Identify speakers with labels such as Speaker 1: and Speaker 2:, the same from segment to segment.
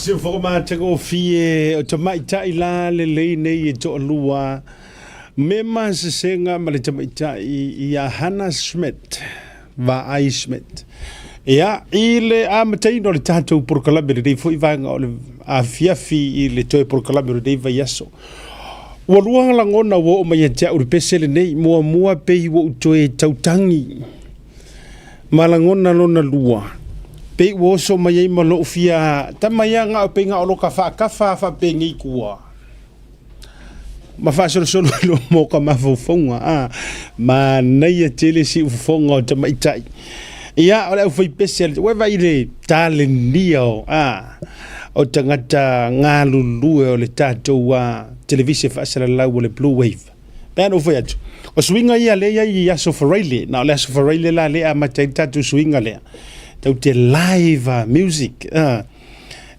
Speaker 1: se forma te go fie o te mai tai la le nei e to lua me ma se senga ma le te mai tai I a Hannah Schmidt va ai Schmidt ia ile a matei no le tatou por kalabere dei foi vanga o le a fiafi I le toi por kalabere dei va yaso wa luanga la ngona wo o mai te o pesele nei mua pe wo toi tautangi malangona lona lua pe wo so mai ma lo fia tamaya nga pe nga o lo ka fa pe ngi kua ma fa so lo mo ka ma fonga ma nei tele si fonga te mai tai ia o foi special we vai le talenio o tangata nga lulu o le tatou television fa sala la o le blue wave ben o foi atu o swinga ia le ia so for really now let's for really la le ma tatou swinga le tau te live music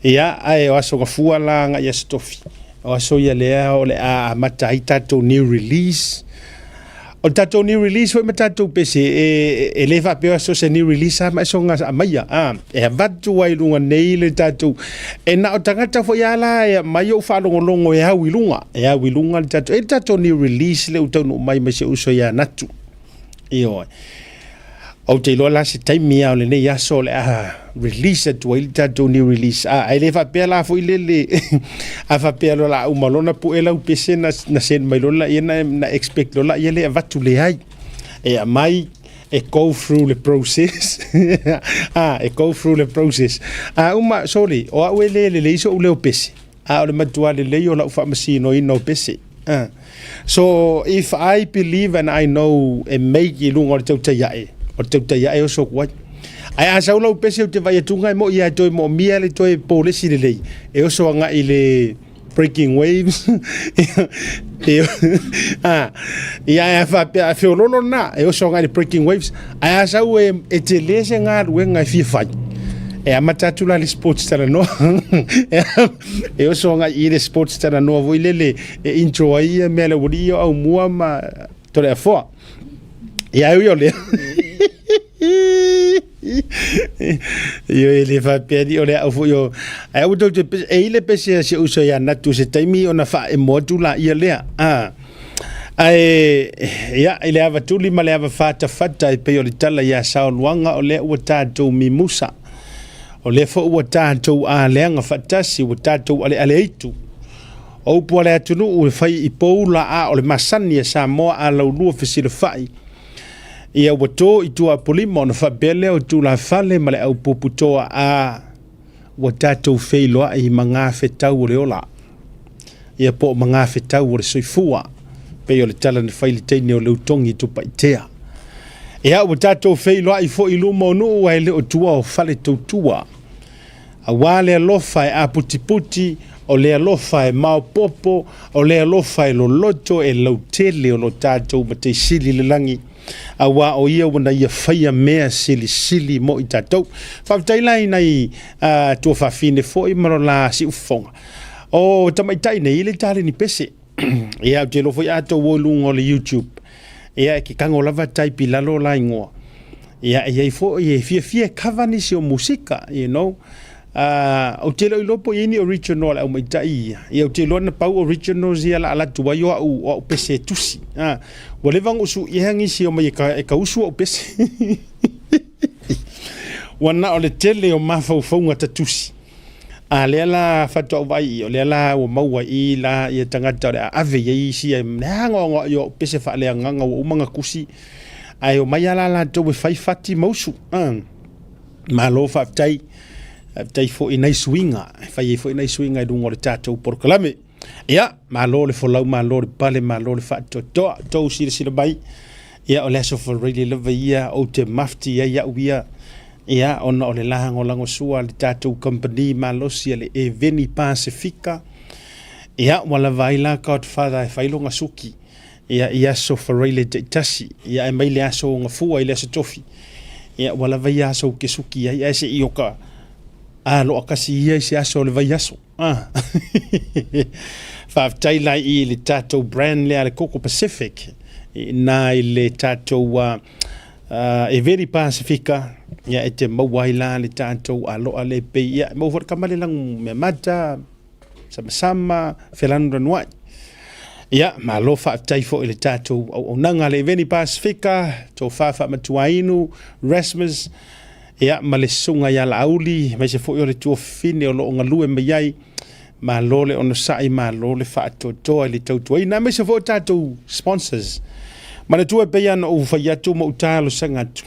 Speaker 1: ia ai o aso ka fuala nga ia stofi o aso ia lea o le a matai tatou new release o tatou new release foi matatou pese e leva pe aso se new release ma so nga maia e vatu ai lunga nei le tatou e na o tangata foi ala e mai o fa longo e hawi lunga le tatou new release le utau no mai se uso ia natu io o te lola se taimi au le nei aso le release to il tatou new release ai le fa pe la foi le a fa pe la o malona pu ela u pese na sen mai lola ina na expect lola ia le vatu le ai e mai e go through the process e go through the process uma sorry o a le so le pese o le matua le o la fa masino ino pese so if I believe and I know and make you lungo Tautai A'e o Tautai A'e o so kwa ai asa ulau pese o te vai atunga mo ia toi mo mia le toi polisi le lei e o so nga I le breaking waves ia fa pe fe lono na e o so nga le breaking waves ai asa u e te lese nga ruenga fi fai e a matatula le sports tala no e o so nga I le sports tala no vo ile e intro ai me le wori au mua ma tole fo ia eu le io ele fa pedi ole au yo ai o te e ile pese se uso ya natu se taimi ona fa e modula ia lea ai ia ile ava tuli ma le ava fata pe o le tala ya sao luanga o le o tatou mi musa o le fo o tatou a leanga fatasi o tatou ale itu o po le atunu o fai I poula o le masani Samoa a lau lua fesile fai ia wato I tua polimo na fabele o tu la fale ma le au puputoa wa tatou feiloa I manga fetau le ola ia po manga fetau le soifua pe o le tala na faile teine o le utongi tu paitea ia wa tatou feiloa I fo ilumo nu ai le o tua o fale tautua a wale alofa a putiputi o le alofa e maopopo o le alofa e lo loto e lautele o lo tatou ma te sili le langi awa o ia wana ia faia mea sili mo I tatou whaftailai nei tua whawhine fo I maro la si ufonga o tamaitai nei ile tale ni pese ia te lofo I ato wolungo le YouTube ia ki kango lava taipi lalo la ingoa ia fo ia fia kavani si o musika you know o te lo lopo ini original au mai tai ia o te lo na pau original zia la tua yo o pese tusi wale vang usu ihangi si o mai ka usu o pese wana o le tele o mafau fonga tatusi le la fato vai o le la o maua I la ia tangata le ave ye si ngo yo pese fa le nganga o manga kusi ai o mai la to we fai fati mosu malo fa tai fo inai swinga fai fo inai swinga do ngor tatou por kalame ia malo le folau malo le pale malo le fato to sila bai ia o le so for really love ia o te mafti ia uia ia ona o le lango lango sua le tatou company malo si le eveni pacifica ia wala vaila godfather fai longa suki ia so for really tasi ia mai le aso nga fua ile so tofi ia wala vaia so ke suki ia se ioka lo akasi ia se aso le vai aso fa taila I le tatou brand le Coco Pacific na le tatou e very Pasifika ia e te mauaila le tātou aloa le pe ia mau fot kamale lang me mata sama felanu ranuai ia malo fa taifo le tātou o nanga le very Pasifika to fa matuainu Rasmus ia ma le sunga ia la auli mai se fo le tu fine o lo ngalue mai ai ma lo le ono sai ma lo le fa to le Tautuana mai se fo tātou sponsors ma le tu pe ia no fa ia tu mo talo sangatu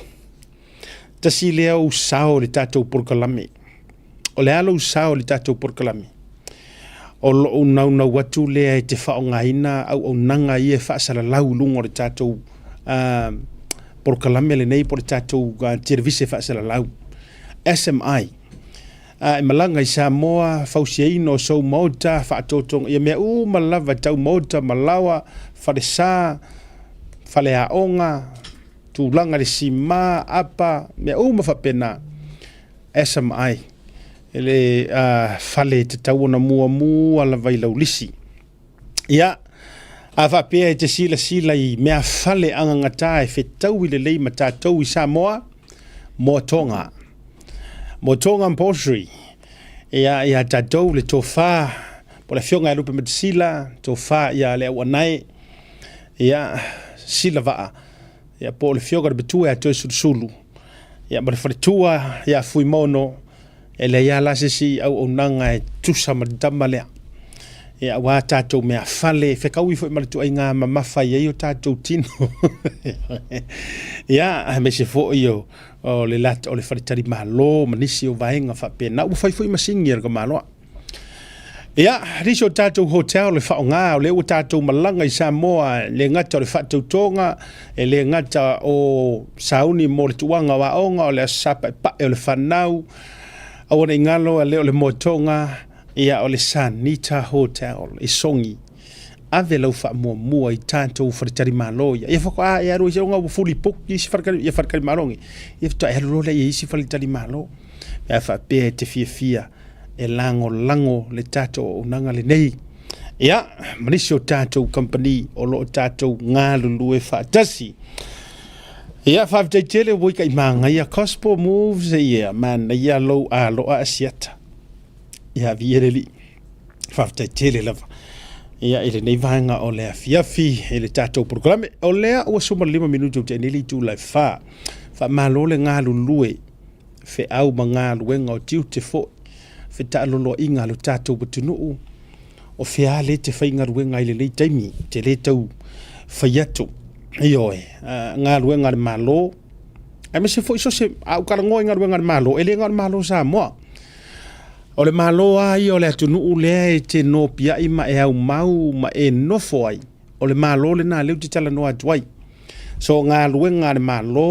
Speaker 1: Tasi leo sao le tātou porkalame o le alo sao le tātou porkalame o lo na watu le te whaongaina au nanga i e whaasalalau lungo le tātou porkalame le nei por le tātou televise whaasalalau SMI e malanga i Samoa fausiaino so mota whaatotong ia mea malava tau mota malawa whalesa whaleaonga tūlanga le sima apa mea mawhapena SMI ele whale te tauona mua la vai laulisi ia a whapea e te sila i mea whale angangata e whetau i le lei ma tātou i Samoa Moatoga Upholstery ia tātou le tōwha po le whionga e lupe ma te sila tōwha ia le awanai ia sila vaa ia po le fioga betua e atoe sulu ia ma le wharetua ia fui mono e le ia lasesi au nanga e tusa ma dama lea ia wā tātou mea whale whekau i fwoi maritua i ngā mafai e o tātou tino ia me se fwoi o le lata o le wharetari malo manisi o vaenga whapena u fwoi masingi erga maloa ia riso tātou hotel le whaonga o le o tātou malanga i Samoa le ngata o le whatautonga e le ngata o sauni mo le tuanga wa onga o le sapa e pae o le whanau o le ngalo le o le Moatoga ia o le Sanita Hotel i songi ave lau mua i tātou wharetari malo ia whako e aro i onga o fully book i si wharekari malongi ia whata e aro le i si wharetari malo ia whapea te fia e lango le tātou o nanga le nei. Ia, manisi o tātou company o lo tātou ngā lulu e whaatasi. Ia, whawitaitele woi kai manga ia Cospo moves ia man ia lo a asiata. Ia viereli. Whawitaitele lava. Ia ele nei vanga o lea fiafi e le tātou programe. O lea ua suma 5 minuto te nili tu lai wha. Wha malole ngā lulu e. Fe au ma ngā luenga o tiu te fo. Fe ta'alolo inga lo tātou batunuu o fea le te whainga ruenga i le taimi te le tau whaiatu ioe ngā ruenga le malo e me se fo iso se au karangoa ngā ruenga le malo e le ngā malo Samoa o le malo ai o le atunuu lea e te no pia ima e au mau ma e nofo ai o le malo le nā leu te tala noa tuai so ngā ruenga le malo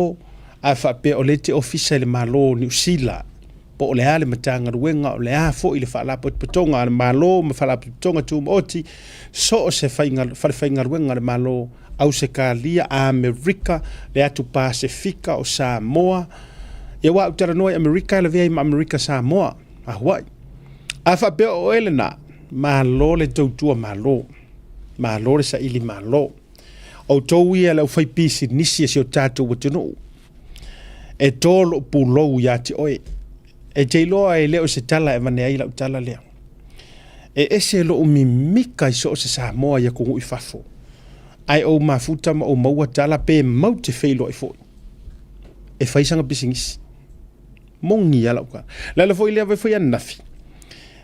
Speaker 1: a whape o le te ofisa le malo New Zealand po o le ale matanga ruenga o le a fo i le whaalapo patonga le malo ma whaalapo patonga tu oti so o se whainga ruenga le malo au se kālia a Amerika le atu Pasifika o Samoa ia wa utara noi Amerika le vea ima Amerika Samoa a Hawaii a whape o elena malo le tautua malo le sa ili malo o tau ia le whai pisi nisi si o tātou watunu e tolo pulou ia te oe e te loa e leo se tala e mane ai lau tala lea. E ese lo mimika i so se Samoa ia kongu i fafo. Ai o mafuta ma o maua tala pe mau te feilo i fo. E faisanga pisingisi. Mongi ala uka. Lala fo i lea vai fo i anafi.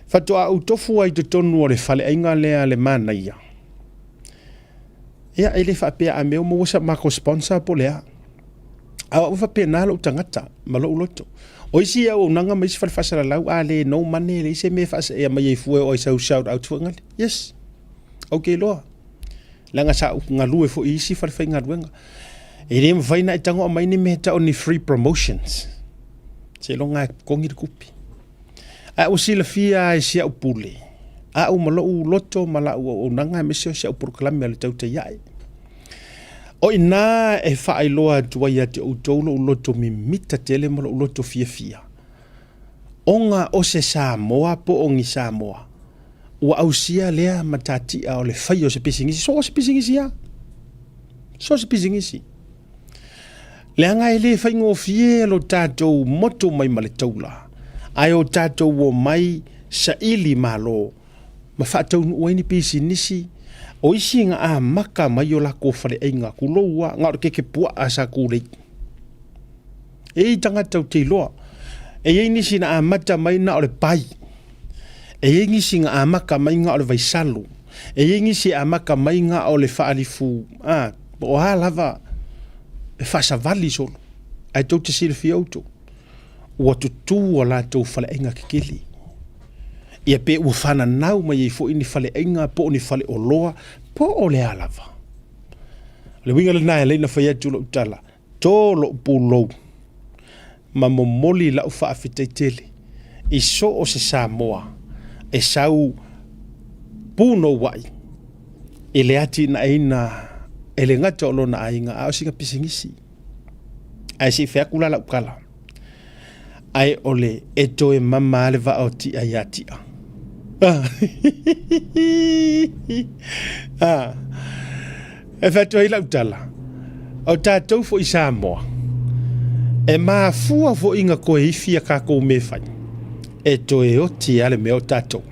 Speaker 1: Fatoa au tofu ai te tonu o le fale ainga lea le mana ia. Ia ele fa pea a meo mo wasa mako sponsor po lea. Awa ufa pea nalo utangata malo uloto. O isi au nanga mai si falfasala lau a le no mane le ise me fasa e mai fue o isa shout out fuangal. Yes. Okay loa. Langa sa ngalu e fo isi falfainga ruenga. E le mfaina i tango mai ni meta oni free promotions. Se longa kongi kupi. A usi la fia e sia upule. A u malo u loto mala u nanga me sia uproklame le Tautai A'e. O ina e whaailoa tuai ate o taulo o loto mi mita tele malo o loto fia. Onga o se Samoa po ongi Samoa. Ua au sia lea matati a o le whai o se pisingisi. So o se pisingisi ya. So se pisingisi. Le anga ele fai ngofie lo tatou moto mai ma le taula. Ai o tatou o mai sa ili malo. Ma whaatau nuaini pisi nisi. O isi nga a maka mai o lako whare einga kuloua. Ngā o keke pua asa kūrei. E tangata o te loa. E ei nisi na a mata mai na o le pai. E ei nisi nga a maka mai nga o le vaisalu. E ei nisi a maka mai nga o le whaalifu. O halava. E whasavali solo. Ai tau te sira fiauto. Ua tutu o la tau whale einga kikili. Ia pe ua whana nau mai ei fo ini whale einga po ni whale o loa po o le alava. Le winga le nai leina whai atu lo utala. Tō lo upulou. Ma momoli la ufa awhitaitele. I so o se Samoa. E sau puno wai. E le ati na eina e le ngata o lona ainga a o singa pisingisi. Ai si whakula la ukala. Ai ole e toe mama le va o ti ai atia. E whatua i la utala. O tātou fo i Samoa. E maa fua fo inga koe ifia kako me whai. E toe o ti ale me o tātou.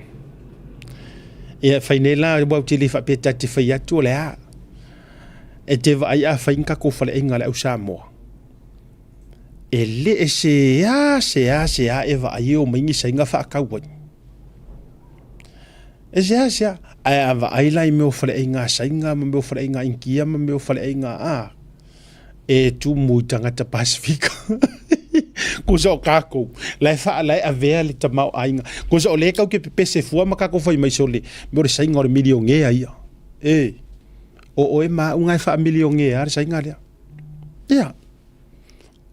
Speaker 1: E whainela wau te le whapeta te whai atu o le a. E te vai a whai kako whale inga le au Samoa. E le e se a e vai o maingi sa inga whaakauai. E se a ai a vai lai meo whale inga sa inga ma meo whale inga inkia ma meo whale inga a. E tu mui tangata Pasifika. Ko sa o kako. Lai wha lai a vea le tamau a inga. Ko sa o le kau ke pepese fua ma kako whai mai so le. Meo re sa inga o le milio ngea ia. E. O e ma ungai wha milio ngea re sa inga lea. Ia.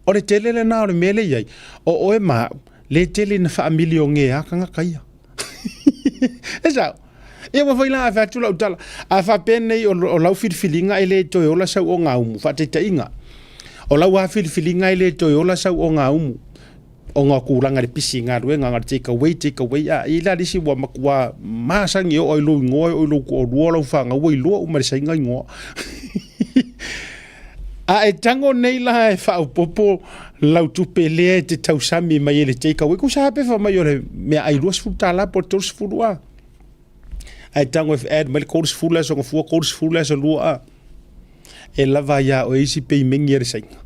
Speaker 1: O le tele le na o le mele iai. O e ma le tele na wha milio ngea kanga kaia. E sao. Ia wawai la a whaatula utala. A wha penei o lau whiriwhilinga e le toi ola sau o ngā umu. Whateita inga. O lau a whiriwhilinga e le toi ola sau o ngā umu. O ngā kūranga le pisi ngā ruenga ngā take away. A i la risi wa makua māsangi o ilo ingoa o ilo ko o rua lau whanga ua iloa umarisa inga ingoa. A e tango nei la e whao popo lau tupe lea te tausami mai e le take away. Ko sa hape wha mai o le mea ailua sifutala po tos furua. Ai tango e ad mai kōris fula so ngafua kōris fula so lua. E lava ia o eisi pei mengi ere sainga.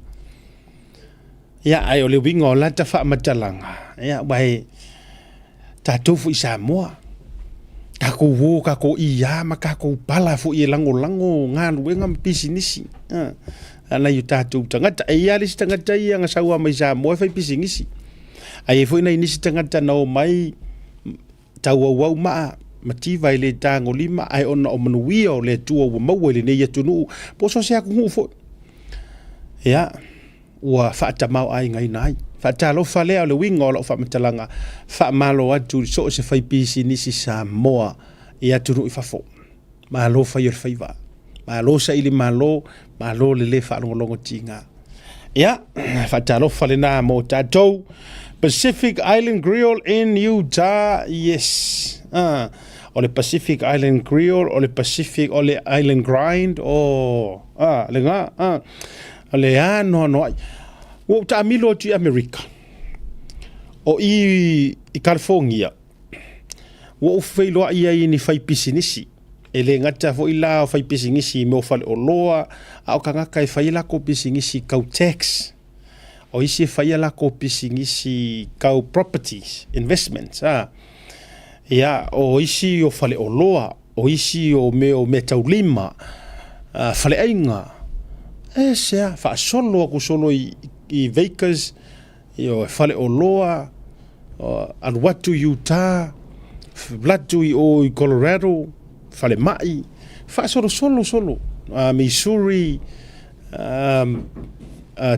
Speaker 1: Ia ai o le winga o lata wha matalanga. Ia wai tatou fu i Samoa. Kako wo, kako ia, ma kako pala fu i lango ngā luenga mpisi nisi. Ana yu tatou tangata. E ia lisi tangata ia nga saua mai Samoa fai pisi nisi. Ai e fu ina inisi tangata na o mai tau au maa. Mativa le tango lima ai ona o manuia o le tua ua maua le nei atunu po so se aku ngu fo ia ua whaatamau ai ngai nai whaatalo whalea o le winga o la o whaamatalanga whaamalo atu so se whai pisi nisi Samoa i atunu i whafo malo whai o le whaiva malo sa ili malo le le whaalongolongo tinga ia whaatalo whale nā mo tātou Pacific Island Grill in Utah yes o le Pacific Island Grill, o le Pacific, o le Island Grind, o le ngā, o le no ai. O ta amilo tu America. O i California. O whailoa ia i ni whai pisinisi. E le ngata fo i la o whai pisinisi me o whale o loa, a o kangaka e whai lako pisinisi kau tax. O isi e whai lako pisinisi kau properties, investments, ia o isi o whale o loa, o isi o me taulima, whale ainga. E sea, faʻasoa ku solo i Vegas, i o whale o loa, anuatu Utah, Blatu i Colorado, whale mai, faʻasoa solo, Missouri,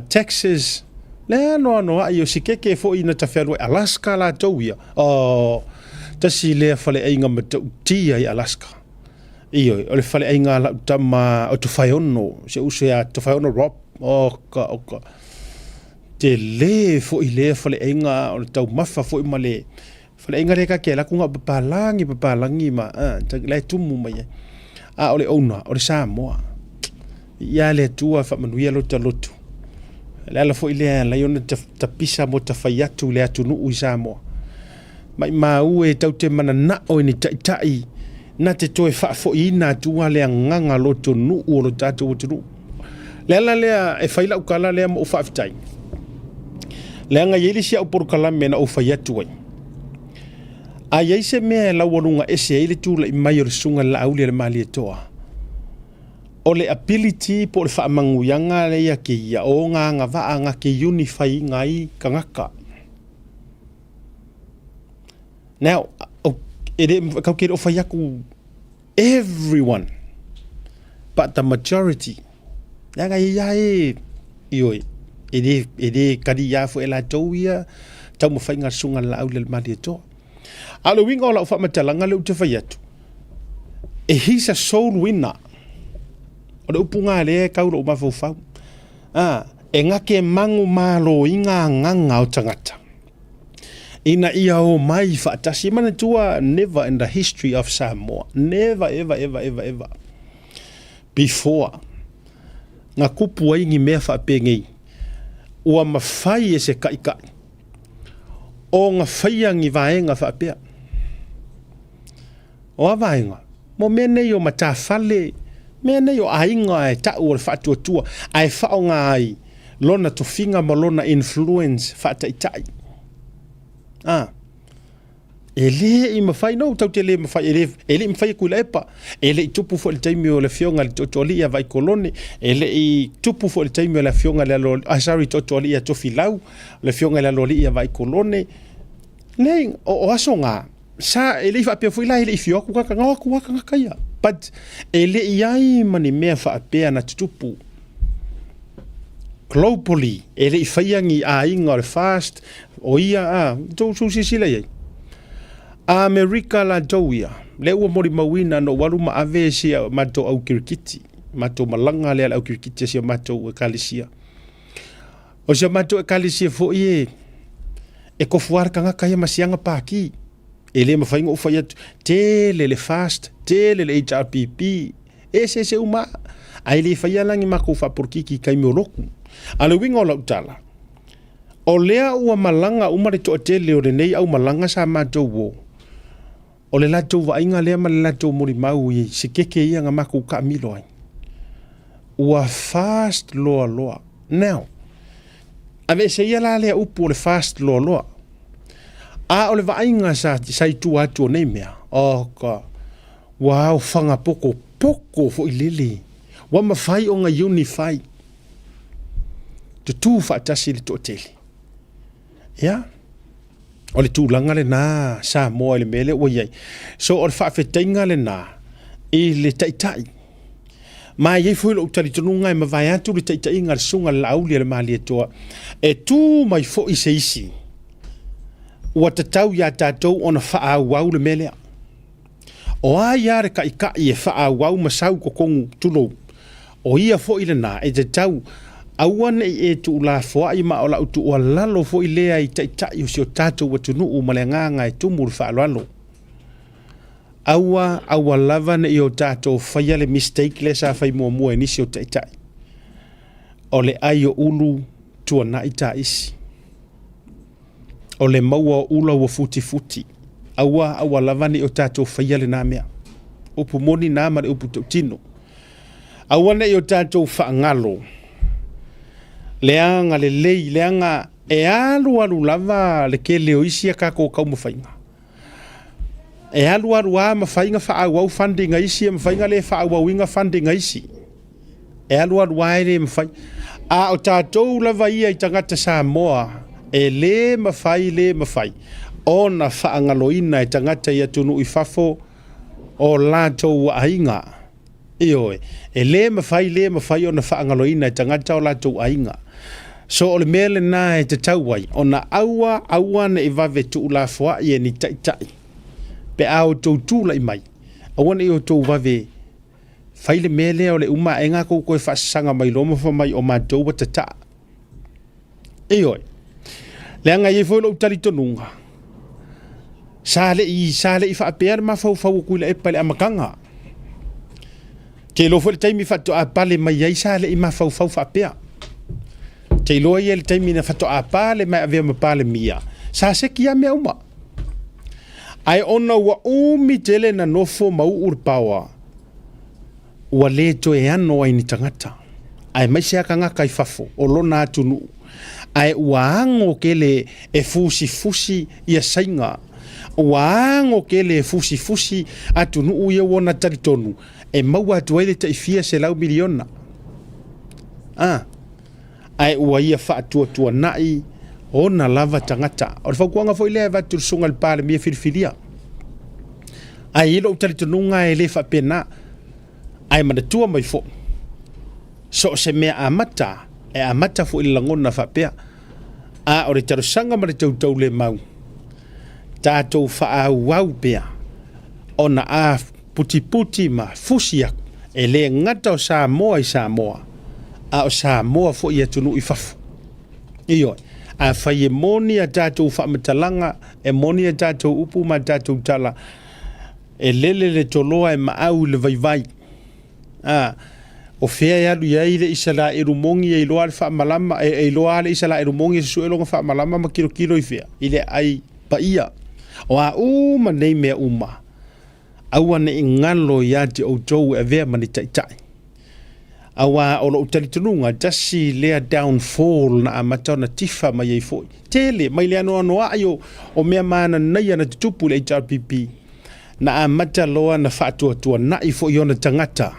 Speaker 1: Texas, le ano ai o sikeke fo i na tawhiarua Alaska la tau ia. Tasi lea whale ainga matautia i Alaska. Iyo, o le whale ainga la utama o tuwhaiono, se use a tuwhaiono rob, oka. Te le fo i lea whale ainga, o le tau mafa fo i ma le. Whale ainga reka ke la kunga papalangi ma, le tumu mai. O le ona, o le Samoa. Ia le tua wha manuia lotu. Le ala fo ile la yona ta pisa mo ta fai atu le atu nuu i Samoa. Mai mau e tau te mana na o ni tai na te toe wha fo i na tua lea nganga lo to nuu o lo tātou o te nuu. Le ala lea e whaila ukala lea mo o whaafitai. Le anga yeli sia uporo kalame na o whai atu ai. A yeise mea e lau warunga ese e le tūla i mai o le sunga la auli le mali e toa. O le ability po le whaamanguyanga le ia ke ia o ngā waa ngā ke unify ngai kangaka. Now, kau kere o whai aku everyone but the majority. Nga ia e ioi. E kari ia fu e la tau ia tau mo whai ngā sunga la auli le mali e toa. Alo winga o la ufa matalanga le ute whai atu. E he's a soul winner. O le upunga le kauro o mawhau. E ngake mangu malo i ngā nganga o tangata. Ina ia o mai whaatasi. Mana tua never in the history of Samoa. Never, ever. Before. Ngā kupu ai ngi mea whaapengei. Ua mawhai e se kaikai. O ngā whaiangi vaenga whaapea. O a vaenga. Mo mene o matawhale. Mene o ainga e tau o le whaatuatua. Ai whaonga ai. Lona to finga ma lona influence whaataitai. Ele i mawhai no. Tau te le mawhai. Ele i mawhai kuila epa. Ele i tupu fo le taimi o le fionga le totoli a vai kolone. Ele i tupu fo le taimi o le fionga le alo. Sorry, totoli a tofi lau. Le fionga le aloli a vai kolone. Nei, o aso ngā. Sa ele i whaapea fuila ele i fioku kaka ngawaku waka ngakaia. But ele i ai mani mea whaapea na tutupu. Globally, ele i whaiangi a inga le fast. O ia tau sisila iei. Amerika la tau ia. Le ua mori mawina no waruma ave sia mato au kirikiti. Mato malanga le au kirikiti sia mato e kalisia. O sia mato e kalisia fo ie. E kofuar ka ngaka ia masianga paki. Ele mawhainga ufa ia tele le fast, tele le HRPP. Se uma. Ai le whaia langi mako whapurkiki kai meoroku. Ale winga o lautala. O lea ua malanga umare to tele o nei au malanga sa matou wo. O le latou wa inga lea ma le latou mori mau i se keke ia nga mako ka milo ai. Ua fast loa. Now, ave se ia la lea upu o le fast loa. O le vainga sa i tu atu o nei mea. Ka. Wow, whanga poko fo i lili. Wa mawhai o nga unify. Te tū whaatasi le to tele. Ya? O le tūlanga le nā, Samoa le mele o iei. So o le whaafetainga le nā, i le taitai. Ma iei fuilo utari tonunga e mawai atu le taitai ngā le sunga le auli le mali e toa. E tū mai fo i se isi. Ua tatau ia tātou o na whaawau le melea. O a ia re kai e whaawau masau ko kongu tulo. O ia fo i le nā, e tatau awane e tulafono ai ma ola utu o lalo fo i lea i taitai o sio tātou watu nuu ma le nganga e tumuru whaalalo. Awa lava ne i o tātou whaia le mistake le sa whai mua e nisi o taitai. O le ai o ulu tua na i tā isi. O le maua o ula ua futi. Awa lava ne i o tātou whaia le nā mea. Upu moni nā ma le upu tautino. Awa ne i o tātou whaangalo. Leanga le lei, leanga e alu lava le ke leo isi a kako kau mawhainga. E alu a mawhainga whaawau funding a isi, mawhainga le whaawau inga funding a isi. E alu a ele mawhainga. O tātou lava ia i tangata Samoa, e le mawhai. O na whaangaloina i tangata ia tunu i fafo o lātou ainga. Ioe, e le mawhai o na whaangaloina i tangata o lātou ainga. So o le mele nā e te tauai, o na aua na i vave tulafono i e ni taitai. Pe au tau tūla i mai. Awana i o tau vave whaile mele o le uma e ngā kou koe whaasanga mai loma wha mai o mātou wa tata. Eoi, le anga i fwelo utari tonunga. Sale i whaapea ma fau kuila e pale amakanga. Ke lo fwele taimi whatu a pale mai ai sale i ma fau whaapea. te iloa ia le taimi na fatoa pale mai avea ma pale mia sa se kia mea uma ai ona ua umi tele na nofo mau urpawa ua le to e ano ai ni tangata ai mai se aka ngaka i fafo o lona atunu ai ua ango kele e fusi ia sainga ua ango kele e fusi atunu ia wona taritonu e maua atu aile ta ifia se lau miliona ai ua ia whaatua nai ona lava tangata o le whaukuanga fo ilea vatu sunga le pale mia filifilia ai ilo utaritonunga e le whapena ai manatua mai fo so se mea amata e amata fo ilangona whapea o le tarosanga ma le tautau le mau tātou whaau pea ona a puti ma fusi aku e le ngata o Samoa i Samoa o Samoa fo ia tunu i fafu iyo a whai e moni a tātou whamatalanga e moni a tātou upu ma tātou tala e lele le toloa e maau le vai o fea e alu iai le isa la e rumongi e iloa le whamalama e iloa le isa la e rumongi e su elonga whamalama ma kilo i fea i le ai pa ia o a uma nei mea uma aua ne ingalo ia te outou e vea mani taitai aua o lo utalitununga tasi lea downfall na amata na tifa mai ei foi tele mai lea noa ayo o mea mana nei ana tutupu le HRPP na amata loa na whaatua na i foi ona tangata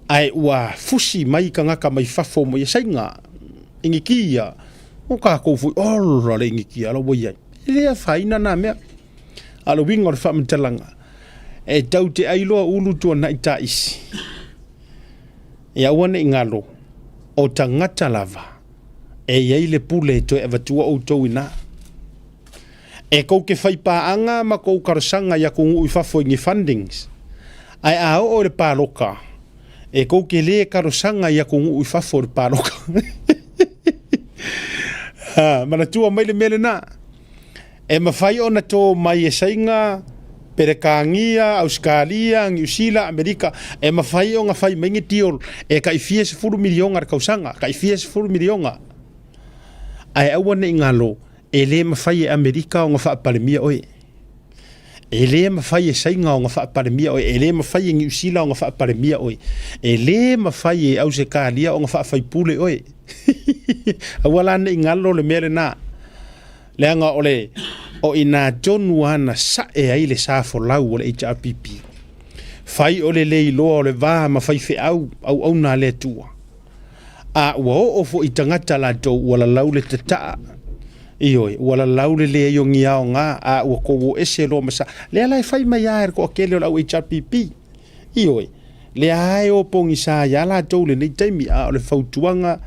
Speaker 1: ai ua fusi mai ka ngaka mai fafo mo ia sainga ingikia o ka ko fu ora le ingikia lo boia ile faina na me alo wingo fa mtalanga e taute ailoa ulu tu na itais ya wana ingalo o tangata lava e yeile pule to evatua o toina e ko ke fai pa anga ma ko karasanga ya ko u fafo ngi fundings ai a o le paloka e ko ke le karasanga ya ko u fafo le paloka mana tua mai le mele na e mafai ona to mai e sainga perekangia Australia New Zealand Amerika e mafai o nga fai mengi tiol e kai fies furu milionga kausanga kai fies furu milionga ai awane ingalo e le mafai e Amerika o nga fa palemia oi e le mafai e sainga o nga fa palemia oi e le mafai e New Zealand o nga fa palemia oi e le mafai e Australia o nga fa fai pule oi awala ne ingalo le mele na leanga ole o ina jonuana sa e ai le sa fo lau o le HRPP fai ole le ilo le va ma fai fe au na le tua a wo o fo itangata la to wala lau le tata ioi wala lau le yo ngia nga a wo ko wo ese lo masa le ala fai mai ar ko ke le lau HRPP ioi le ai o pongi sa ya la to le nei taimi a le fautuanga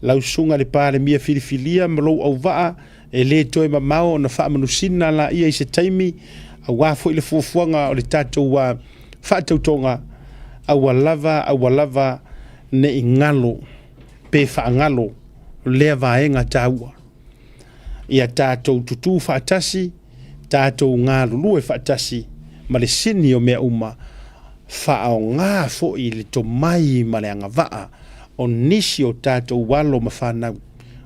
Speaker 1: lau sunga le pale mia filifilia malo au va e le toi mamao na wha manusina la ia i se taimi a wafo i le fuafuanga o le tatou wa whaatautonga a walava ne ingalo pe whaangalo lea vaenga taua ia tatou tutu whaatasi tatou ngā lulu e whaatasi ma le sini o mea uma whaao ngā fo i le to mai ma le anga waa o nisi o tatou walo ma whanau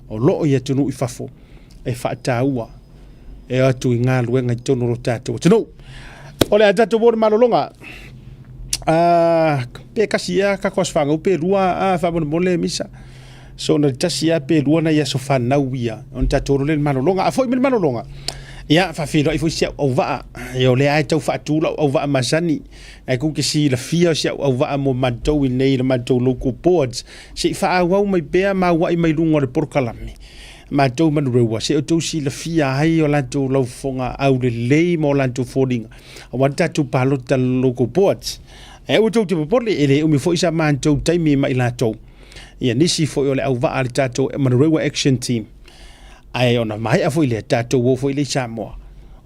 Speaker 1: o loo ia tunu i fafo e whaataua e atu i ngā luenga i tono ro tātou tino ole a tātou bore malolonga pe kasi ia kakos whanga upe rua whamona mole misa so na tasi ia pe rua na ia so whanau ia on tātou role malolonga a foi mele malolonga ia whawhiro i foi sia au waa e ole ai tau whaatula au waa masani ai kuke si la fia sia au waa mo matou i nei la matou local boards si whaawau mai bea ma wai mai lunga le porkalami Matou Manurewa se o tau si la fia hai o lantou laufonga au le lei mo lantou fordinga a wanta tu palota local boards e o tau te popole ele umi fo isa mantou taimi mai latou ia nisi fo o le au va ale tatou Manurewa action team ai ona mai a fo ile tatou wo fo ile Samoa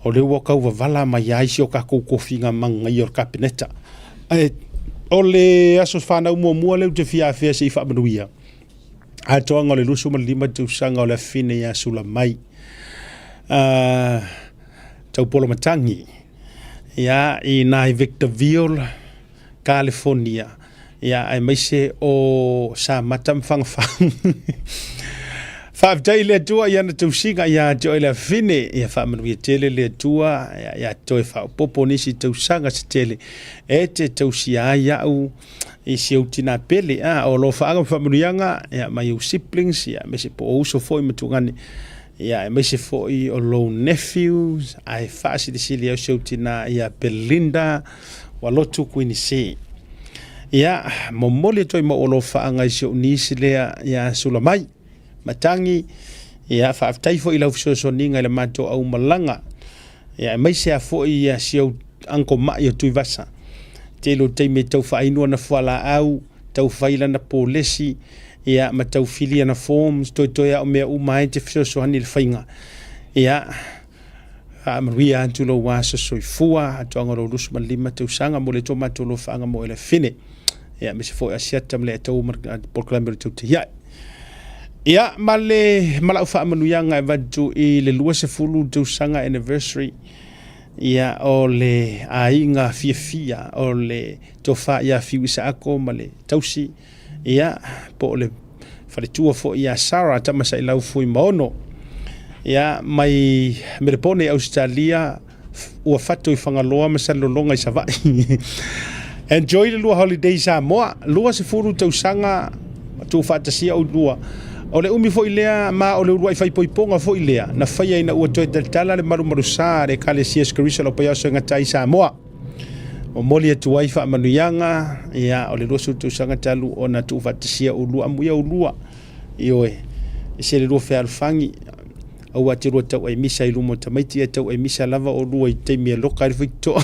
Speaker 1: o le wo kau vala mai ai si o ka ko finga manga i o kabineta o le aso fana mo le te fia fia se fa manuia a toanga le lusu ma lima tu sanga o le fine ya sula mai tau polo matangi ya i na Victorville California ia ai mai se o sa matam fangfang Whaafitai le atua ia na tausinga ia te oile fine ia whaamanuia tele le atua ia toe whaapopo nisi tausanga se tele e te tausia ia au i se utina pele o lo whaanga whaamanuianga ia mai u siblings ia me se po ouso foi matungani ia me se foi o lo nephews ai whaasi de sili au se utina ia Belinda walotu kuini se ia momole toi mo o lo whaanga i se unisi lea ia sulamai matangi ia whaafitai fo i lau fisosoninga i le mato au malanga ia mai se a fo i a siau anko mai o tui vasa te lo teime tau whainua na whala au tau whaila na polesi ia ma tau filia na forms toi a o mea umai te fisosohani le whainga ia maruia antu lo wasa soifua atu angaro lusu malima tau sanga mo le to mato lo whaanga mo ele fine ia me se fo i a siata mle tau proclamere tau te hiai ia male malau whaamanuianga e vadu i le lua se fulu tausanga anniversary ia o le ainga fia o le tofa ia fiwisa ako ma le tausi ia po le wharetua fo ia Sarah tamasa i lau fui maono ia mai merepone Australia ua whatu i whangaloa masalolonga i savai enjoy le lua holiday Samoa lua se fulu tausanga tu whatasia o lua o le umi fo ilea ma o le uruai fai poiponga fo ilea na fai ina ua toe tala le maru sa re kale sias karisa lo payaso ngatai Samoa o molia tuai fa manuyanga ia o le rosu tu sanga talu ona tu fatisia ulua muia ulua ioe se le rofe alfangi au atiru tau ai misa i lumo tamaiti tau ai misa lava o lua i te mia loka i fito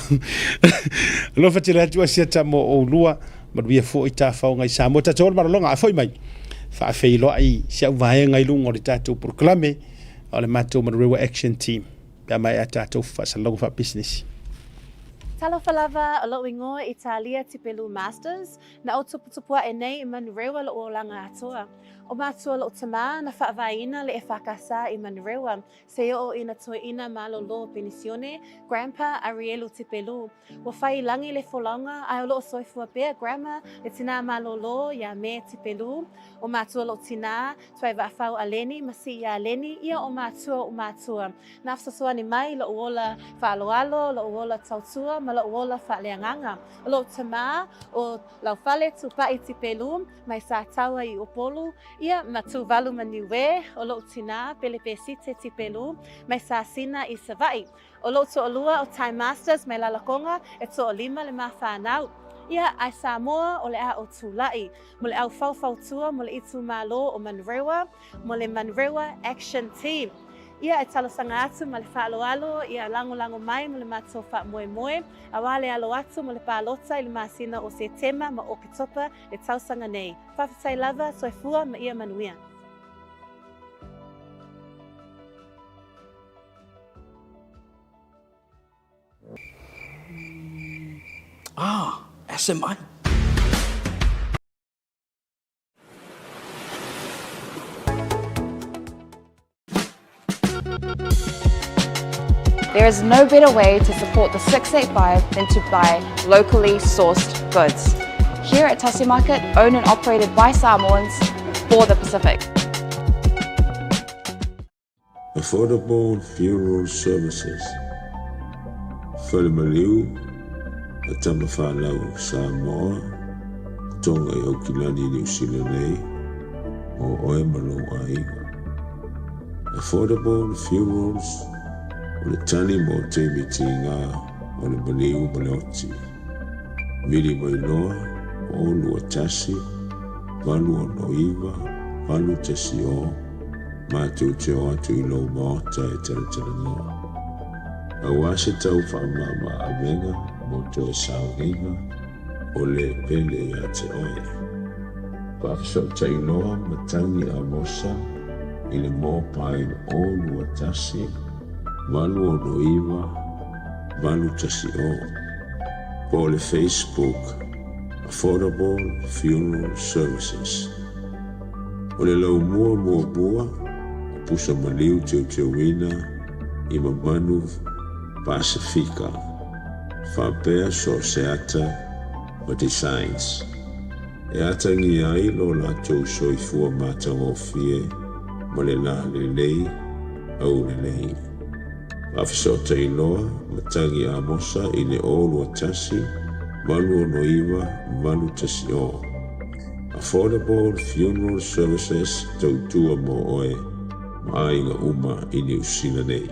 Speaker 1: lo fatira tu sia tamo o lua maruia fo i ta fa ngai Samoa ta tol marolonga foi mai fa feilo ai sia vai ngai lungo le tatou proclame o le matou Manurewa action team pe mai tatou fa salongo fa business
Speaker 2: Talafalava o lo ingoa Italia tipelu masters na o tuputupua e nei i Manurewa lo o langa atoa. O matua lo tama na whaavaina le e whakasa i Manurewa se o ina toi ina malo lo penisione Grandpa Arielu tipelu. Wa whai langi le folanga ai o lo soifua pea grandma le tina malo lo ia me tipelu. O matua lo tina tuai wafau aleni masi ia aleni ia o matua. Na afsasua ni mai lo uola whaaloalo lo uola tautua ma lo uola whaaleanganga. O lo tama o lau whale tupai tipelu mai sa taua i upolu ia matu valu maniwe o lo tina pelepesite tipelu mai sa sina i savai. O lo to olua o Time Masters mai lalakonga e to olima le mawhanau. Ia ai Samoa o le a o tūlai. Mo le au fau mo le itu malo o Manurewa, mo le Manurewa Action Team. Ia e talasanga atu ma le whaaloalo, ia lango mai mo le mato wha moe. Awale alo atu mo le pālota i le masina o se tema ma o kitopa le tausanga nei. Whawhitai lava soifua ma ia manuia.
Speaker 3: SMI.
Speaker 4: There is no better way to support the 685 than to buy locally sourced goods. Here at Tasi Market, owned and operated by Samoans for the Pacific.
Speaker 5: Affordable funeral services. Whalemaliu, a tamawhanau Samoa, tonga i Okilani New Zealand nei, o Oemalo Aiga. Affordable funerals, o le tani mo te miti ngā, o le maliu maleoti. Mili mai noa, o lua tasi, walu o noiva, walu tasi o, mātou te o atu i lau maota e taratara noa. Au ase tau whaamama a venga, mo te saunga, o le pele i a te oe. Whakasau tai noa matangi a mosa, i le mōpain o lua tasi, walu o noiva, walu tasi o. Po le Facebook, Affordable Funeral Services. O le lau mua, o pusa maliu te wina, i mamanu Pasifika. Whapea so seata o designs. E atangi ai lo lātou soifua mātangofie ma le la lelei au lelei. Faʻasoa tailoa matangi a mosa I le olu a tasi malu ono iwa malu tasi o. Affordable funeral services tautua mo oe ma ainga uma I New Zealand nei.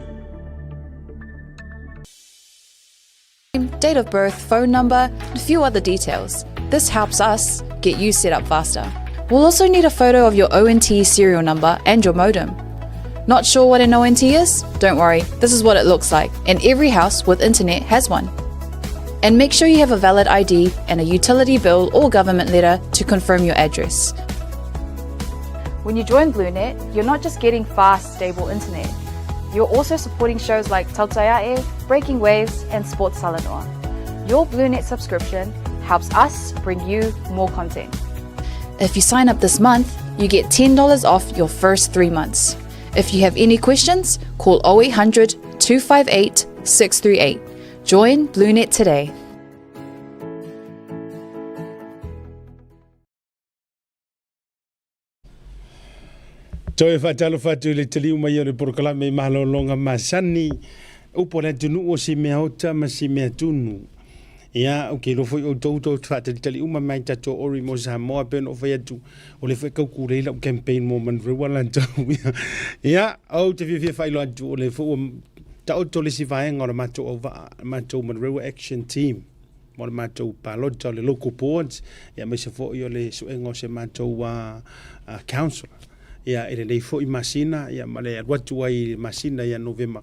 Speaker 4: Date of birth, phone number, and a few other details. This helps us get you set up faster. We'll also need a photo of your ONT serial number and your modem. Not sure what an ONT is? Don't worry, this is what it looks like, and every house with internet has one. And make sure you have a valid ID and a utility bill or government letter to confirm your address. When you join BLUNET, you're not just getting fast, stable internet. You're also supporting shows like Tautai A'e, Breaking Waves, and Sports Salanoa. Your BLUNET subscription helps us bring you more content. If you sign up this month, you get $10 off your first 3 months. If you have any questions, call 0800 258 638. Join BLUNET today.
Speaker 1: Toi whatalo whatu le te liu mai o le porokalame mahalolonga masani upo le tunu o si mea ota ma si mea tunu. Ia, ok, lo foi o tauto whata le tali uma mai tato ori mo Samoa pen o whai atu o le whai kau reila o campaign mo Manurewa lantau. Ia, au te whiwhia whailo atu o le fo tau to le si vaenga o le mato Manurewa Action Team. Mo le mato palota o le local boards. Ia, mai se fo i o le suenga o se mato council. Ia, ele nei fo i masina, ia, ma le watu ai masina ia November.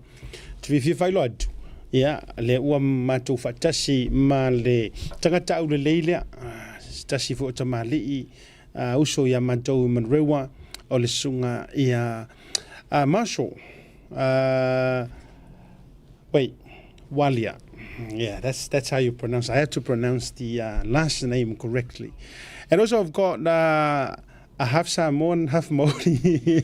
Speaker 1: Te whiwhia whailo atu. Ia, le ua matou whatasi ma le tangata au le leilea, tasi fo ta malii, uso ia matou Manurewa o le sunga ia Marshall. Wait, Walia. Yeah, that's how you pronounce. I had to pronounce the last name correctly. And also I've got a half Samoan, half Maori.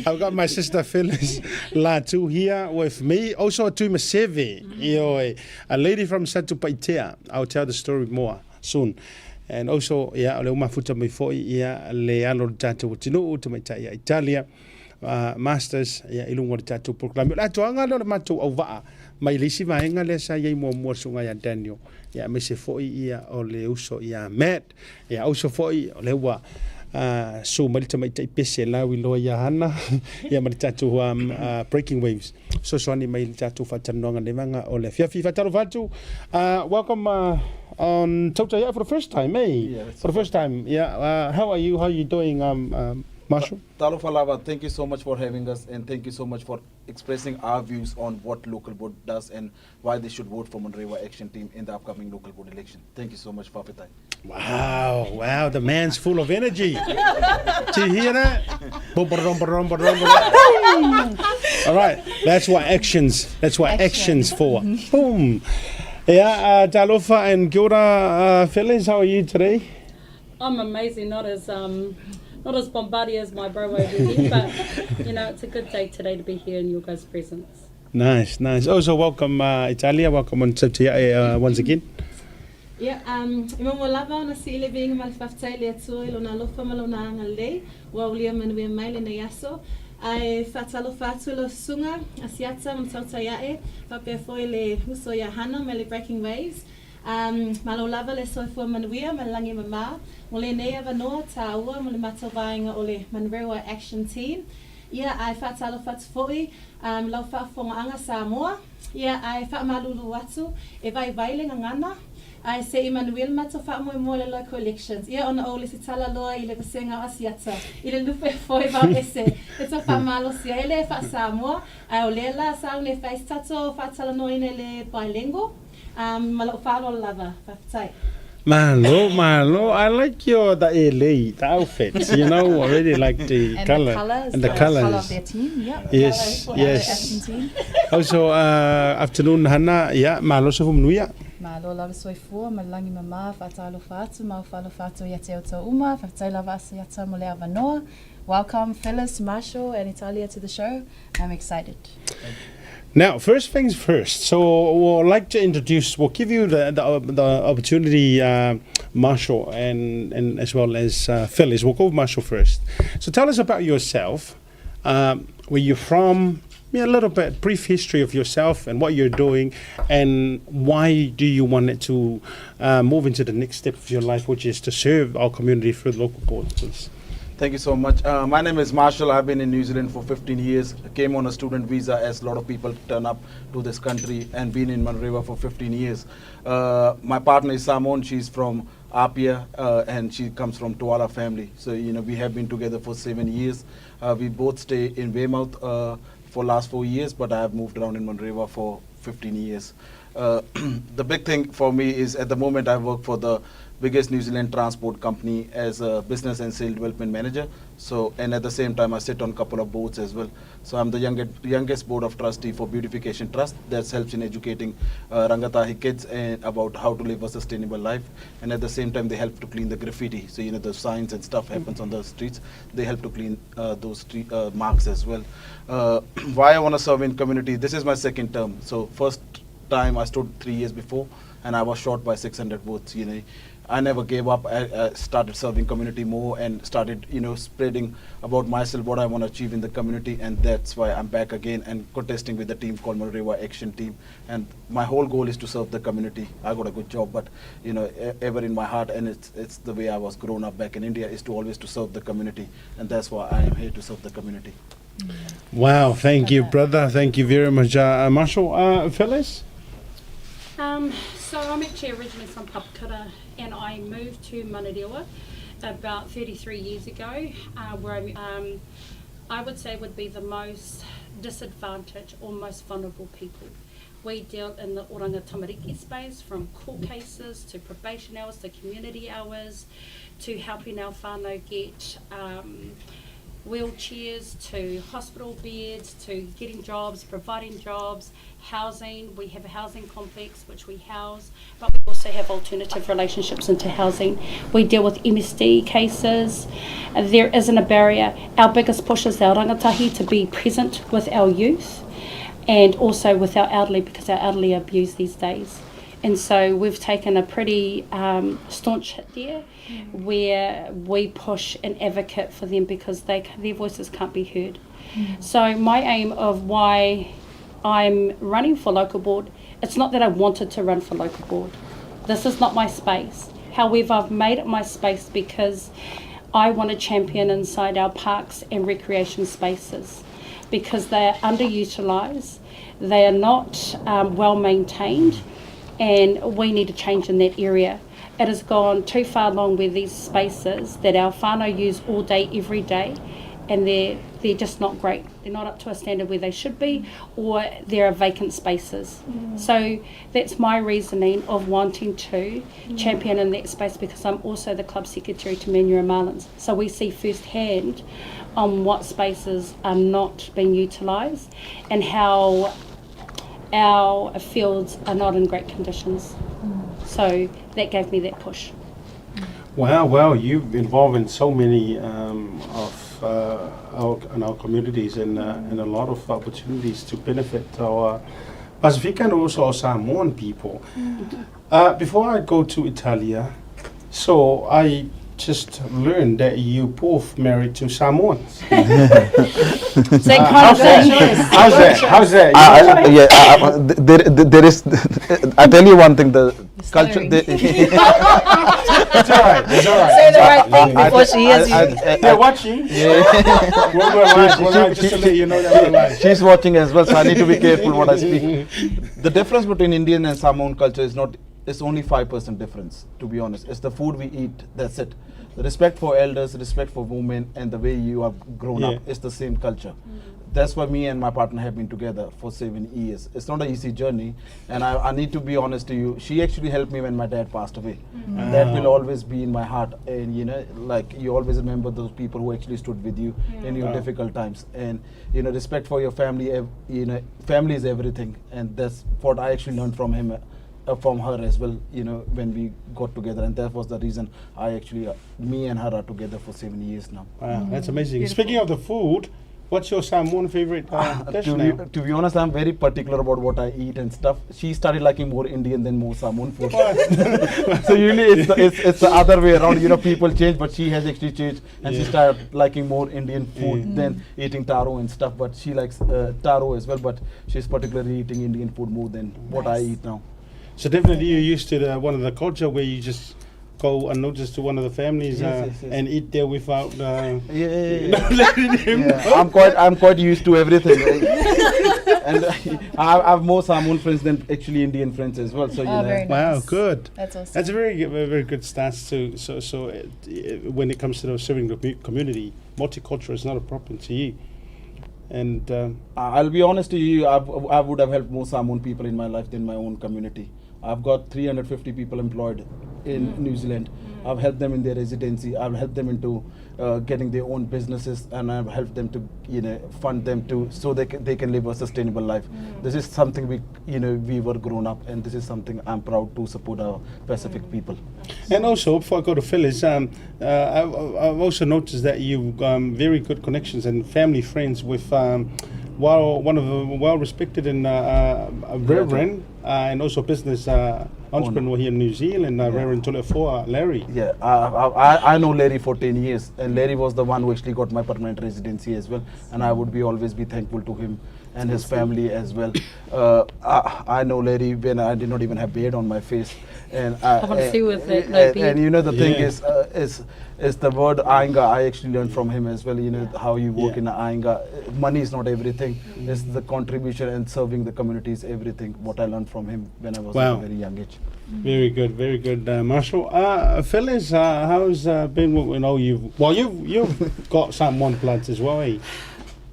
Speaker 1: I've got my sister Phyllis Latu here with me. Also to Maseve, a lady from Satupaitea. I'll tell the story more soon. And also, yeah, le umafuta mai foi ia le alo tatu tinu to mai tai Italia. Masters ia ilungo tatu proclam. La toanga le matu ova mai lisi vaenga le sa ia mo sunga ya Daniel. Ya me se foi ia o le uso ia Matt. Ya also foi o le wa so malita mai tai pese la wi lo ia hana ia malita tu breaking waves. So so ani mai tatu fatanonga le manga o le fiafi fataro fatu. Welcome on Tautai A'e for the first time, eh?
Speaker 3: Yeah,
Speaker 1: for the first time. Yeah. How are you? How are you doing, Marshall?
Speaker 3: Talo Falava, thank you so much for having us, and thank you so much for expressing our views on what local board does and why they should vote for Manurewa Action Team in the upcoming local board election. Thank you so much, Fapetai.
Speaker 1: Wow, the man's full of energy. Do you hear that? All right, that's what actions for. Boom. Yeah, Talofa and Gilda, fellas, how are you today?
Speaker 6: I'm amazing, not as bombardier as my bro over here, but it's a good day today to be here in your guys' presence.
Speaker 1: Nice. Also, welcome Italia, welcome on Tautai A'e once again.
Speaker 2: Yeah, mo lava ona sile being mal faftai le tu ilo na lofa malona ngale, wa ulia manwe maile na yaso. Ai fatalo fatu lo sunga asiata mo Tautai A'e, pape foi le huso ya hana me le breaking waves. Malo lava le soifua manuia malangi mama, mo le nei avanoa taua mo le matavainga o le Manurewa Action Team. Ia ai fatalo fatu foi, lau whaafonga anga Samoa. Ia ai whaamalulu atu, e vai vaile ngana. Ai se Emmanuel mato whaamoe le local elections. Ia ona o le si tala loa I le pasenga asiata. I le lupe foi vau ese. E to whaamalo sia ele wha Samoa. Ai o lela sa le whaistato whaatala noa ine le bilingual. Malo whaalo lava, whaftai.
Speaker 1: Malo, I like the outfits, I really like the color. And the colors.
Speaker 4: Color of their team, yeah.
Speaker 1: Yes. Also, afternoon, Hana, malo sa fumunuia.
Speaker 4: Malo lava soifua, malangi mama, whatalo whatu, mau whalo whatu yate o tau uma, whaftai lava asa yata mo le avanoa. Welcome Phyllis, Marshall and Italia to the show. I'm excited.
Speaker 1: Now, first things first. So, we'll like to introduce. We'll give you the opportunity, Marshall and as well as Phyllis. We'll go with Marshall first. So tell us about yourself, where you're from, a little bit, brief history of yourself and what you're doing, and why do you want it to move into the next step of your life, which is to serve our community through the local board, please.
Speaker 3: Thank you so much. My name is Marshall. I've been in New Zealand for 15 years. I came on a student visa, as a lot of people turn up to this country, and been in Manurewa for 15 years. My partner is Samoan. She's from Apia, and she comes from Tautuana family. So, we have been together for 7 years. We both stay in Weymouth for last 4 years, but I have moved around in Manurewa for 15 years. The big thing for me is, at the moment, I work for the biggest New Zealand transport company as a business and sales development manager. So, and at the same time, I sit on a couple of boards as well. So I'm the youngest board of trustee for Beautification Trust that helps in educating Rangatahi kids and about how to live a sustainable life. And at the same time, they help to clean the graffiti. So, the signs and stuff happens on the streets. They help to clean those street marks as well. Why I want to serve in community? This is my second term. So first time I stood 3 years before, and I was short by 600 votes. I never gave up. I started serving community more and started, spreading about myself, what I want to achieve in the community, and that's why I'm back again and contesting with the team called Manurewa Action Team. And my whole goal is to serve the community. I got a good job, but ever in my heart, and it's the way I was grown up back in India, is to always to serve the community, and that's why I am here to serve the community.
Speaker 1: Wow, thank you, brother. Thank you very much, Marshall. Phyllis?
Speaker 6: So I'm actually originally from Papakura, and I moved to Manurewa about 33 years ago, where I would say would be the most disadvantaged or most vulnerable people. We deal in the oranga tamariki space, from court cases to probation hours to community hours to helping our whānau get wheelchairs to hospital beds to getting jobs, providing jobs, housing. We have a housing complex which we house, but we also have alternative relationships into housing. We deal with MSD cases. There isn't a barrier. Our biggest push is our rangatahi to be present with our youth and also with our elderly, because our elderly are abused these days. And so we've taken a pretty staunch hit there, where we push and advocate for them because their voices can't be heard. So my aim of why I'm running for local board, it's not that I wanted to run for local board. This is not my space. However, I've made it my space because I want to champion inside our parks and recreation spaces, because they are underutilised, they are not well maintained, and we need to change in that area. It has gone too far along with these spaces that our whānau use all day, every day, and they're just not great. They're not up to a standard where they should be, or there are vacant spaces. So that's my reasoning of wanting to champion in that space, because I'm also the club secretary to Manurewa Marlins. So we see firsthand on what spaces are not being utilised and how our fields are not in great conditions. So that gave me that push.
Speaker 1: Wow, you've involved in so many of our communities and a lot of opportunities to benefit our Pacific and also our Samoan people. Before I go to Italia, so I just learned that you both married to Samoans. How's that?
Speaker 3: There is. I tell you one thing. The culture.
Speaker 1: It's all right.
Speaker 7: Say the right thing before she hears you.
Speaker 1: They're watching. Just to let you know that we're live.
Speaker 3: She's watching as well, so I need to be careful what I speak. The difference between Indian and Samoan culture is not. It's only 5% difference, to be honest. It's the food we eat. That's it. The respect for elders, respect for women, and the way you are grown up is the same culture. That's why me and my partner have been together for 7 years. It's not an easy journey, and I need to be honest to you. She actually helped me when my dad passed away, and that will always be in my heart. And you always remember those people who actually stood with you in your difficult times. And respect for your family. Family is everything, and that's what I actually learned from him. From her as well, when we got together, and that was the reason me and her are together for 7 years now.
Speaker 1: Wow, that's amazing. Beautiful. Speaking of the food, What's your Samoan favorite dish now?
Speaker 3: To be honest, I'm very particular about what I eat and stuff. She started liking more Indian than more Samoan food. So usually it's the other way around. You know, people change, but she has actually changed, and she started liking more Indian food than eating taro and stuff. But she likes taro as well, but she's particularly eating Indian food more than what I eat now.
Speaker 1: So definitely you're used to one of the culture where you just go unnoticed to one of the families and eat there without letting him know.
Speaker 3: I'm quite used to everything. And I have more Samoan friends than actually Indian friends as well. So you know.
Speaker 4: Very
Speaker 1: Wow,
Speaker 4: nice.
Speaker 1: good.
Speaker 4: That's awesome.
Speaker 1: That's a very good stance too. So when it comes to serving the community, multicultural is not a problem to you. And
Speaker 3: I'll be honest to you, I would have helped more Samoan people in my life than my own community. I've got 350 people employed in New Zealand. I've helped them in their residency. I've helped them into getting their own businesses, and I've helped them to fund them so they can live a sustainable life. This is something we were grown up, and this is something I'm proud to support our Pacific people.
Speaker 1: And also, before I go to Phyllis, I've also noticed that you've very good connections and family friends with one of the well-respected and reverend and also business entrepreneur here in New Zealand, Reverend Tulafono, Larry.
Speaker 3: Yeah, I know Larry for 10 years, and Larry was the one who actually got my permanent residency as well, and I would always be thankful to him and his family as well. I know Larry when I did not even have beard on my face, and
Speaker 6: I want to see with that no beard.
Speaker 3: And you know the thing is the word ainga I actually learned from him as well. You know how you work in a ainga. Money is not everything. It's the contribution and serving the community is everything. What I learned from him when I was at a very young age.
Speaker 1: Very good, Marshall. Phyllis, how's been? You've got Samoan blood as well, eh?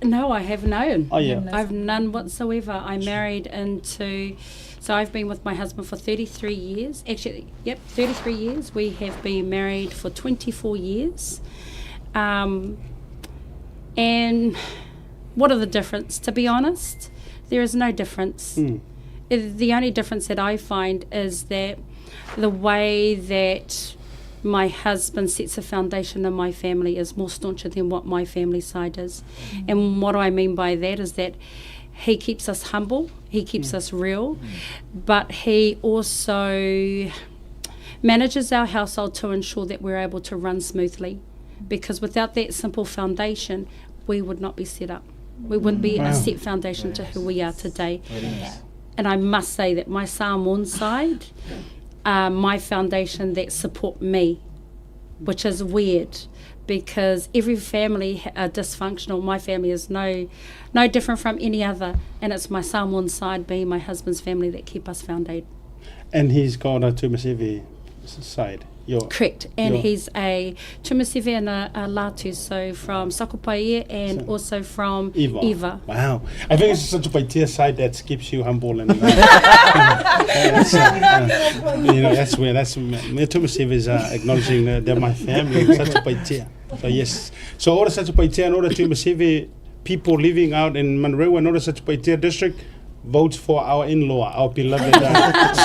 Speaker 6: No, I have none.
Speaker 1: Oh yeah,
Speaker 6: I've none whatsoever. I married into, so I've been with my husband for 33 years. Actually, 33 years. We have been married for 24 years. And what are the difference? To be honest, there is no difference. The only difference that I find is that the way that my husband sets a foundation in my family is more stauncher than what my family side is. And what I mean by that is that he keeps us humble, he keeps us real, but he also manages our household to ensure that we're able to run smoothly. Because without that simple foundation, we would not be set up. We wouldn't be a set foundation to who we are today. And I must say that my Samoan side, my foundation that support me, which is weird because every family are dysfunctional. My family is no different from any other, and it's my Samoan side being my husband's family that keep us founded.
Speaker 1: And he's got a Tumaseve side.
Speaker 6: Correct, and he's a Tumaseve and a Latu, so from Tautai A'e and also from Eva.
Speaker 1: Wow, I think it's such a Tautai side that keeps you humble and that's where Tumaseve is acknowledging they're my family, such a Tautai. So yes, so all the such a Tautai and all the Tumaseve people living out in Manurewa and all the such a Tautai district votes for our in-law, our beloved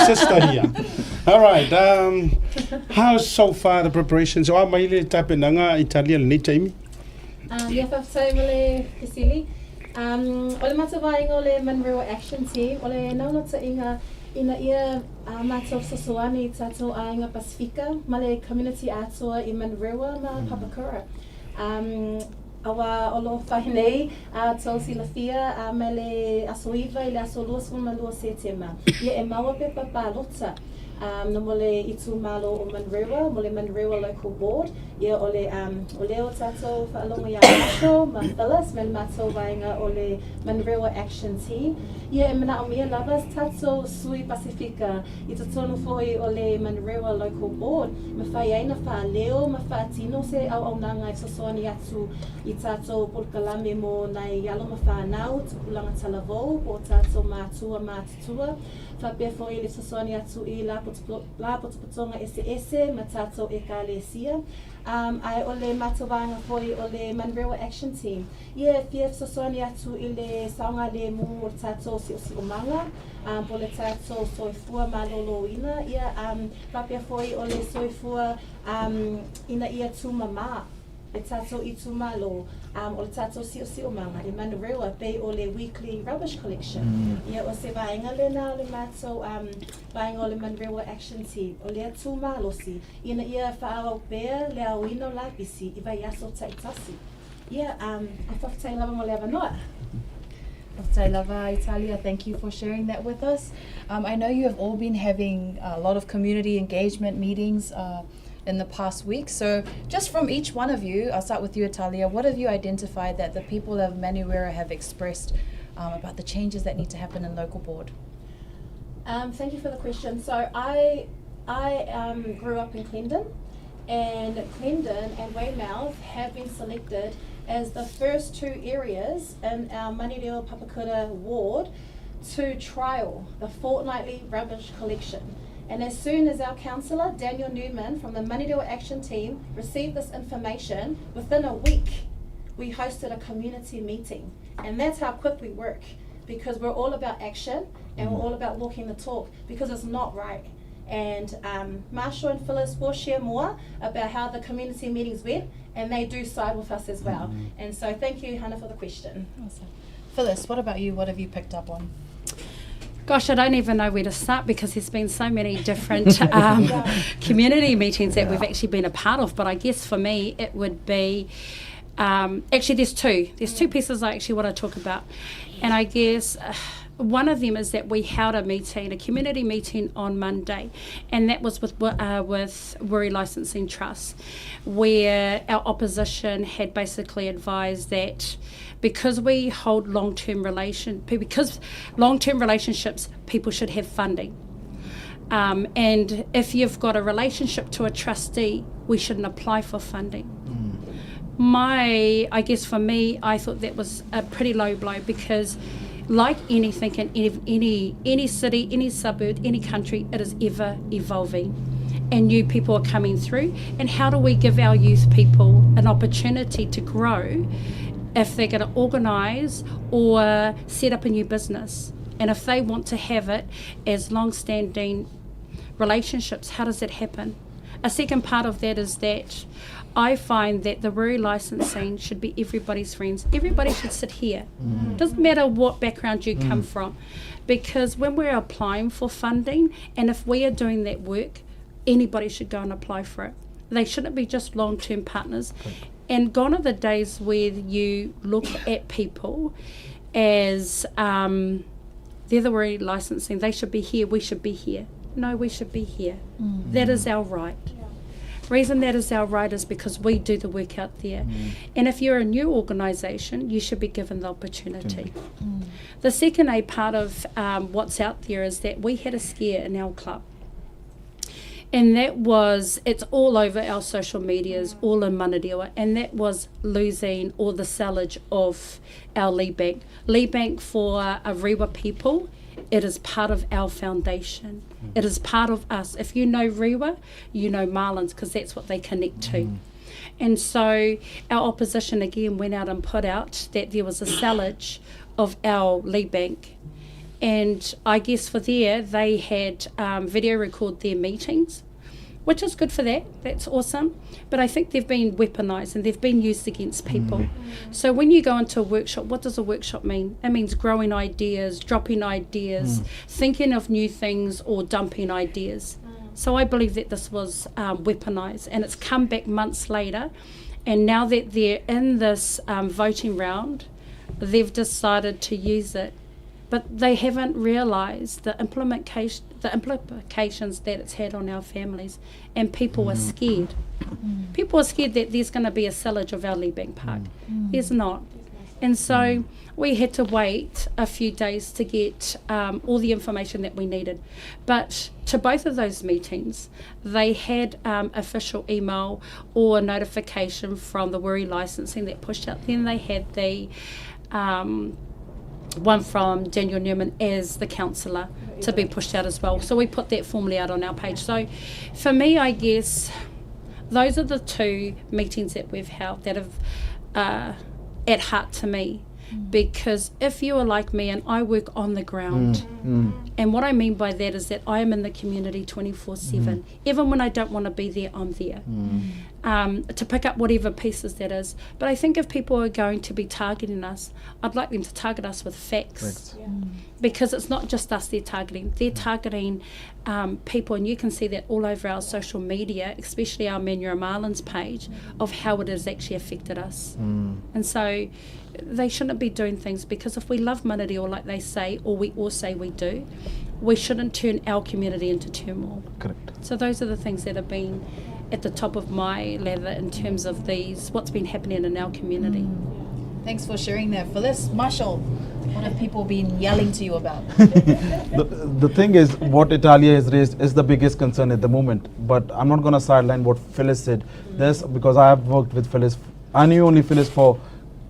Speaker 1: sister here. All right. How's so far the preparations? So I'm really typing nga Italian ni Jamie.
Speaker 2: Whafai mole Kisili. Ole matawai ngole Manurewa Action Team. Ole naunata ina ia matau sasoani tatou ainga Pasifika. Male community atua I Manurewa ma Papakura. Awa olo whahinei tau silafia mele asoiva I le asolua malua setema. Ia e maua pe papalota. No mole itu malo o Manurewa, mole Manurewa local board. Ia ole o tatou whaalonga ia mato, ma Phyllis, men matou vainga ole Manurewa Action Team. Ia e mana o mia lavas tatou sui Pasifika. I te tonu foi ole Manurewa local board. Mafai aina whaaleo, mawhaatino se au nanga I sosoani atu I tatou polkalame mo nai yalo mawhanau, tupulanga talavou, po tatou mātua mātutua. Whapea foi le sosoani atu I la potopotonga ese ma tatou e kālesia. Ai ole matawanga foi ole Manurewa Action Team. Ia fief sosoani atu I le saunga le mu o tatou si o manga. Po le tatou soifua maloloina. Ia whapea foi ole soifua ina ia tu mama. le tatou itumalo, o le tatou sio manga, le Manurewa, pei o le weekly rubbish collection. Ia o se vaenga lena o le matou, vaenga o le Manurewa action team, o le atumalosi, ina ia whaarau pea, le awino lapisi, i vai aso taitasi. Ia, a whaftai lava mo le avanoa.
Speaker 4: Tautai lava, Italia, thank you for sharing that with us. I know you have all been having a lot of community engagement meetings in the past week. So just from each one of you, I'll start with you, Italia, what have you identified that the people of Manurewa have expressed about the changes that need to happen in local board?
Speaker 2: Thank you for the question. So I grew up in Clendon, and Clendon and Weymouth have been selected as the first two areas in our Manurewa Papakura ward to trial the fortnightly rubbish collection. And as soon as our councillor, Daniel Newman from the Manurewa Action Team received this information, within a week we hosted a community meeting. And that's how quick we work, because we're all about action and we're all about walking the talk, because it's not right. And Marshall and Phyllis will share more about how the community meetings went, and they do side with us as well. And so thank you, Hannah, for the question.
Speaker 4: Awesome. Phyllis, what about you? What have you picked up on?
Speaker 6: Gosh, I don't even know where to start, because there's been so many different community meetings that we've actually been a part of. But I guess for me, it would be, actually there's two pieces I actually want to talk about. And I guess one of them is that we held a community meeting on Monday, and that was with Wiri Licensing Trust, where our opposition had basically advised that because we hold long-term relationships, people should have funding. And if you've got a relationship to a trustee, we shouldn't apply for funding. I guess for me, I thought that was a pretty low blow, because like anything in any city, any suburb, any country, it is ever evolving, and new people are coming through. And how do we give our youth people an opportunity to grow if they're going to organise or set up a new business? And if they want to have it as long-standing relationships, how does that happen? A second part of that is that I find that the Wiri licensing should be everybody's friends. Everybody should sit here. Doesn't matter what background you come from, because when we're applying for funding, and if we are doing that work, anybody should go and apply for it. They shouldn't be just long-term partners. And gone are the days where you look at people as they're the Wiri licensing, they should be here, we should be here. No, we should be here. That is our right. Reason that is our right is because we do the work out there. And if you're a new organisation, you should be given the opportunity. The second A part of what's out there is that we had a scare in our club. And that was, it's all over our social medias, all in Manurewa, and that was losing all the sellage of our lead bank. Lead bank for Rewa people, it is part of our foundation. It is part of us. If you know Rewa, you know Marlins, because that's what they connect to. And so our opposition again went out and put out that there was a sellage of our lead bank. And I guess for they had video record their meetings, which is good for that. That's awesome. But I think they've been weaponised and they've been used against people. So when you go into a workshop, what does a workshop mean? It means growing ideas, dropping ideas, thinking of new things, or dumping ideas. So I believe that this was weaponised, and it's come back months later. And now that they're in this voting round, they've decided to use it. But they haven't realised the implications that it's had on our families, and people are scared. People are scared that there's going to be a sellage of our Lee Bank Park. There's not. And so we had to wait a few days to get all the information that we needed. But to both of those meetings, they had official email or notification from the Wiri licensing that pushed out. Then they had the one from Daniel Newman as the councillor to be pushed out as well. So we put that formally out on our page. So for me, I guess those are the two meetings that we've held that have at heart to me. Because if you are like me and I work on the ground, and what I mean by that is that I am in the community 24/7. Even when I don't want to be there, I'm there. To pick up whatever pieces that is. But I think if people are going to be targeting us, I'd like them to target us with facts. Because it's not just us they're targeting. They're targeting people, and you can see that all over our social media, especially our Manurewa Marlins page, of how it has actually affected us. And so they shouldn't be doing things, because if we love Manurewa like they say, or we all say we do, we shouldn't turn our community into turmoil.
Speaker 3: Correct.
Speaker 6: So those are the things that have been at the top of my ladder in terms of what's been happening in our community.
Speaker 7: Thanks for sharing that. Phyllis, Marshall, what have people been yelling to you about?
Speaker 3: The thing is, what Italia has raised is the biggest concern at the moment. But I'm not going to sideline what Phyllis said. Because I have worked with Phyllis. I knew only Phyllis for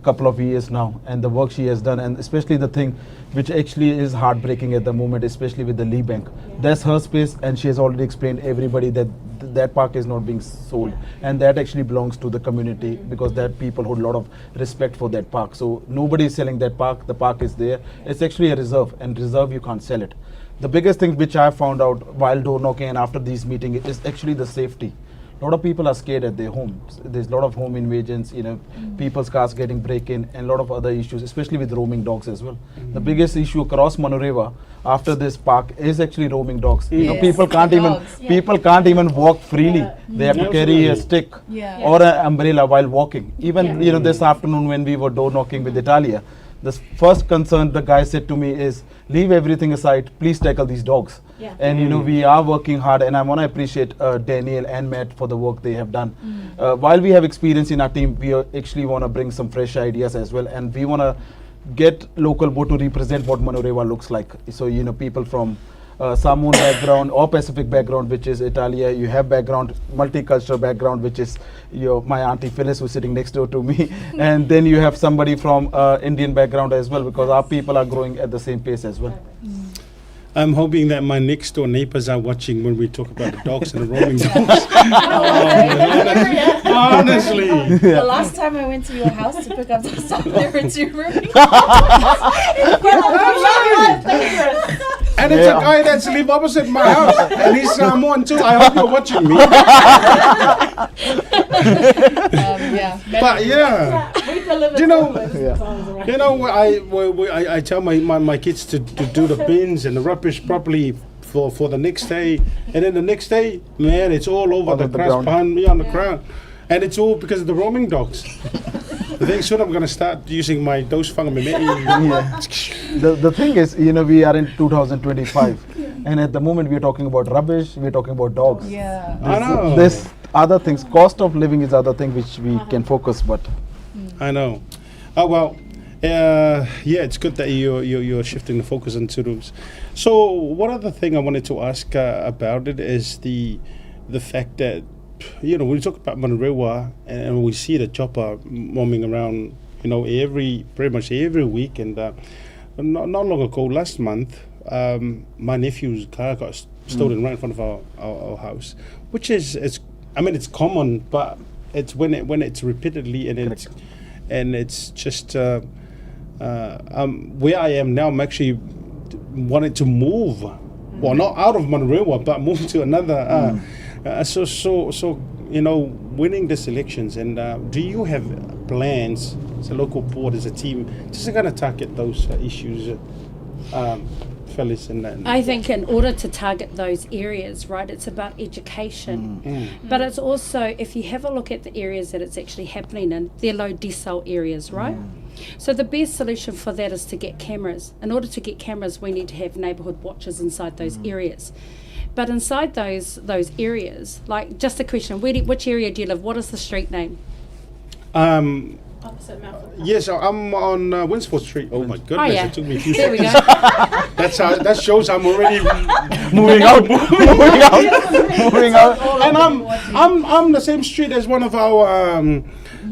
Speaker 3: a couple of years now, and the work she has done, and especially the thing which actually is heartbreaking at the moment, especially with the Lee Bank. That's her space, and she has already explained everybody that that park is not being sold, and that actually belongs to the community, because that people hold a lot of respect for that park. So nobody is selling that park. The park is there. It's actually a reserve, and reserve you can't sell it. The biggest thing which I found out while door knocking and after these meetings is actually the safety. A lot of people are scared at their homes. There's a lot of home invasions, people's cars getting break-in, and a lot of other issues, especially with roaming dogs as well. The biggest issue across Manurewa after this park is actually roaming dogs. People can't even walk freely. They have to carry a stick or an umbrella while walking. Even this afternoon when we were door knocking with Italia, the first concern the guy said to me is, leave everything aside, please tackle these dogs. And we are working hard, and I want to appreciate Daniel and Matt for the work they have done. While we have experience in our team, we actually want to bring some fresh ideas as well, and we want to get local board to represent what Manurewa looks like. So people from Samoan background or Pacific background, which is Italia. You have background, multicultural background, which is my Aunty Phyllis, who's sitting next door to me. And then you have somebody from Indian background as well, because our people are growing at the same pace as well.
Speaker 1: I'm hoping that my next door neighbors are watching when we talk about the dogs and the roaming dogs. Honestly.
Speaker 7: The last time I went to your house to pick up the stuff, there were 2 rooming.
Speaker 1: And it's a guy that's live opposite my house, and he's Samoan too. I hope you're watching me. But I tell my kids to do the bins and the rubbish properly for the next day, and then the next day, man, it's all over the grass behind me on the ground, and it's all because of the roaming dogs. I think soon I'm going to start using my dose whangamemei.
Speaker 3: The thing is, we are in 2025, and at the moment we're talking about rubbish, we're talking about dogs.
Speaker 1: I know.
Speaker 3: There's other things. Cost of living is other thing which we can focus, but
Speaker 1: I know. Oh well. It's good that you're shifting the focus into those. So one other thing I wanted to ask about it is the fact that when we talk about Manurewa and we see the chopper roaming around, pretty much every week, and not long ago, last month, my nephew's car got stolen right in front of our house, which it's common, but it's when it's repeatedly and it's just. Where I am now, I'm actually wanting to move, well, not out of Manurewa, but move to another. So winning these elections, and do you have plans as a local board, as a team, just to kind of target those issues, fellas? And
Speaker 6: I think in order to target those areas, right, it's about education, but it's also, if you have a look at the areas that it's actually happening in, they're low decile areas, right? So the best solution for that is to get cameras. In order to get cameras, we need to have neighbourhood watches inside those areas. But inside those areas, like, just a question, which area do you live? What is the street name?
Speaker 2: Opposite Mount.
Speaker 1: Yes, I'm on Winsford Street. Oh my goodness, it took me a few
Speaker 6: There
Speaker 1: seconds.
Speaker 6: we go.
Speaker 1: That shows I'm already
Speaker 3: moving out.
Speaker 1: And I'm the same street as one of our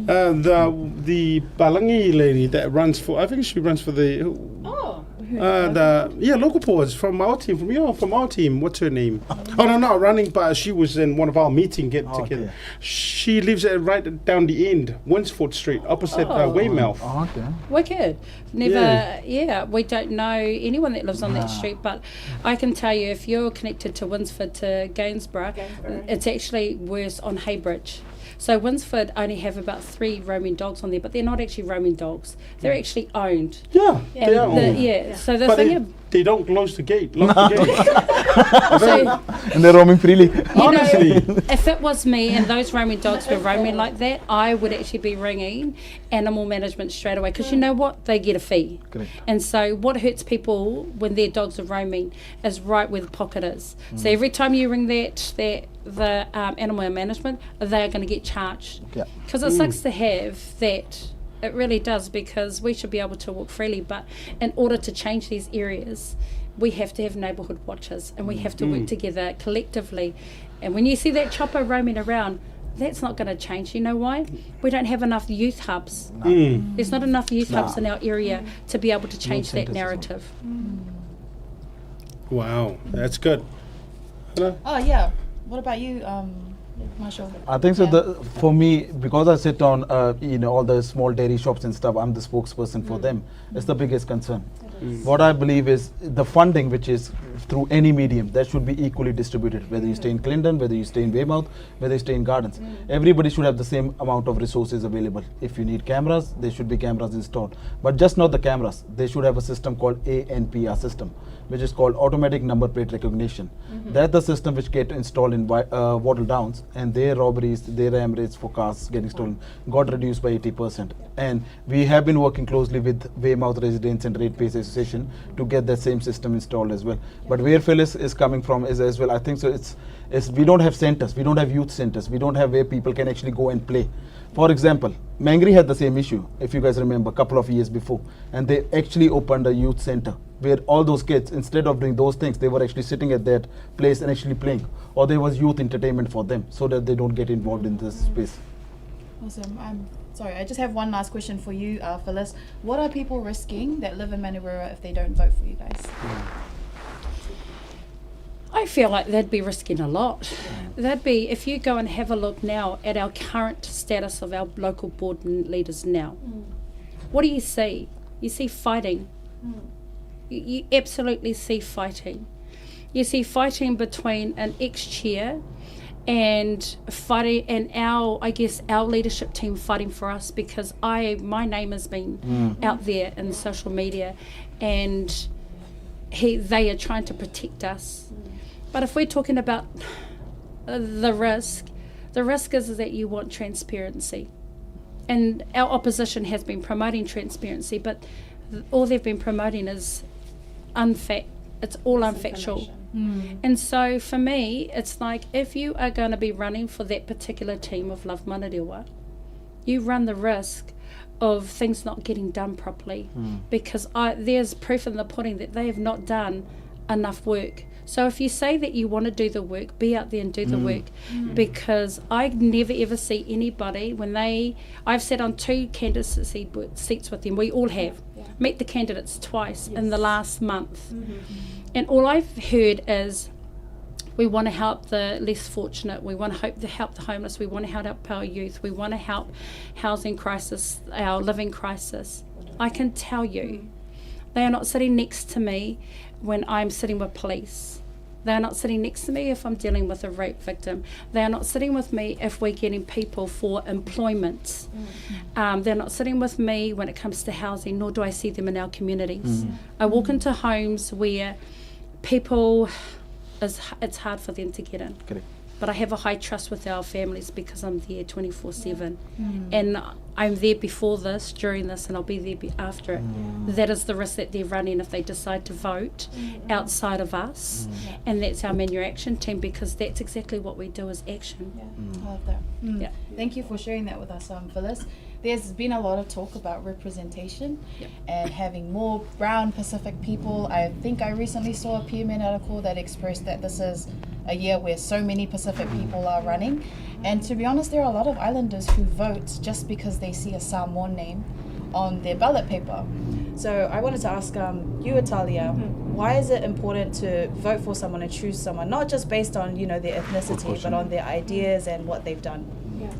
Speaker 1: the Balangi lady that runs for. I think she runs for the. Local pause from our team, from our team. What's her name? Oh no, not running, but she was in one of our meeting get together.
Speaker 3: Okay.
Speaker 1: She lives right down the end, Winsford Street, opposite Weymouth.
Speaker 3: Oh, okay.
Speaker 6: Wicked. Never, we don't know anyone that lives on that street, but I can tell you if you're connected to Winsford to Gainsborough, it's actually worse on Haybridge. So Winsford only have about 3 roaming dogs on there, but they're not actually roaming dogs. They're actually owned.
Speaker 1: Yeah,
Speaker 6: And
Speaker 1: they are owned.
Speaker 6: So the
Speaker 1: But
Speaker 6: thing
Speaker 1: they don't close the gate. Lock the gate.
Speaker 6: so,
Speaker 3: And they're roaming freely.
Speaker 1: Honestly.
Speaker 6: if it was me and those roaming dogs were roaming like that, I would actually be ringing animal management straight away, because you know what? They get a fee.
Speaker 3: Correct.
Speaker 6: And so what hurts people when their dogs are roaming is right where the pocket is. So every time you ring the animal management, they're going to get charged.
Speaker 3: Yeah.
Speaker 6: Because it sucks to have that. It really does, because we should be able to walk freely, but in order to change these areas, we have to have neighbourhood watchers, and we have to work together collectively. And when you see that chopper roaming around, that's not going to change. You know why? We don't have enough youth hubs. There's not enough youth hubs in our area to be able to change that narrative.
Speaker 1: Wow, that's good. Hello?
Speaker 7: Oh yeah. What about you, Marshall?
Speaker 3: I think so. For me, because I sit on all the small dairy shops and stuff, I'm the spokesperson for them. It's the biggest concern. What I believe is the funding, which is through any medium, that should be equally distributed. Whether you stay in Clinton, whether you stay in Weymouth, whether you stay in Gardens, everybody should have the same amount of resources available. If you need cameras, there should be cameras installed. But just not the cameras. They should have a system called ANPR system, which is called automatic number plate recognition. That's the system which get installed in Wattle Downs, and their robberies, their RAM rates for cars getting stolen got reduced by 80%. And we have been working closely with Weymouth Residents and Ratepayers Association to get that same system installed as well. But where Phyllis is coming from is as well, I think so it's we don't have centers, we don't have youth centers, we don't have where people can actually go and play. For example, Mangere had the same issue, if you guys remember, a couple of years before, and they actually opened a youth center where all those kids, instead of doing those things, they were actually sitting at that place and actually playing, or there was youth entertainment for them so that they don't get involved in this space.
Speaker 7: Awesome. Sorry, I just have one last question for you, Phyllis. What are people risking that live in Manurewa if they don't vote for you guys?
Speaker 6: I feel like they'd be risking a lot. That'd be, if you go and have a look now at our current status of our local board leaders now, what do you see? You see fighting. You absolutely see fighting. You see fighting between an ex-chair and fighting, and our leadership team fighting for us, because my name has been out there in social media, and they are trying to protect us. But if we're talking about the risk is that you want transparency, and our opposition has been promoting transparency, but all they've been promoting is it's all unfactual. And so for me, it's like, if you are going to be running for that particular team of Love Manurewa, you run the risk of things not getting done properly, because there's proof in the pudding that they have not done enough work. So if you say that you want to do the work, be out there and do the work, because I never ever see anybody I've sat on 2 candidacy seats with them. We all have met the candidates twice in the last month, and all I've heard is, we want to help the less fortunate, we want to help the homeless, we want to help our youth, we want to help housing crisis, our living crisis. I can tell you, they are not sitting next to me when I'm sitting with police. They are not sitting next to me if I'm dealing with a rape victim. They are not sitting with me if we're getting people for employment. They're not sitting with me when it comes to housing, nor do I see them in our communities. I walk into homes where people, it's hard for them to get in.
Speaker 3: Correct.
Speaker 6: But I have a high trust with our families, because I'm there 24/7. And I'm there before this, during this, and I'll be there after it. That is the risk that they're running if they decide to vote outside of us. And that's our Manu Action team, because that's exactly what we do, is action.
Speaker 7: I love that.
Speaker 6: Yeah.
Speaker 7: Thank you for sharing that with us, Phyllis. There's been a lot of talk about representation and having more brown Pacific people. I think I recently saw a PMN article that expressed that this is a year where so many Pacific people are running. And to be honest, there are a lot of islanders who vote just because they see a Samoan name on their ballot paper. So I wanted to ask you, Italia, why is it important to vote for someone and choose someone, not just based on, you know, their ethnicity, but on their ideas and what they've done?
Speaker 8: Yeah,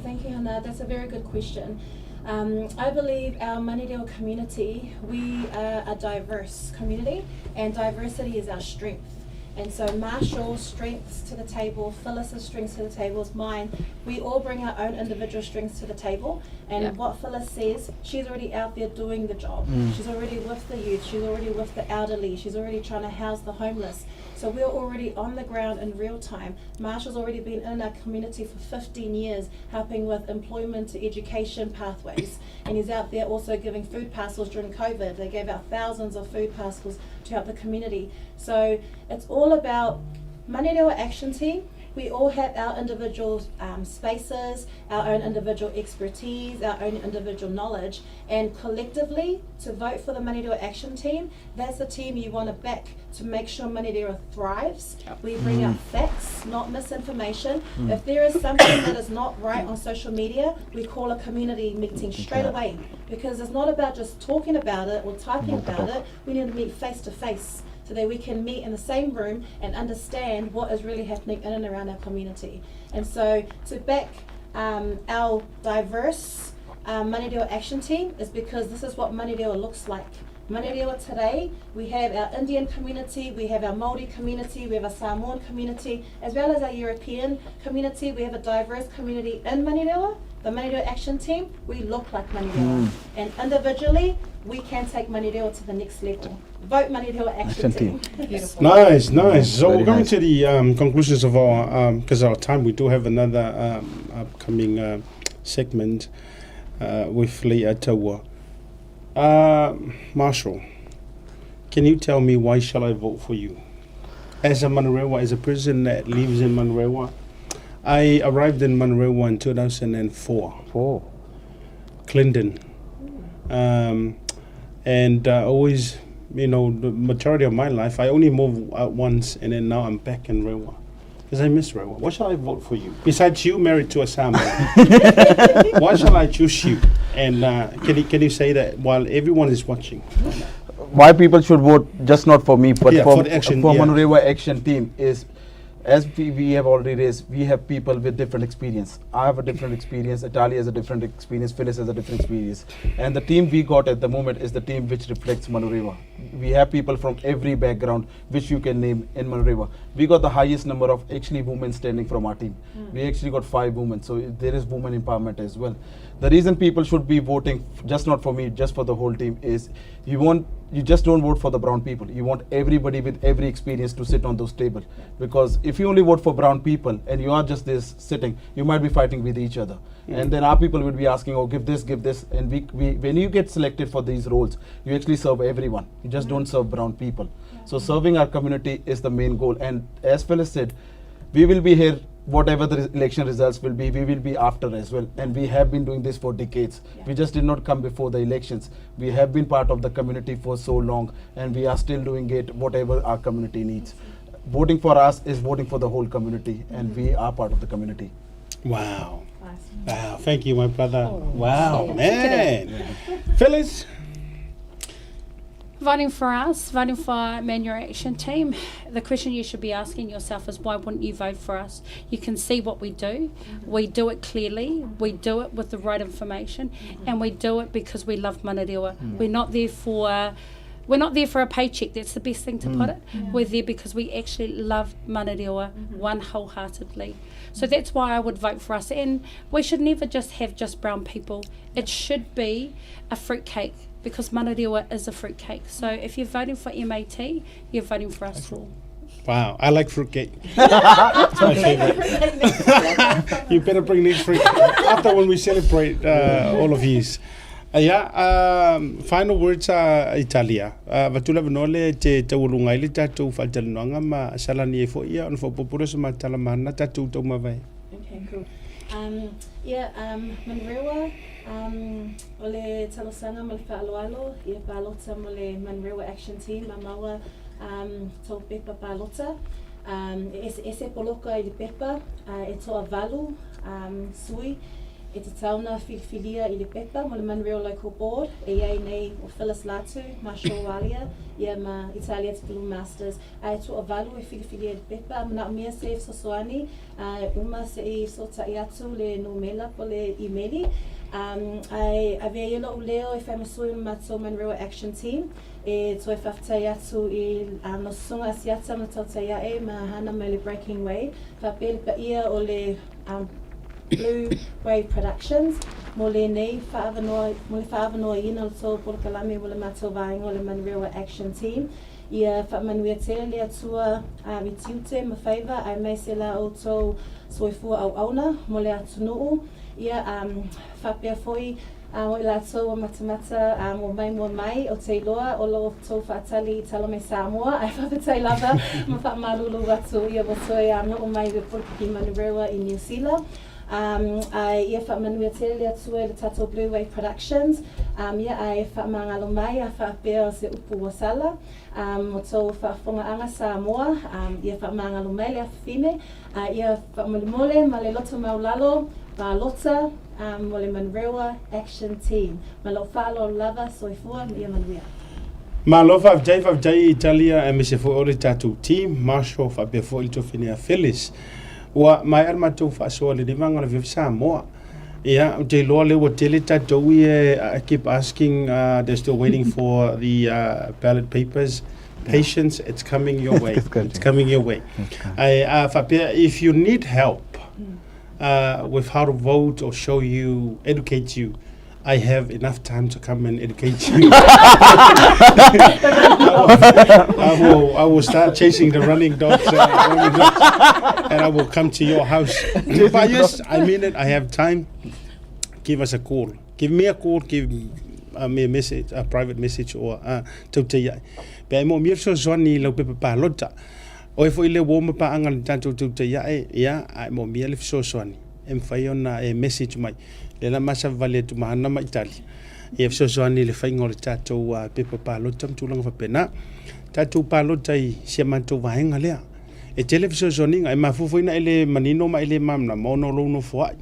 Speaker 8: thank you, Hannah. That's a very good question. I believe our Manurewa community, we are a diverse community, and diversity is our strength. And so Marshall's strengths to the table, Phyllis's strengths to the table is mine. We all bring our own individual strengths to the table. And what Phyllis says, she's already out there doing the job. She's already with the youth, she's already with the elderly, she's already trying to house the homeless. So we're already on the ground in real time. Marshall's already been in our community for 15 years, helping with employment to education pathways. And he's out there also giving food parcels during COVID. They gave out thousands of food parcels to help the community. So it's all about Manurewa Action Team. We all have our individual spaces, our own individual expertise, our own individual knowledge, and collectively to vote for the Manurewa Action Team, that's the team you want to back to make sure Manurewa thrives. We bring out facts, not misinformation. If there is something that is not right on social media, we call a community meeting straight away, because it's not about just talking about it or typing about it. We need to meet face to face, so that we can meet in the same room and understand what is really happening in and around our community. And so to back our diverse Manurewa Action Team is because this is what Manurewa looks like. Manurewa today, we have our Indian community, we have our Māori community, we have a Samoan community, as well as our European community. We have a diverse community in Manurewa. The Manurewa Action Team, we look like Manurewa. And individually, we can take Manurewa to the next level. Vote Manurewa Action Team. Beautiful.
Speaker 1: Nice, nice. So
Speaker 3: Very
Speaker 1: we're coming
Speaker 3: nice.
Speaker 1: to the conclusions of our, because our time, we do have another upcoming segment with Leah Taua. Marshall, can you tell me why shall I vote for you? As a Manurewa, as a person that lives in Manurewa, I arrived in Manurewa in 2004. Clinton. And always, you know, the majority of my life, I only moved out once, and then now I'm back in Rewa. Because I miss Rewa. Why shall I vote for you? Besides you married to a Samoan. Why shall I choose you? And can you say that while everyone is watching?
Speaker 3: Why people should vote, just not for me, but
Speaker 1: Yeah,
Speaker 3: for
Speaker 1: the action,
Speaker 3: Manurewa Action Team is, as we have already raised, we have people with different experience. I have a different experience, Italia has a different experience, Phyllis has a different experience. And the team we got at the moment is the team which reflects Manurewa. We have people from every background which you can name in Manurewa. We got the highest number of actually women standing from our team. We actually got 5 women, so there is women empowerment as well. The reason people should be voting, just not for me, just for the whole team, is you just don't vote for the brown people. You want everybody with every experience to sit on those tables. Because if you only vote for brown people and you are just this sitting, you might be fighting with each other. And then our people will be asking, oh, give this. And when you get selected for these roles, you actually serve everyone. You just don't serve brown people. So serving our community is the main goal. And as Phyllis said, we will be here, whatever the election results will be, we will be after as well. And we have been doing this for decades. We just did not come before the elections. We have been part of the community for so long, and we are still doing it, whatever our community needs. Voting for us is voting for the whole community, and we are part of the community.
Speaker 1: Wow. Wow. Thank you, my brother. Wow, man. Phyllis?
Speaker 6: Voting for us, voting for Manurewa Action Team, the question you should be asking yourself is why wouldn't you vote for us? You can see what we do. We do it clearly. We do it with the right information, and we do it because we love Manurewa. We're not there for a paycheck. That's the best thing to put it. We're there because we actually love Manurewa one wholeheartedly. So that's why I would vote for us. And we should never just have just brown people. It should be a fruitcake, because Manurewa is a fruitcake. So if you're voting for MAT, you're voting for us all.
Speaker 1: Wow, I like fruitcake. It's my favorite. You better bring these fruit after when we celebrate all of these. Final words are Italia. Vatula vanole te taulunga ili tatou whatalunanga ma salani e fo ia on fo popura sa matalamana tatou tau mawai.
Speaker 8: Okay, cool. Manurewa, ole talosanga mo le whaaloalo, ia pālota mo le Manurewa Action Team, mamawa tau pepa pālota. Ese poloka i le pepa, e toa valu, sui, e te tauna whiwhiria I le pepa mo le Manurewa Local Board, e iei nei o Phyllis Latu, Marshall Walia, ia ma Italia Te Pulu Masters, ai tu o valu e whiwhiria le pepa, mana o mea se sosoani, uma se I Tautai A'e le no mela po le imeli, ai avea ilo o leo e whaimasui mato Manurewa Action Team, e toi whaftai atu I no sunga asiata ma Tautai A'e ma hana mai le Breaking Way, whapele pa ia o le Blue Wave Productions, mo le nei whaavanoa ina o tō polokalame o le mātou vaenga o le Manurewa Action Team. Ia whamanuia tele le atua I tiute mawhaiva ai mai se la o tō soifua au auna mo le atunuu. Ia whapea foi o I lātou o matamata o mai mua mai o te iloa o lo tō whaatali I talo me Samoa. Ai whawhatai lava ma whaamarulu atu ia botoi o mai we pulpiki Manurewa I New Zealand. Ai ia whaamanuia tele le atua le tatou Blue Wave Productions. Ia ai whaamangalo mai a whaapea o se upu o sala. O tō whaafongaanga Samoa. Ia whaamangalo mai le awhine. Ia whaamalimole ma le loto maulalo. Ma lota mo le Manurewa Action Team. Ma lo whaalo lava soifua ia manuia.
Speaker 1: Ma lo whawjai Italia e me se fo o le tatou team. Marshall whapea fo I tōwhinea Phyllis. Wa mai ar matou faʻasoa le manga le vivi Samoa. Yeah, te loa le wa tele tatou I keep asking, they're still waiting for the ballot papers. Patience, it's coming your way. It's coming your way. If you need help with how to vote or show you, educate you, I have enough time to come and educate you. I will start chasing the running dogs, and I will come to your house. But yes, I mean it. I have time. Give us a call. Give me a call. Give me a message, a private message, or Tautai A'e. Pe mo mir so zoni lo pepe pa lota. O fo ile wo ma pa angal tanto Tautai A'e. Ya, ai mo mir le so zoni. Em fai ona e message mai. Le la masa vale tu mahana ma Italia. E so soani le fai ngol tatou pepa palota mtulanga fa pena. Tatou palota I se mantou vaenga lea. E tele so soani ngai mafufu ina ele manino ma ele mamna mono lo no foi.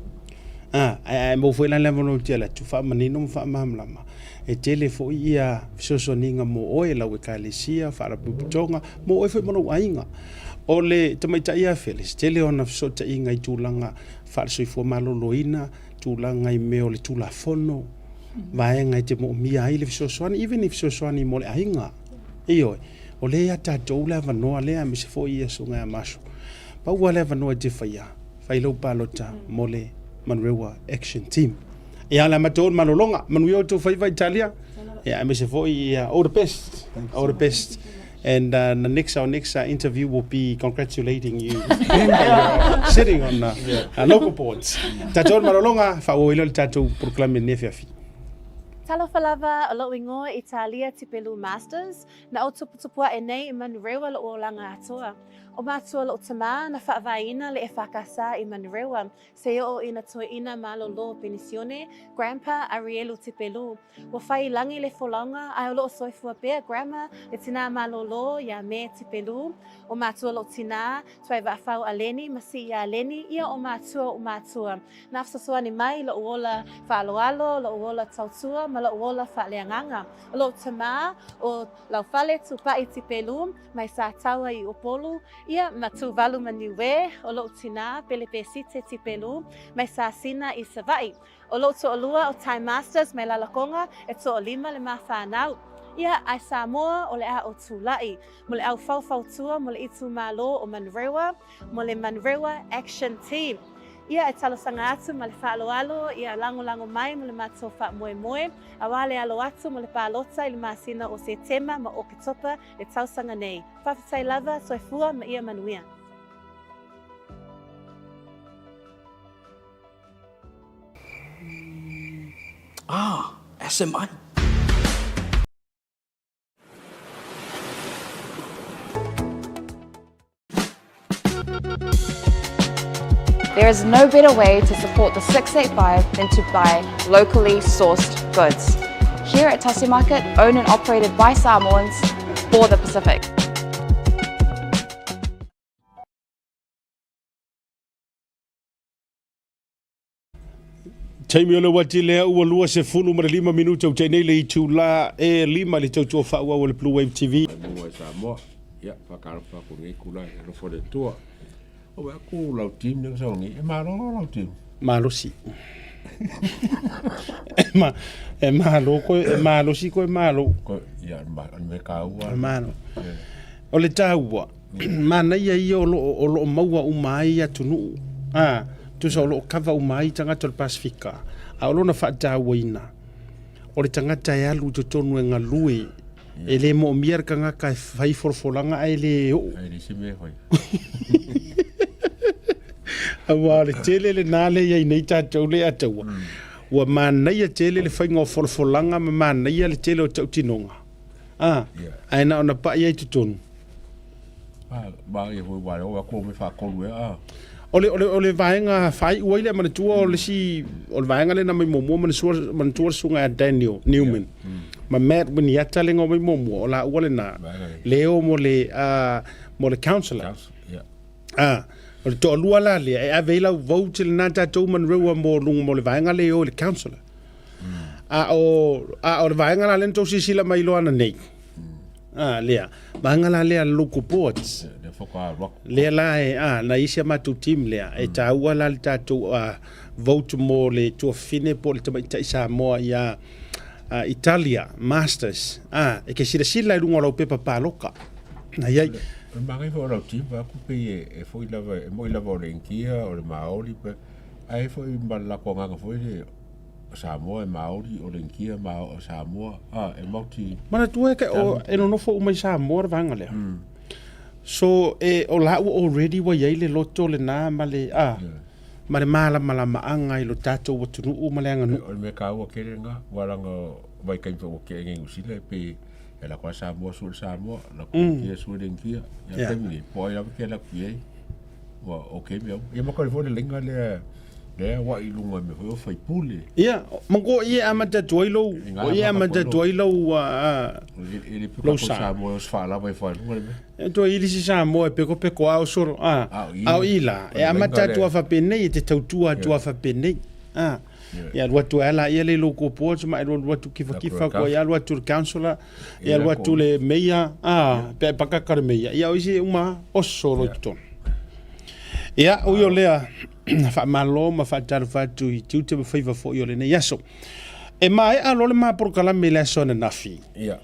Speaker 1: Ai mo foi la le mono tela tu fa manino mo fa mamla ma. E tele fo ia so soani nga mo o la we kalesia fa la butonga mo o foi mono ainga. O le tamaita ia Phyllis tele ona so ta inga I tulanga fa so fo maloloina tulanga I meo le tulafono vaenga I te mo mia ai le fisosoani even if fisosoani mo le ainga iyo o le ia tatou le avanoa lea me se fo ia sunga a maso pa ua le avanoa te whaia whailau palota mo le Manurewa Action Team ia la matou malolonga manuia o tō whaiva Italia ia me se fo ia all the best all the best. And our next interview will be congratulating you sitting on local boards. Tatou marolonga whaoilo le tatou proclame nefiafi.
Speaker 2: Talofa lava o lo ingoa Italia Te Pulu Masters na o tuputupua e nei I Manurewa lo o langa atoa. O mātua lo tama na whaavaina le e whakasa I Manurewa. Se o ina toi ina malo lo penisione, Grandpa Arielu Te Pulu. Wa whai langi le wholanga, ai o lo soifua pea grandma, le tina malo lo ia me Te Pulu. O mātua lo tina, tuai wafau a Leni, masi ia Leni, ia o mātua. Na afsasoani mai lo uola whaaloalo, lo uola tautua, ma lo uola whaaleanganga. O lo tama o lau whale tupai Te Pulu, mai sa taua I Upolu, ia matu valu maniwe o lo tina pele pesite Te Pulu mai sa sina I Savai. O lo to olua o Time Masters mai lalakonga e to olima le mawhanau. Ia ai Samoa o le a o tūlai. Mo le au whauwhautua mo le itu malo o Manurewa, mo le Manurewa Action Team. Ia e talosanga atu ma le whaaloalo, ia lango mai mo le mātou wha moe. Awale alo atu mo le pālota I le māsina o se tema ma o kitopa e tausanga nei. Whawhitai lava soifua ma ia manuia.
Speaker 9: SMI.
Speaker 4: There is no better way to support the 685 than to buy locally sourced goods. Here at Tasi Market, owned and operated by Samoans for the Pacific.
Speaker 1: Taimi ole wati lea ua lua se fulu ma le 5 minuta o tēnei le itula e 5 le tautua whaua o le Blue Wave TV.
Speaker 5: Mua Samoa, ia, whakarapa ko ngai kula e rofo le tua. O wea ko lau tim nega sa ngi, e marolo lau tim.
Speaker 1: Malosi. E malo ko, e malosi ko e malo.
Speaker 5: Ko, ia, me ka ua.
Speaker 1: Malo. O le tāua, mana ia o lo maua umai atunu. Tu sa o lo kava umai tangata le Pasifika. A o lona whaataua ina. O le tangata e alu to tonu e ngalui. E le mo miar ka ngaka e whai forfolanga e le o.
Speaker 5: Ai le sime hoi.
Speaker 1: Awa le tele le nale ia nei tātou le ataua. Ua mana ia tele le whainga o forfolanga ma mana ia le tele o tautinonga. Aina ona pa ia i tutonu.
Speaker 5: Ba ia hoi wale, o ako me whakolu e
Speaker 1: Ole vaenga fai uaile mana tua ole si ole vaenga le na mai momo mana tua sunga a Daniel Newman. Ma Matt Winiata le ngo mai momo ola uale na leo mo le counselor. Ole to lua la le e avela vote le na tatou Manurewa mo lunga mo le vaenga leo le counselor. O le vaenga la le to sila mai loana nei. Lea. Vaenga la le local boards. Lea la e na isi matu team lea e taua la le tatou vote mo le tua fine po le tamaita i Samoa ia Italia Masters e ke sila i runga lau pepa paloka na iai
Speaker 5: mangai fo lau team va ku pe e fo i lava e mo i lava o le inkia o le maori pe ai fo i mbala ko nganga fo i Samoa e maori o le inkia ma o Samoa e mauti
Speaker 1: mana tua ke o e no fo umai Samoa vanga lea so o la already wa yai le loto le na male male mala maanga i lo tatou wa tunu o male anga
Speaker 5: o me ka o kerenga walanga vai kai fo ke ngi usile pe e la kwa Samoa sul Samoa la ko ke sul inkia ya temi po ya ke la ki wa okay me e mo ko fo le linga le wa i lunga me ho fai pule
Speaker 1: ia mango ia amata toilo o ia amata toilo
Speaker 5: ele piko sa mo os fala vai fai lunga
Speaker 1: to ili si sa mo e peko ao soro au ila e amata tua fa pene te tautua tua fa pene ia watu ala ia le local boards ma watu kifa ko ia watu councilor ia watu le meia pe pakakar meia ia isi uma osoro ton ia o yo lea fa malo ma fa tar fa tu te fa fo yo le ne yaso e mai a lo le ma por kala me la sona nafi
Speaker 5: ia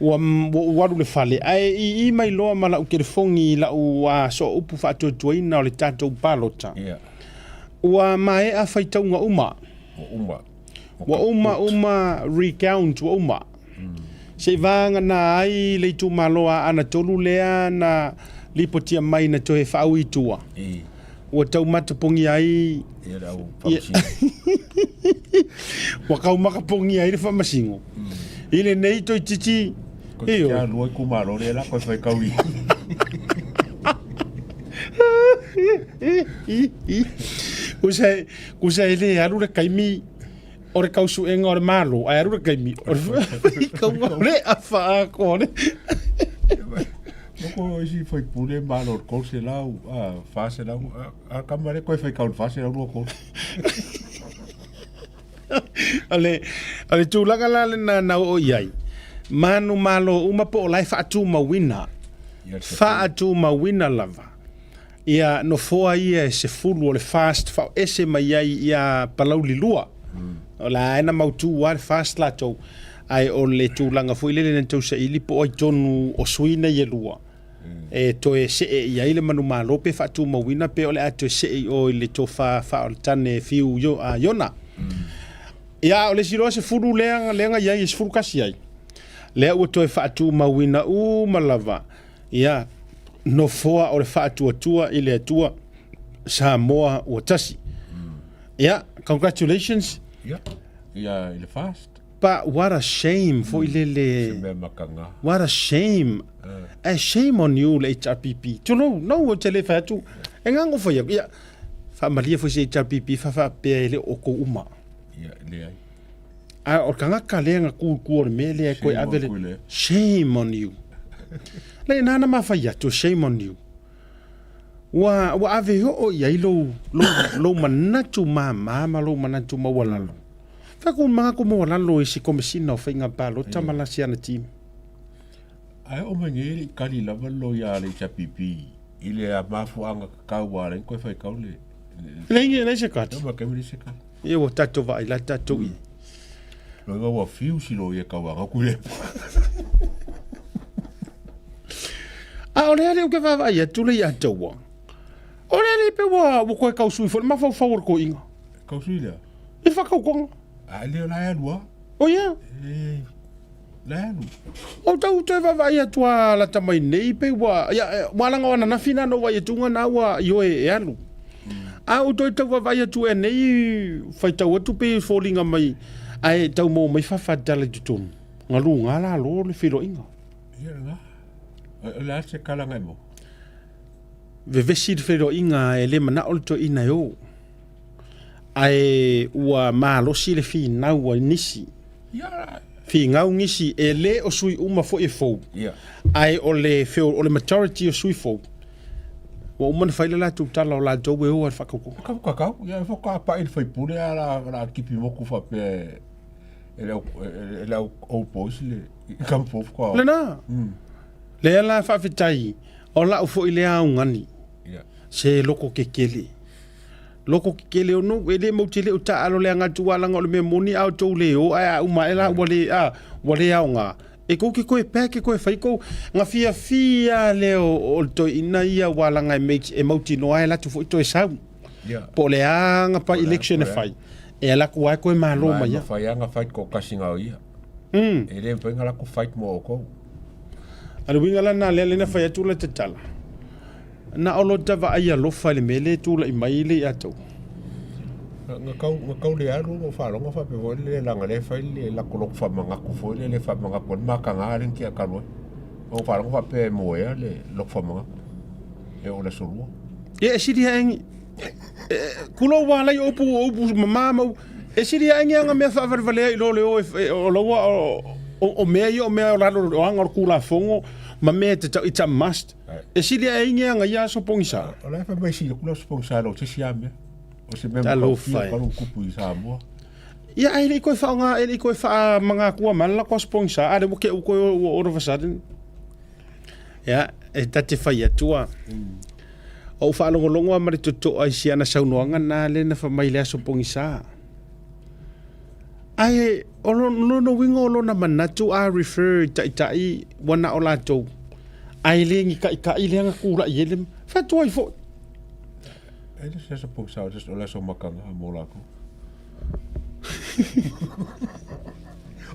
Speaker 1: wa le fale ai i mai lo ma la u ke fongi la u so upu fa tu tuina le tatou palota
Speaker 5: ia
Speaker 1: wa mai a fa taunga uma recount wa uma se vanga na ai le tu maloa ana tolu lea na lipotia mai na to e fa uitua o tau mata pongi ai wa kau maka pongi ai le fa masingo ile nei to titi
Speaker 5: e o lo ku malo le la ko fa kaui
Speaker 1: Usai le aru le kaimi o le kausu enga o le malo ai aru le kaimi o le afa ko le
Speaker 5: Ko si foi pule malo ko se la fa se la a kamare ko foi kaun fa se la ko ale
Speaker 1: tu la gala na o yai manu malo uma po lai fa tu mawina lava ia no foa ia se fulu o le fast fa ese mai ia palau lilua la ena mautu wa fast la to ai o le tu langa foi le ne to se ili po tonu o suina ye lua e to e se ia ile manu malo pe fa tu mawina pe o le ato se o le to fa o tane fiu yo a yona ia o le siro se fulu lenga ia is fulu kasi ai le o to e fa tu mawina malava ia no foa o le fa tua ile tua Samoa o Tasi ia congratulations
Speaker 5: ia ile fast.
Speaker 1: But what a shame for ilele. What a shame. A shame on you, le HRPP. Tu no o tele fatu. Engango fo ya. Ya. Fa malia fo se HRPP fa pe ele o ko uma.
Speaker 5: Ya, le ai.
Speaker 1: A o kanga kalenga ku me le ko avele. Shame on you. Le nana mafai ya to shame on you. wa ave ho ia lo manatu ma lo manatu mawalalo fa ko mga ko mawalalo isi komisina o fainga palo tamala siana team
Speaker 5: ai o mangeri kali lava lo ya le chapipi ile a mafuanga kawa le ko fai kaule
Speaker 1: le ngi le sekat
Speaker 5: no ma kemi sekat
Speaker 1: e o tato vai la tato i
Speaker 5: lo wa fiu si lo ia kawa ka kule
Speaker 1: a ole ale o ke va vai tu le ya tawa ole ale pe wa ko ka usui fo ma fa favor ko inga
Speaker 5: ka usui le
Speaker 1: e fa ka ko
Speaker 5: a le la ya lua
Speaker 1: o ya
Speaker 5: la nu
Speaker 1: o tau te va vai tua la tamai nei pe wa ya malanga wana na fina no wa tunga na wa yo e alu a o to va vai tu e nei fai tau tu pe falling mai ai tau mo mai fa fa dala tu ngalu ngala lo le filo inga
Speaker 5: ya nga la se kala ngai mo
Speaker 1: ve vesi de filo inga e le mana o to ina yo ai wa malo si le fi na wa nisi
Speaker 5: ya
Speaker 1: fi ngau ngisi e le o sui uma fo e fo
Speaker 5: ya
Speaker 1: ai o le feo o le majority o sui fo wa uma na faile la tu tala o la do we o fa ko
Speaker 5: ka ya fo ka pa il foi pure la kipi mo ku fa pe ele o pois le campo ko
Speaker 1: le na le la fa fitai o la fo ile a ngani
Speaker 5: ya
Speaker 1: se loko kekele o no ele mo tele o ta alo le ngatu wala ngol me moni au to le o a uma ela wale a nga e ko ki ko e pe ki ko e fai ko nga fia le o to ina ia wala nga make e mo tino ai la tu fo to e sau
Speaker 5: ya
Speaker 1: po le anga pa election e fai e la ko ai ko e malo ma ya
Speaker 5: fai anga fight ko kasinga ia ele pe ngala ko fight mo ko
Speaker 1: alu winga la na le na fai tu la tala na olo tava ai lo fa le mele tu la mai le ato
Speaker 5: nga kau le alu mo fa lo fa pe vo le la ngale fa le la ko fa manga ku fo le fa manga ko ma ka nga len ki ka lo o fa lo fa pe mo ya le lo fa manga e o le solo
Speaker 1: e siri hang kulo wala yo pu mama e siri hang nga me fa vale lo le o lo o me yo me la lo anga ku la fongo ma me te it's a must e siri hang nga ya so pongisa
Speaker 5: la fa mai si ku lo sponsor lo te siame o se me
Speaker 1: Talo
Speaker 5: mo
Speaker 1: fai.
Speaker 5: ka lo ku pu i Samoa
Speaker 1: ya ai le ko fa nga ele ko fa manga ku ma la ko sponsor ade mo ke ko o ro fasaden ya e tate fa ya tua o fa longo longo ma to to ai sia na sau no na le na fa mai le so pongisa ai o no wingo lo na manatu a refer tai wana o la to ai le ngi ka ile nga ku la yele fa to ai fo
Speaker 5: e se se po sa just o la so makanga mo la ko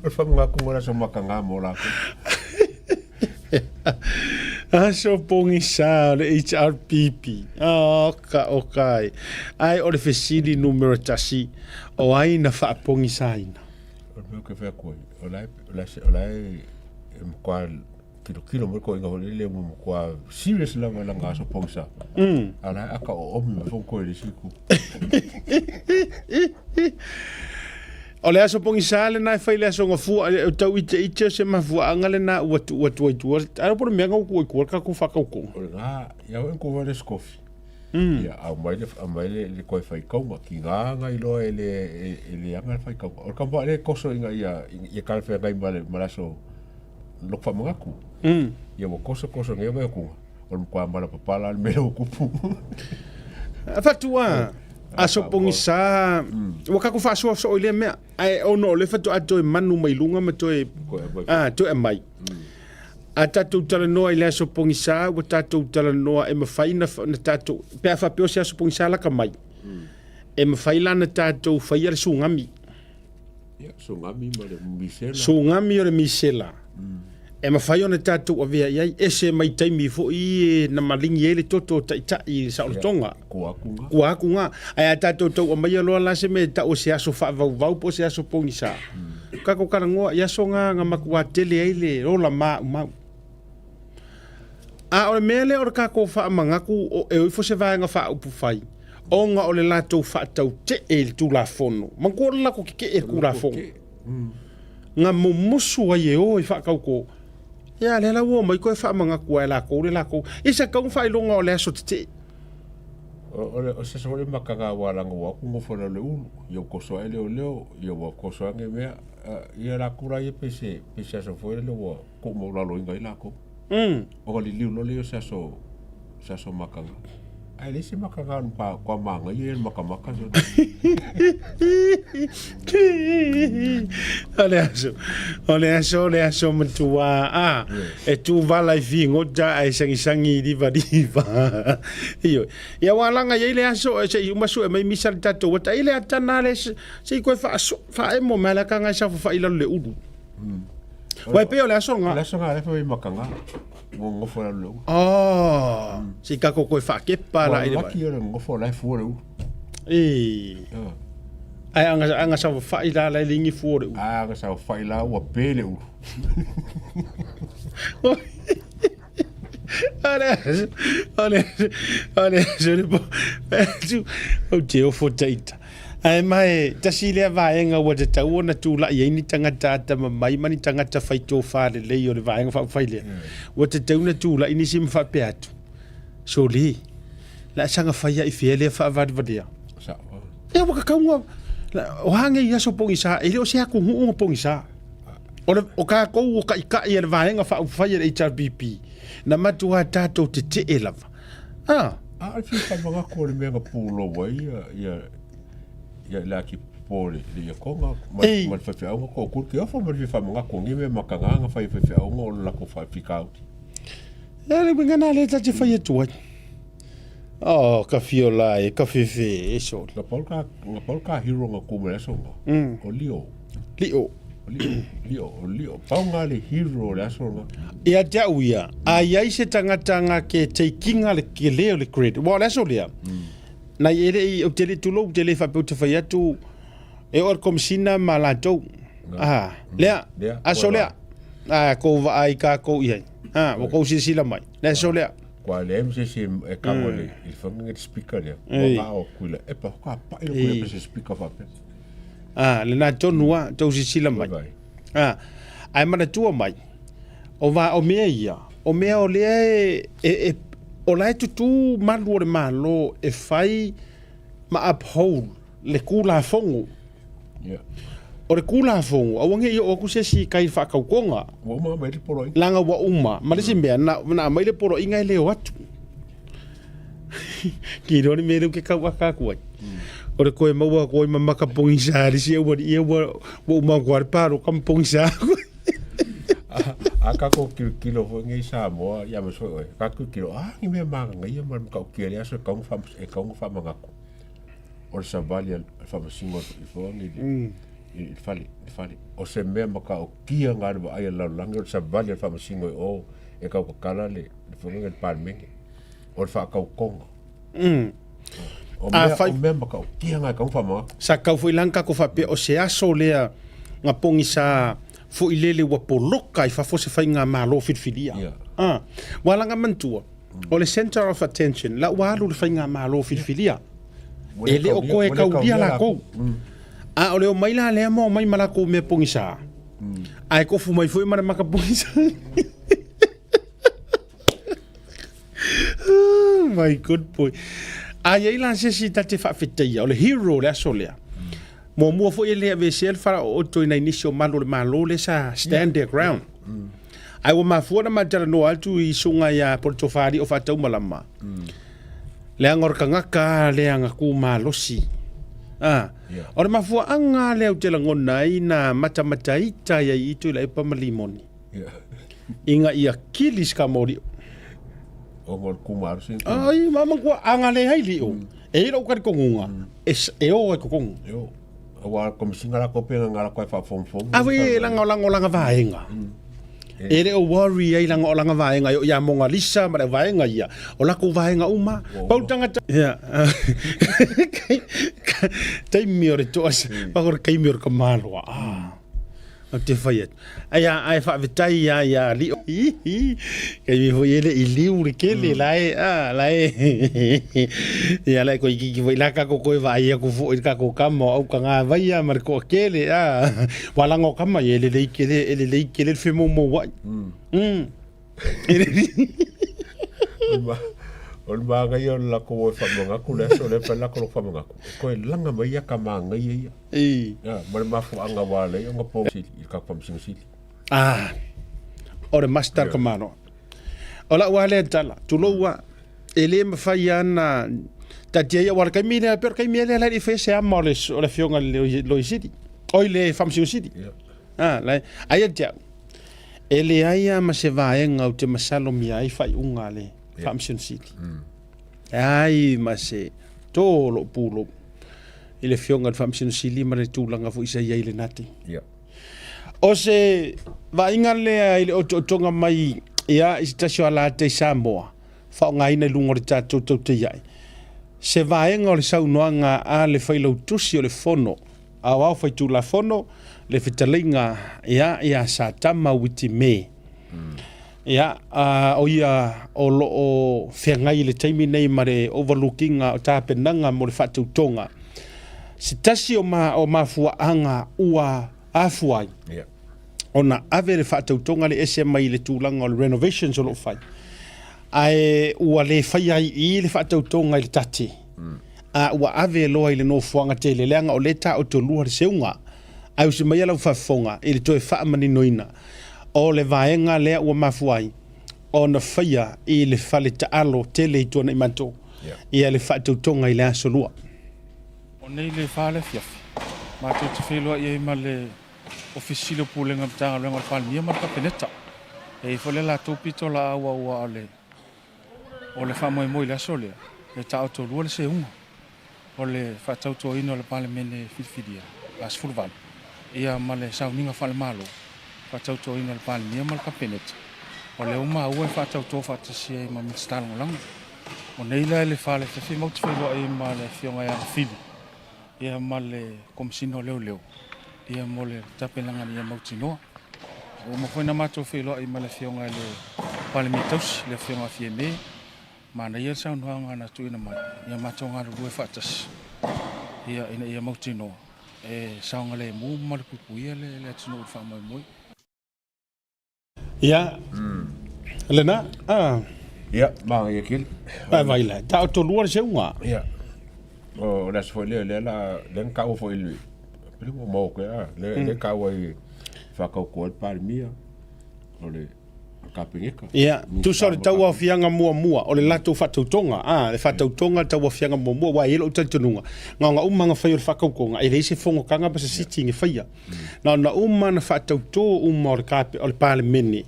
Speaker 5: o fa mga ku mo la so makanga mo la ko
Speaker 1: so pongisa le HRPP okay ai o le fesili numero tasi o ai na fa pongisa ina
Speaker 5: o me ke fa ko o la em kwa kilo mo ko inga ho le mo kwa serious la nga so pongisa ala aka o mi fo ko le siku
Speaker 1: o le aso pongisa le na fai le aso nga fu o tau ite se ma fu anga le na wat ara por me nga ko ka ku fa ka ko
Speaker 5: nga ya en ko va skofi ya a mai le ko fai ko ma ki nga i lo ele anga fai ko o ka le ko so inga ya ka fa ga mala so lo fa mga ku ya mo ko so nge me ku o mo kwa mala papala me lo ku pu
Speaker 1: fatua aso pongisa wa ka ku fa so ile me ai o no le fatu ato manu mai lunga ma to to e mai a tatou tala noa i le aso pongisa wa tatou tala noa e mawhai na tatou pea whapeo se aso pongisa laka mai e mawhai lana tatou whai ale sungami sungami o le misela e mawhai o na tatou a vea iai e se mai taimi fo i na malingi ele toto tai sa olotonga kua akunga ai a tatou tau a mai aloa la se me ta o se aso whaavau po se aso pongisa kako karangoa i aso nga makua tele eile rola mau a o mele o ka ko fa mangaku o e fo se va nga fa upu fai o nga o le lato fa tau te e tulafono mango la ko ke e tulafono nga musu wa ye o fa ka ko ya le la wo mai ko fa mangaku e la ko le la ko isa ka fa longa o le so te
Speaker 5: o se so le makanga wala ngo ku ngo fona le ulu yo ko so ele o leo yo ko so nge me ia la kura ye pese so foi le wo ko mo la lo inga ila ko o li lo le sa so makanga ai le se makanga pa kwa manga ye makamaka so
Speaker 1: ole aso matua e tu vala vingo ja ai sangi diva iyo ya walanga ye le aso se uma so mai misal tato wata ile atana le se ko fa e mo mala kanga sa fa ila le udu wai pe ole aso nga
Speaker 5: le fa makanga ngo fora lo
Speaker 1: si ka ko fa ke para
Speaker 5: ile ki ole ngo fora fu lo
Speaker 1: ai anga sa fa ila la lingi fu lo
Speaker 5: anga sa fa ila wa pele u
Speaker 1: ole je ne tu o te o fotaita ai mai tasi le vaenga wa te tau ona tu la ye ni tangata ta mai mani tangata faito fa le le yo le vaenga fa faile wa te tau na tu la ini sim fa peatu so li la sanga fa ya ifele fa va dia
Speaker 5: sa
Speaker 1: e wa ka wa o hange ya so pongisa ele o se ku hu pongisa o ka ko o ka ia le vaenga fa fa ya HRBP na matua tato te elava
Speaker 5: fi fa mga ko le mega pulo wa ya la ki pole le konga ma fa fa ko ko ki fa ma fa mga ko ngi me makanga fa fa ngo la ko fa fika
Speaker 1: ya le bingana le ta fa ye tu ka fiola e ka fefe eso
Speaker 5: la polka hero nga ko me so o lio paunga le hero le so
Speaker 1: ia ja uia ai se tanga ke takinga le ke le credit wa le so le na ele o tele tulo tele fa pe te fa tu e or komsina malato le so le ko va ai ka ko ia o ko si la mai le so le
Speaker 5: kwa le mse e ka mo le il fa ngi speaker le o kula e pa ka pa e ko pe speaker fa pe
Speaker 1: le na tonua to si la mai ai mana tu mai o va o mea ia o mea o le o lai tu malu le malo e fai ma uphold le kula fongo o le kula fongo a wange o ku se si kai fa ka konga
Speaker 5: o ma mai poro
Speaker 1: langa wa uma ma le simbe na mai le poro inga le watu ki ro ni me ke ka wa ka ku o le koe maua koe mamaka pongisa le si ia wa uma kwar paro kam pongisa
Speaker 5: aka ko kilo fo ngai Samoa ya me so ka kilo ni me manga ngai ma ka kiri aso ka fa manga ko o sa valia fa singo fo ni il fali o se me ma ka o kia ngar ba ai la langa o sa valia fa singo o e ka ko kala le fo ngai par menge o fa ka ko o me ma ka o kia ngar ka fa manga
Speaker 1: sa ka fo ilanka ko fa pe o se aso lea nga pongisa fo ilele wa poloka I fa fo se fai nga malo fitfilia walanga mantua o le center of attention la walu le fai nga malo fitfilia ele o koe kaudia la ko o le o mai la le mo mai mala ko me pongisa ai ko fu mai foi mara maka pongisa my good boy ai la se si tate fa fitia o le hero le asolea mo fo ele ave sel fara o to ina inisio malo le sa stand their ground ai wa mafua ma tara no altu I sunga ya portofari o fatau malama le angor kangaka le anga ku malosi ora mafua anga le o tela ngona ina mata ita ya itu le pa malimoni inga ia kilis ka mori
Speaker 5: o ngor ku marosi
Speaker 1: ai mama ko anga le hai lio e ro ka ko ngunga e o ko kong
Speaker 5: wa kom singala ko pe ngala ko fa fom
Speaker 1: awe langa vaenga ele o worry ai langa vaenga yo ya monga lisa ma vaenga ia o la ko vaenga uma pautanga ya tai miore to as pa ko kai miore ka malo o te faiet ai fa vitai ya li kai mi foi ele I liu le kele lai ya lai ko ki voi la ka ko va ia ko fo ka ko kamo au ka nga vai ya mar ko kele wala ngo kama ele le kele fe mo wa
Speaker 5: O le mga ia la ko fa mga ku le so le fa la ko fa mga ku. Ko langa mai ia ka manga ia. Ya, ma le mafu anga wale nga po si ka pam sing si.
Speaker 1: O le master kamano. O la wale tala. Tuloa ele mafai ana tatia ia war kaimina per kaimina la i fese amoles o le fionga lo city. O le fam sing city. La aia tia. Ele aia ma se vaenga o te masalo mi ai fai unga le fam sing city. Ai ma se tolo pulo. Ile fionga fam sing city ma le tulanga fu isa ia ile nati. O se vainga le ile o tonga mai ia istasio ala te Samoa. Fa nga ina lungo le tatou te iai. Se vaenga o le saunoanga a le whailau tusi o le fono. A wau whai tulafono le whitalinga ia sa tama witi me. Ia o ia o loo whengai le taimi nei ma le overlookinga o tāpenanga mo le whatautonga. Se tasi o mafuaanga ua afuai. Ona ave le whatautonga le SMI le tūlanga o le renovations o lo whai. Ai ua le whai ai I le whatautonga I le tati. Ua ave loa I le no fuanga te le leanga o le ta o to lua le seunga. Ai usi mai alau whafonga I le toe whaamani noina. O le vaenga lea ua mafuai. O na whaia I le whale taalo te le ituana I manto. Ia le whatautonga I le aso lua.
Speaker 9: O nei le whale fiafi. Mātou te whelua I ma le ofisilo pulenga mtanga lenga le whale mia marka peneta. E fole la tōpito la awa ua o le whamoe moi le aso lea. Le tao tō lua le se unga. O le whatauto ino le pale mene whiwhiria. Las fulvan. Ia ma le sauninga whale malo. Whatauto ino le pale mia marka peneta. O le uma ua whatauto whatasia I ma mitstalanga langa. O neila le whale te whi mauti whelua I ma le whionga ia whiwi. Ia ma le komsino leo leo. Ia mo le tapelanga ni mauti noa. O mo koina mātou whelua I ma le whionga le pale mitausi, le whionga whiene. Mana ia saunuanga na tuina mai. Ia mātou ngā rue whatas. Ia ina ia mauti noa. E saunga le mu ma le pupuia le atino ur whamai moi.
Speaker 1: Ia. Lena?
Speaker 5: Ia, maa ia kil.
Speaker 1: Vai la. Tau to lua le seunga.
Speaker 5: Ia. O las foi le la len ka o foi lui. Pero mo ko le ka o I fa ka ko par mia. O le kapingeka.
Speaker 1: Ia, tu sore tau a fianga mua o le lato whatautonga. Le whatautonga tau a fianga mua wa ilo utantununga. Nga umanga whai o le whakaukonga. E reise fongo kanga pa se siti nge whaia. Na umana whatauto o le kape o le pale mene.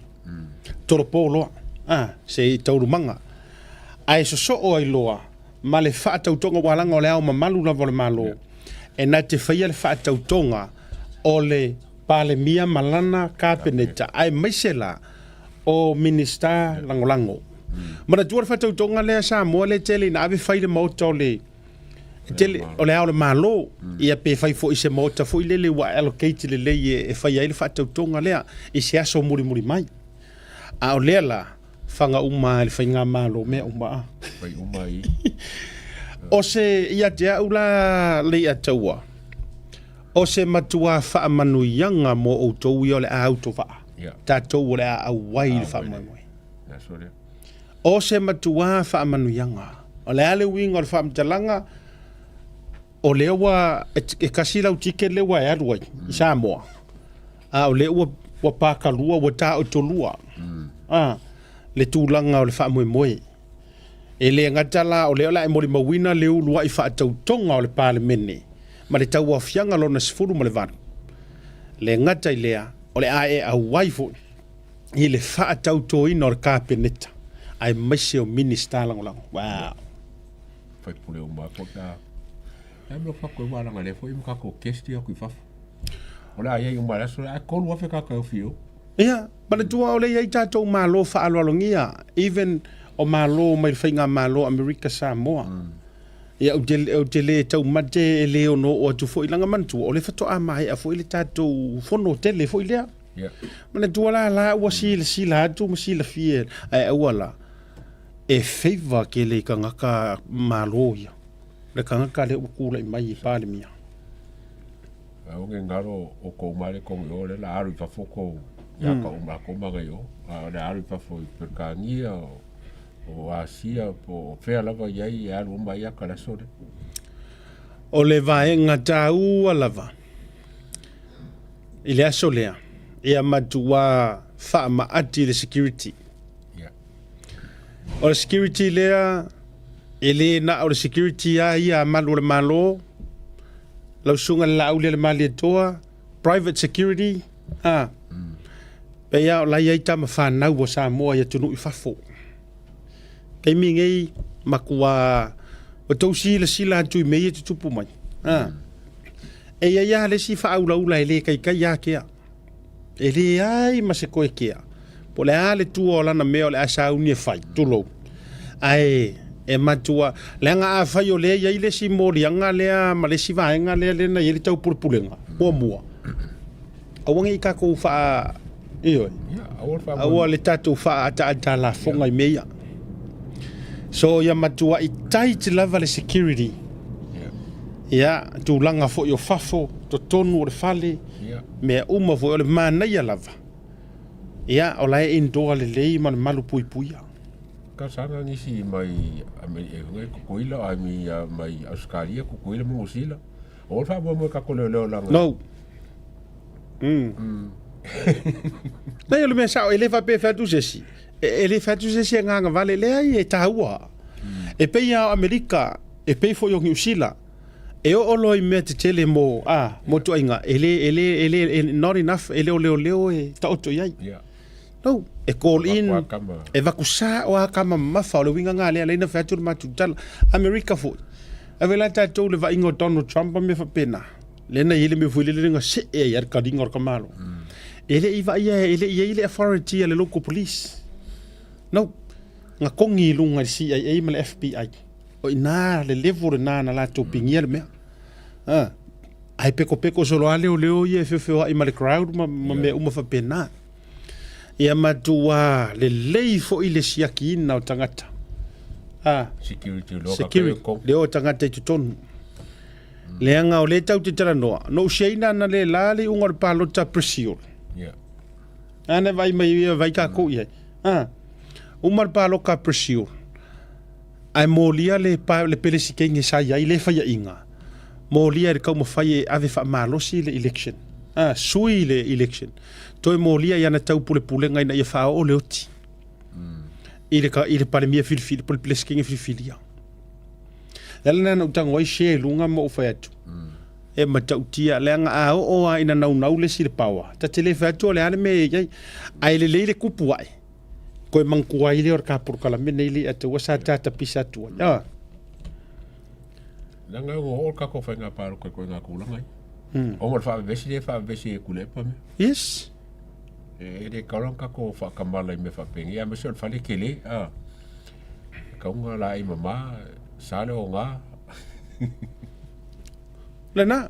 Speaker 1: Toropo loa. Se taurumanga. Ai so o ai loa. Ma le whaatautonga walanga o le au mamalu na vole malo. E na te whaia le whaatautonga o le pale mia malana kapeneta. Ai maisela o minister langolango. Mana tua le whaatautonga lea Samoa le tele na ave whaile mauta o le tele o le au le malo. Ia pe whai fo I se mauta fo I lele wa allocate le lei e whaia I le whaatautonga lea I se aso muri mai. A o lea la whanga uma le whainga malo mea uma.
Speaker 5: Whai uma I.
Speaker 1: O se ia te au la lei ataua. O se matua wha manu yanga mo o tau I o le auto wha. Tatou o le a wai le wha moe. O se matua wha manu yanga. O le ale winga o le wha mtalanga. O le wa e kasi lau tike le wa e aruai. I Samoa. O le wa pakalua wa ta o tolua. Le tūlanga o le wha moe. E le ngatala o le ola e mori mawina le ulua I whaatautonga o le pale mene. Ma le tau a fianga lona sifuru ma le vanu. Le ngata I lea o le ae a waifu I le whaatauto ina o le kāpeneta. Ai maise o minister langolango. Wow.
Speaker 5: Whai pule o maa kota. E mlo whako e wālanga le fo I mkako kesti a kui whafu. O le ae I umaraso le a kolu wafe kaka o fio.
Speaker 1: Ia, mana tua o le iai tātou mālo whaaloalongia. Even o mālo mai whainga mālo Amerika Samoa. Ia o te le tau mate e leo no o atu fo I langa mantua. O le whato a mai a fo I le tātou fono tele fo I lea. Mana tua la ua sila atu ma sila fie. Ai awala. E favor ke le kangaka mālo ia. Le kangaka le ukula I mai I pāle mia.
Speaker 5: O nge ngaro o kou mare kongi o le la aru I whafoko. Ia ka umako maga yo. Le aru I whafo I perkangia o o asia po fea lava iai e alu mai aka la sore.
Speaker 1: O le vaenga tau alava. I le aso lea. Ia matua wha maati le security.
Speaker 5: Yeah.
Speaker 1: O le security lea, e le na o le security a ia malu le malo, lau sunga le lau le mali toa, private security, pe ia o lai ai tama whanau o Samoa ia tunu i whafo. Kei mingei makua o tau sila sila atu i mei te tupu mai. E ia le si whaaulaula e le kai a kea. E le ai ma se koe kea. Po le ale tua o lana mea o le asa unie whai, tulo. Ai, e matua, le anga a whai o lea iai le si morianga lea, ma le si vaenga lea le na ieri tau purupulenga. Mua. Awangi i kako wha, ioi. Awa le tatou wha ata lafonga i mea. So ia matua i taiti lava le security. Ia, tu langa fo i o fafo, to tonu o le fale, mea uma fo i o le manai a lava. Ia, o lai indoa le lei ma le malu pui puia.
Speaker 5: Ka sana nisi mai e hungai kukuila ai mai Australia kukuila mo usila. O fa mo ka kole leo langa.
Speaker 1: No. Nei o le mea sao, ele fa pe fatu sesi. Ele fatu sesi nganga vale le ai e tahua. E pe ia Amerika, e pe fo i o Usila. E o olo i mea te tele mo tuainga, ele not enough, ele o leo e taoto iai. No, e call in, e vakusa o a kama mafa o le winga ngā lea leina whatu le matutala, Amerika fo. A vela tatou le vainga o Donald Trump a me whapena. Lena ile me fuile le ringa se e iar ka ringa o kamalo. Ele i vai ele ile authority le local police. No, nga kongi lunga si CIA ma le FBI. O ina le level na la to pingia le mea. Ai peko solo ale o leo ye fefeo ai ma le crowd ma me uma fa pena. Ia matua le leifo ile siaki ina o tangata. Security leo tangata i tutonu. Leanga o le tau te tara noa. No sheina na le lale unga le palota presiol. Ana vai mai vai ka ko ye. Umar palo ka presiol. Ai molia le pele sikengi sa ia ile fa ia inga. Molia le kauma fai ave fa malosi le election. Sui le election. Toi molia ia na tau pule ngai na ia fa o le oti. Ile pale mia fil pele sikengi fil. Lana na utangoi she lunga mo fa atu. E matautia leanga a o ina nau le sile pawa. Ta tele fa atu le ane me ai. Ai le kupu ai. Koe mangkua ile or ka por kala me nei atu wasa tata pisa tu.
Speaker 5: Langa o ka ko fa nga paro ko nga kulangai. O mo fa vesi e kule pa me.
Speaker 1: Yes.
Speaker 5: E de kalon ka ko fa kamala me fa pengi. Me so fa le kele. Ka unga la i mama sale o nga.
Speaker 1: Lena.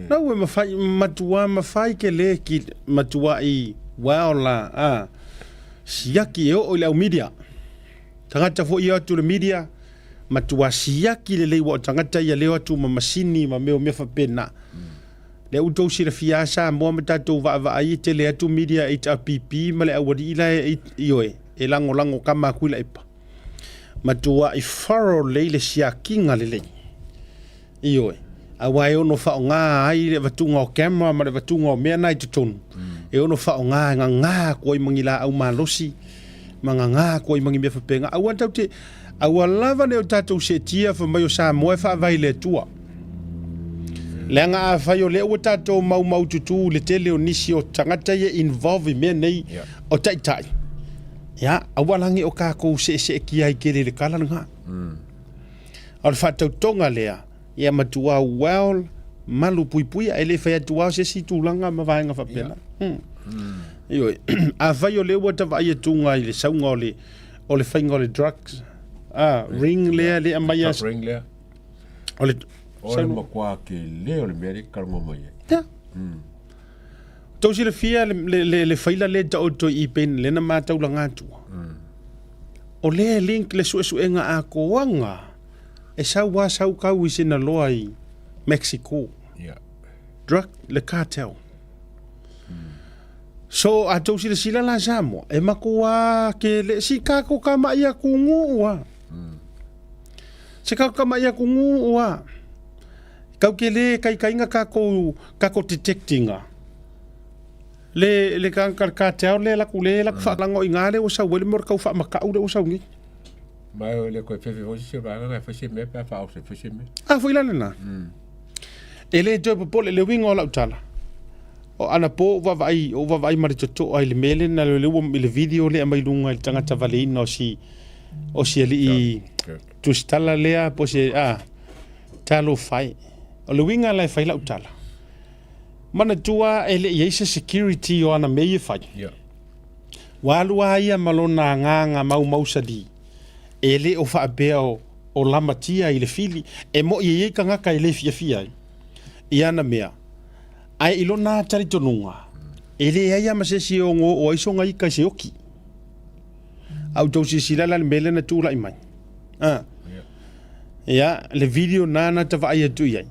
Speaker 1: Na we mafai ke le ki matua i waola siaki o le media. Tangata fo ia tu le media matua siaki le wa tangata ia le tu ma masini ma me fa pena. Le uto si le fiasa mo matato va ai te le tu media it app ma le awadi ila ioe e lango kama kuila ipa. Matua i faro le siaki nga le. Ioe. Awai ono fa nga ai le vatunga o camera ma le vatunga o mea nai tutonu. E ono fa nga ko i mangila au malosi nga ko i mangi me fa penga. Awa tau te awa lava le o tatou se tia fa mai o Samoa fa vai le tua. Le nga a fai o le o tatou mau tutu le tele o nisi o tangata ye involve me nei o tai. Ya, awa langi o kako se ki ai kere le kala nga. Al fa tau tonga lea. Ia matua well malu pui ele fa tua se si tulanga ma vainga fa pena. Io a vai o le wata vai tunga ile saunga o le fainga le drugs. Ring le amaya
Speaker 5: ring le. Ole makwa ke le o le medical mo mai.
Speaker 1: Ja. Tosi le fia le faila le ta auto i pen le na mata ulanga tu. O le link le suenga a koanga. E sau kau isi na loa i Mexico. Drug le cartel. So a tau sila la Samoa e makua ke le si kako kama ia kungu wa. Se kako kama ia kungu wa. Kau ke le kai kainga kako detectinga. Le ka tau le la kule la fa lango ingale o sa wele mor kau fa makau le o sa ngi.
Speaker 5: Mai le ko fefe o se ba ga fa se me pa fa o se fa se me.
Speaker 1: Ah foi la na. Ele to po le wingo la utala. O ana po va vai mari to ai le mele na le le video le mai lunga il tanga tavali no si o si ali tu stala lea po se talo fai o le winga la fai la utala mana tua ele yesa security o ana mei fai walu ia malona nganga mau sadi ele o fa beo o lamatia i le fili e mo ye kanga kai le fia ia na mea ai ilona tari tonunga ele ia masesi o ngo o iso ngai ka seoki au tau sila la mele na tula i mai ya le video nana ta vai tu ia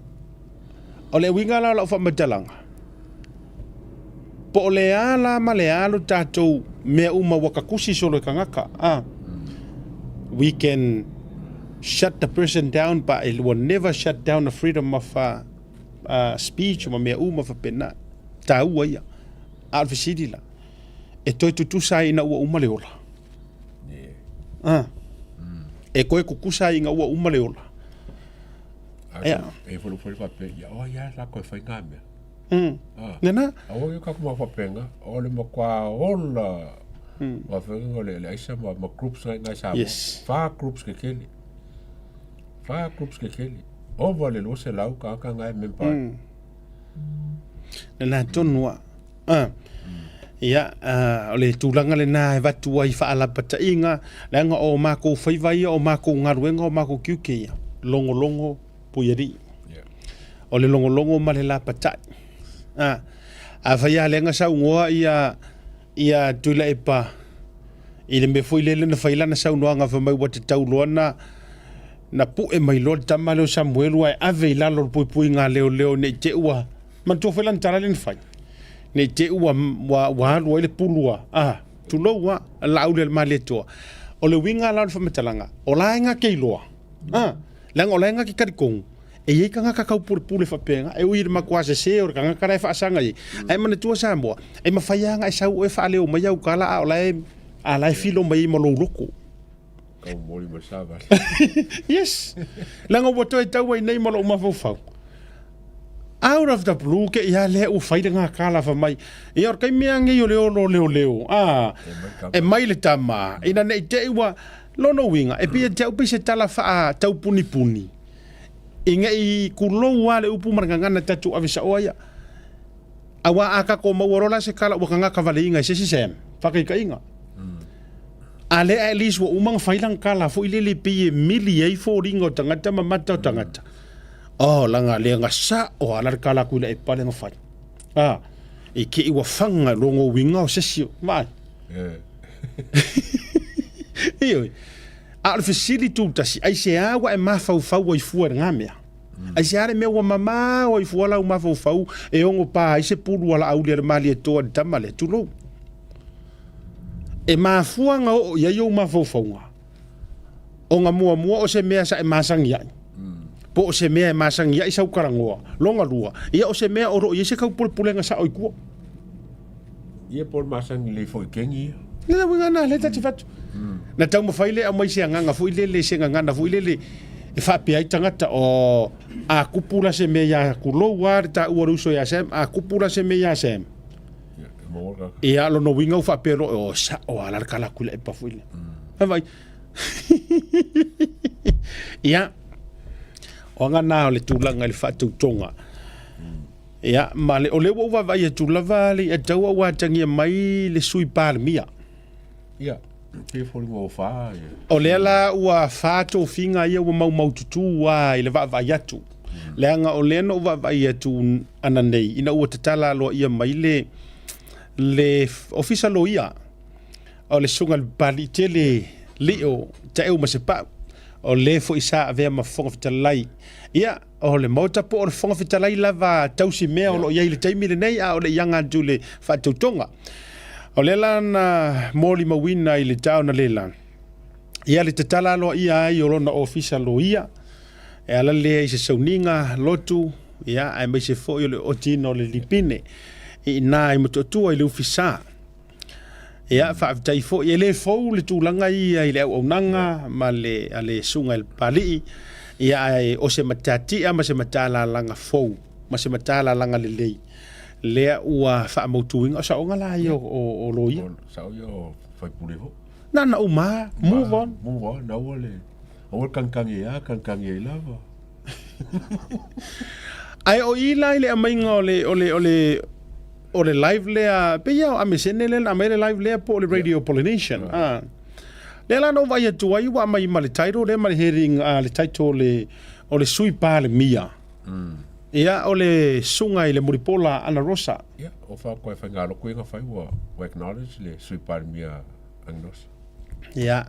Speaker 1: o le winga la fa matalanga po le ala male alu tatou me uma wakakusi solo kangaka we can shut the person down but it will never shut down the freedom of speech ma mea uma fa pena tau ia al fisidila e toi tu sai na ua uma leola e koe kukusa inga ua uma leola
Speaker 5: e fulu fa pe ya o ya la ko fa ngame
Speaker 1: nena
Speaker 5: o yo ka kuma fa penga o le mo kwa ola wa fa ngole le isa ma groups na sa fa groups ke keli o vale lo se lau ka ngai mempa
Speaker 1: na tonua ia ole tulanga le na va tua I fa ala pata inga langa o mako fai vai o mako ngaruenga o mako kiuke longo puieri ole longo male la pata a fa ia lenga sa ngoa ia tula epa ile me foi le na faila na sa ngoa fa mai wat taulona na pu e mai lor tamalo Samuel wa ave la lor pui nga leo ne te ua man to felan taralin fai ne te ua wa le pulua tu lo wa la ule male to o le winga la fa metalanga o la nga ke loa la nga ki karikong e ye kanga ka pule fa penga e uir makwa se o kanga kara fa sanga ai man tu Samoa e mafaya nga sa o fa leo mai au kala o la filo mai mo loko
Speaker 5: mori masava
Speaker 1: yes langa boto e tau nei mo ma fo out of the blue ke ia le o fai nga kala fa mai e or kai mea ngi o leo e mai le tama ina nei te wa lono winga e pia te upi se tala fa tau puni inga I kulo wa le upu maranga na tatu avisa oya awa aka ko maworola se kala wa kanga kavalinga se sem fa kai inga ale at least wa umang failang kala fo ile pe mili ai fo ringo tangata mamata tangata langa le nga sa o ala kala kula e pale nga fai e ke I wa fanga longo winga o sesio mai io al facility tasi ai se agua e mafau i fuar ngamea ai se are me wa mama o I fuala o mafau e ongo pa ai se pulu ala aulia mali e toa tamale tulo e mafuanga o ia yo mafofonga o nga mua o se mea sa e masang ia po o se mea e masang ia I sau karangoa longa lua ia o se mea oro ia se kau pulenga sa oikua
Speaker 5: ia por masang le foi kengi
Speaker 1: na winga na le tati fatu na tau mafaile a mai se nganga fu ile se nganga fu ile e fa pe ai tangata o a kupula se mea kulo war ta uruso ya sem a kupula se mea sem e alo no winga fa pero o sa o ala kala kula e pafuile vai ia o nga na le tulanga le fatu tonga ia male o le wa vai tu lavali e taua wa tangi mai le sui palmia
Speaker 5: ia ke fo ngo fa
Speaker 1: o le la wa fato finga ia wa mau tutu wa ile va vai atu le nga o le no va vai atu ananei ina o tatala lo ia mai le ofisa loia o le sunga bali tele leo ta eu masepa o le fo isa ave ma fonga fitalai ia o le mota po o fonga fitalai lava tausi mea o lo ia ile taimi le nei o le yanga dule fa tutonga O le lana moli mawina I le tau na le lana. Ia le tatala loa ia ai o lona ofisa lo ia. E ala lea I se sauninga lotu. Ia ai mai se fo I le otino le lipine. I nā I matotua I le ufisa. Ia whaavitai fo I le fau le tūlanga ia I le au nanga ma le ale sunga il pali. Ia ai o se matati ama se matala langa fau. Ma se matala langa le lei. Lea ua whaamautuinga. O sa onga la I o loia.
Speaker 10: Sa o fai pule ho.
Speaker 1: Nana uma, move on.
Speaker 10: Move on, na ole. O kankangi e lava.
Speaker 1: Ai o ila ile amainga ole live lea pe ia a mesene le na mere live lea po le Radio Polynesian. Le la no vai tu ai wa mai male title le male hearing le title le sui pa le mia. Ia ole sunga ile muripola ana rosa.
Speaker 10: Ia o fa ko fa ngalo ko nga fa wa acknowledge le sui pa le mia anglos.
Speaker 1: Ia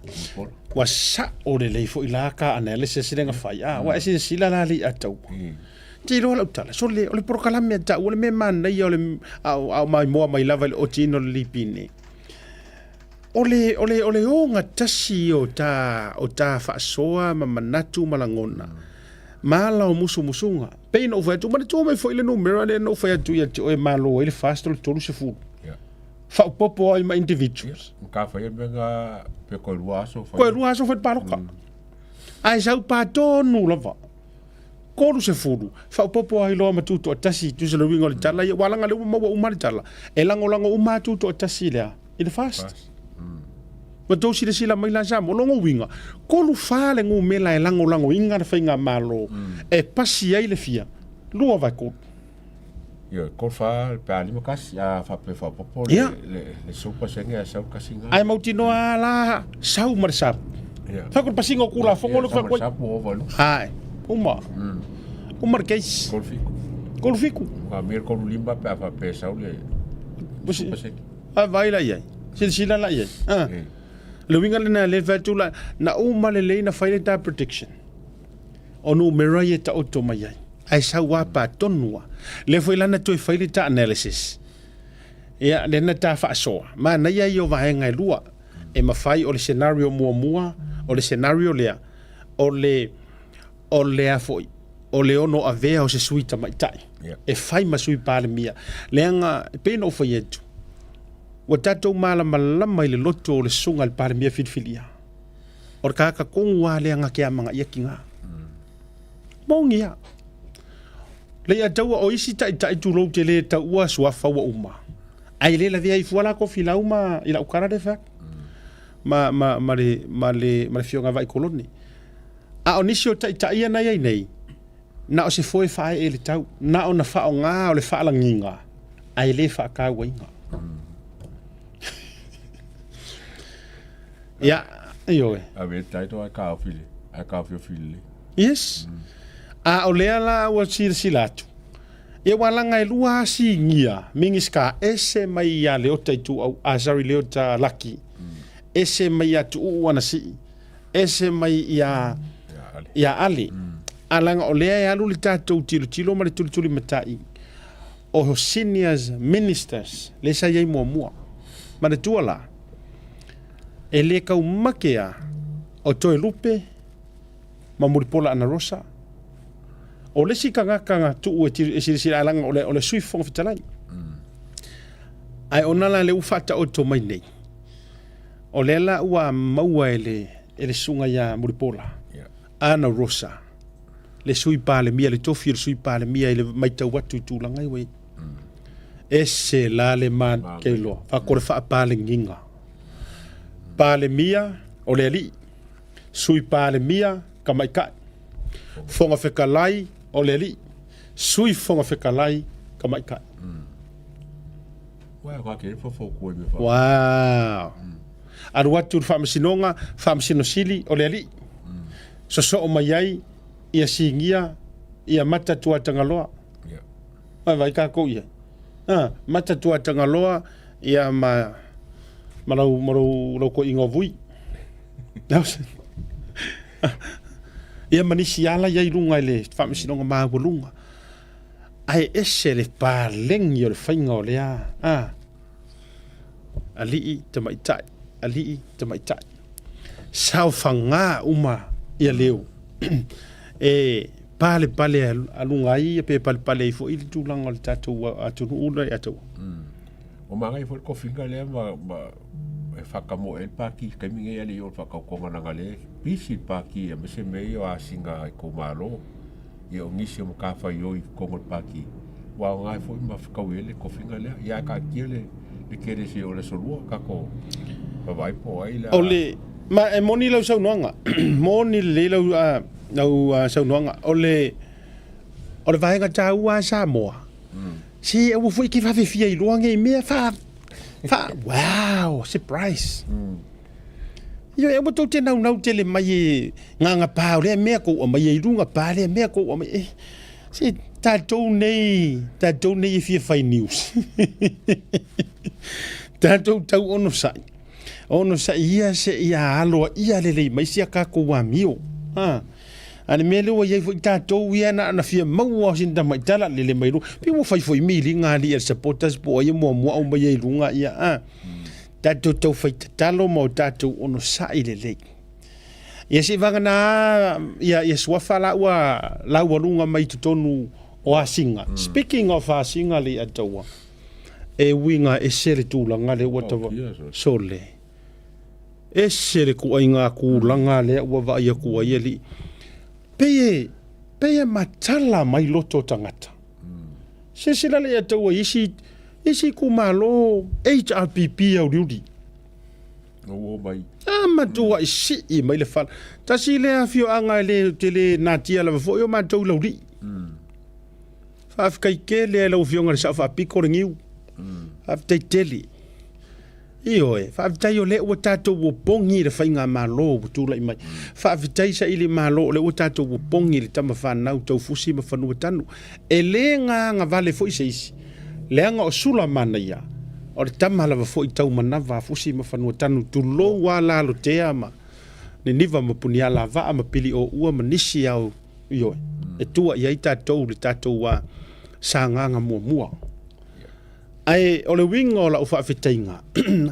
Speaker 1: wa sa ole le fo ilaka analysis le nga fa ia wa esi sila la li atau. Ti lo la tala so le prokalame ta ole me man na ia ole au mai mo mai lava le otino le lipine. Ole o nga tasi o ta faʻasoa ma manatu malangona. Mala o musunga. Pe no fa tu ma tu mai foi le numero le no fa tu ia o malo ele fast le tolu se fu. Fa popo ai ma individuals.
Speaker 10: Ka fa ia nga pe ko ruaso fa.
Speaker 1: Ko ruaso fa paroka. Ai sau pa tonu lava. Ko se fu. Fa popo ai lo ma tu to tasi tu se lo wingo le tala ia wala nga le mo o ma le tala. E lango o ma tu to tasi le. Ele fast. Ma tau sila sila mai la sa mo longo winga. Ko lu fa le ngu mela e lango inga na fainga malo. E pasi ai le fia. Lua vai ko.
Speaker 10: Yo, ko fa pa lima kasi a fa pe fa popo le sopa senga sa kasinga.
Speaker 1: Ai mau tino ala sau mar sap. Fa ko pasinga ku la fongo lo fa ko. Ai. Uma. Uma keis. Ko fiku.
Speaker 10: A mir ko limba pa fa pe sa le. Sopa senga.
Speaker 1: Ah vai la ia. Sila la ia. Le winga le le fatula na uma le na faile ta protection. Onu meraye ta otomaya. Ai sa wa pa tonua. Le foi lana to faile ta analysis. Ya le na ta faʻasoa. Ma na ia yo va nga lua. E mafai o le scenario mua o le scenario lea. O le afoi. O le ono avea o se suita mai tai. E fai masui pa le mia. Le anga pe no foi etu. Wa tatou malama I le loto o le sunga le palemia filfilia. O kaka kongu le anga kia manga ia kinga. Mongia. Le ia taua o isi tai tu lo te le taua suafa wa uma. Ai le la via I fuala ko fila uma I la ukara de fa. Ma le fionga vai koloni. A onisio tai ia na ia nei. Na o se foi fa e le tau. Na o na fa o nga o le fa langinga. Ai le fa ka wainga. Ja, jo.
Speaker 10: A vet tai to ka fili. A ka fili.
Speaker 1: Yes. A olea la wa silatu. E wala ngai lua si ngia. Mingiska ese mai ya le ota tu au azari le ota laki. Ese mai ya tu wana si. Ese mai ya ali. Alanga olea ya lu tatou tilo ma le tuli matai. O seniors ministers le sa ye mo. Ma le tuala. E le kau makea o toe lupe ma muripola ana rosa o le kanga tu e siri alanga o le sui fonga fitalai ai onala le ufata o to mai nei o le la ua maua ele sunga ya muripola ana rosa le sui pa le mia le tofi le sui pa le mia le maitau watu tu langa iwe ese la le man kelo fa kore fa pa le nginga pale mia o le ali sui pale mia kamaikai fonga fekalai o le ali sui fonga fekalai kamaikai
Speaker 10: wa ke fo ko me fa
Speaker 1: wow ar watu famasinonga famasinosili o le ali so o mai ia singia ia mata tua tangaloa vai ka ko ia mata tua tangaloa ia Marau ko ingo vui. Ia manisi ala ia ilunga le famisinonga maulunga. Ai ese le pa lengi o le fainga o le a. alii tamaitai alii tamaitai sao fanga uma ia leo e pale alungai pe pale fo i tulanga le tatou atu ula atu
Speaker 10: o mangai fo ko finga le ma e whakamo e paki kai minge ali o whakakonga nanga le pisi paki e mese mei o asinga i ko malo i o ngisi o mkafa i o i kongo paki wa ngai fo ma whakawele ko finga le ia ka kiele le kere si o le solua kako vai po ai la
Speaker 1: ole ma e moni lau sau noanga moni le lau sau noanga ole vaenga tau a Samoa si e wo foi ki fa fia i luanga i mea fa wow surprise yo e boto te nau tele mai nganga pa le mea ko o mai i lunga pa le mea ko o mai si tatou nei fia fai news tatou tau ono sai ia se ia alo ia lele mai sia ka ko wa mio ani mele o ye tatou ia na fia mau o sin mai tala lele mai lu pi mo fai foi mili ngali e supporters po ye mo o mai i lunga ia tatou tau fai talo mo tatou ono sai lele ia se vanga na ia swafa la lunga mai tonu o asinga speaking of asinga le atawa e winga e sere tūlanga le watawa sole e sere ku ainga ku langa le wa va ia ku ia li peye matala mai loto tangata se sila le atawa isi ku malo HRPP au riudi
Speaker 10: o mai
Speaker 1: matua isi i mai le fala tasi le afio anga le tele natia la fo yo matou lauri fa kai ke le lo fionga le sa fa piko ngiu after teli io e fa tai o le o tato o pongi le fainga malo tu lai mai fa vitai sa ili malo le o tato o pongi le tama fa nau tau fusi ma fa tanu e le nga vale foi seisi le nga o sula mana ia o le tama la foi tau mana va fusi ma fa tanu tu lo wala lo te ama ni niva ma punia la va ma pili o ua manisi au io e tua ia tato le tato wa sanga mua ai o le wingo la ufa fitainga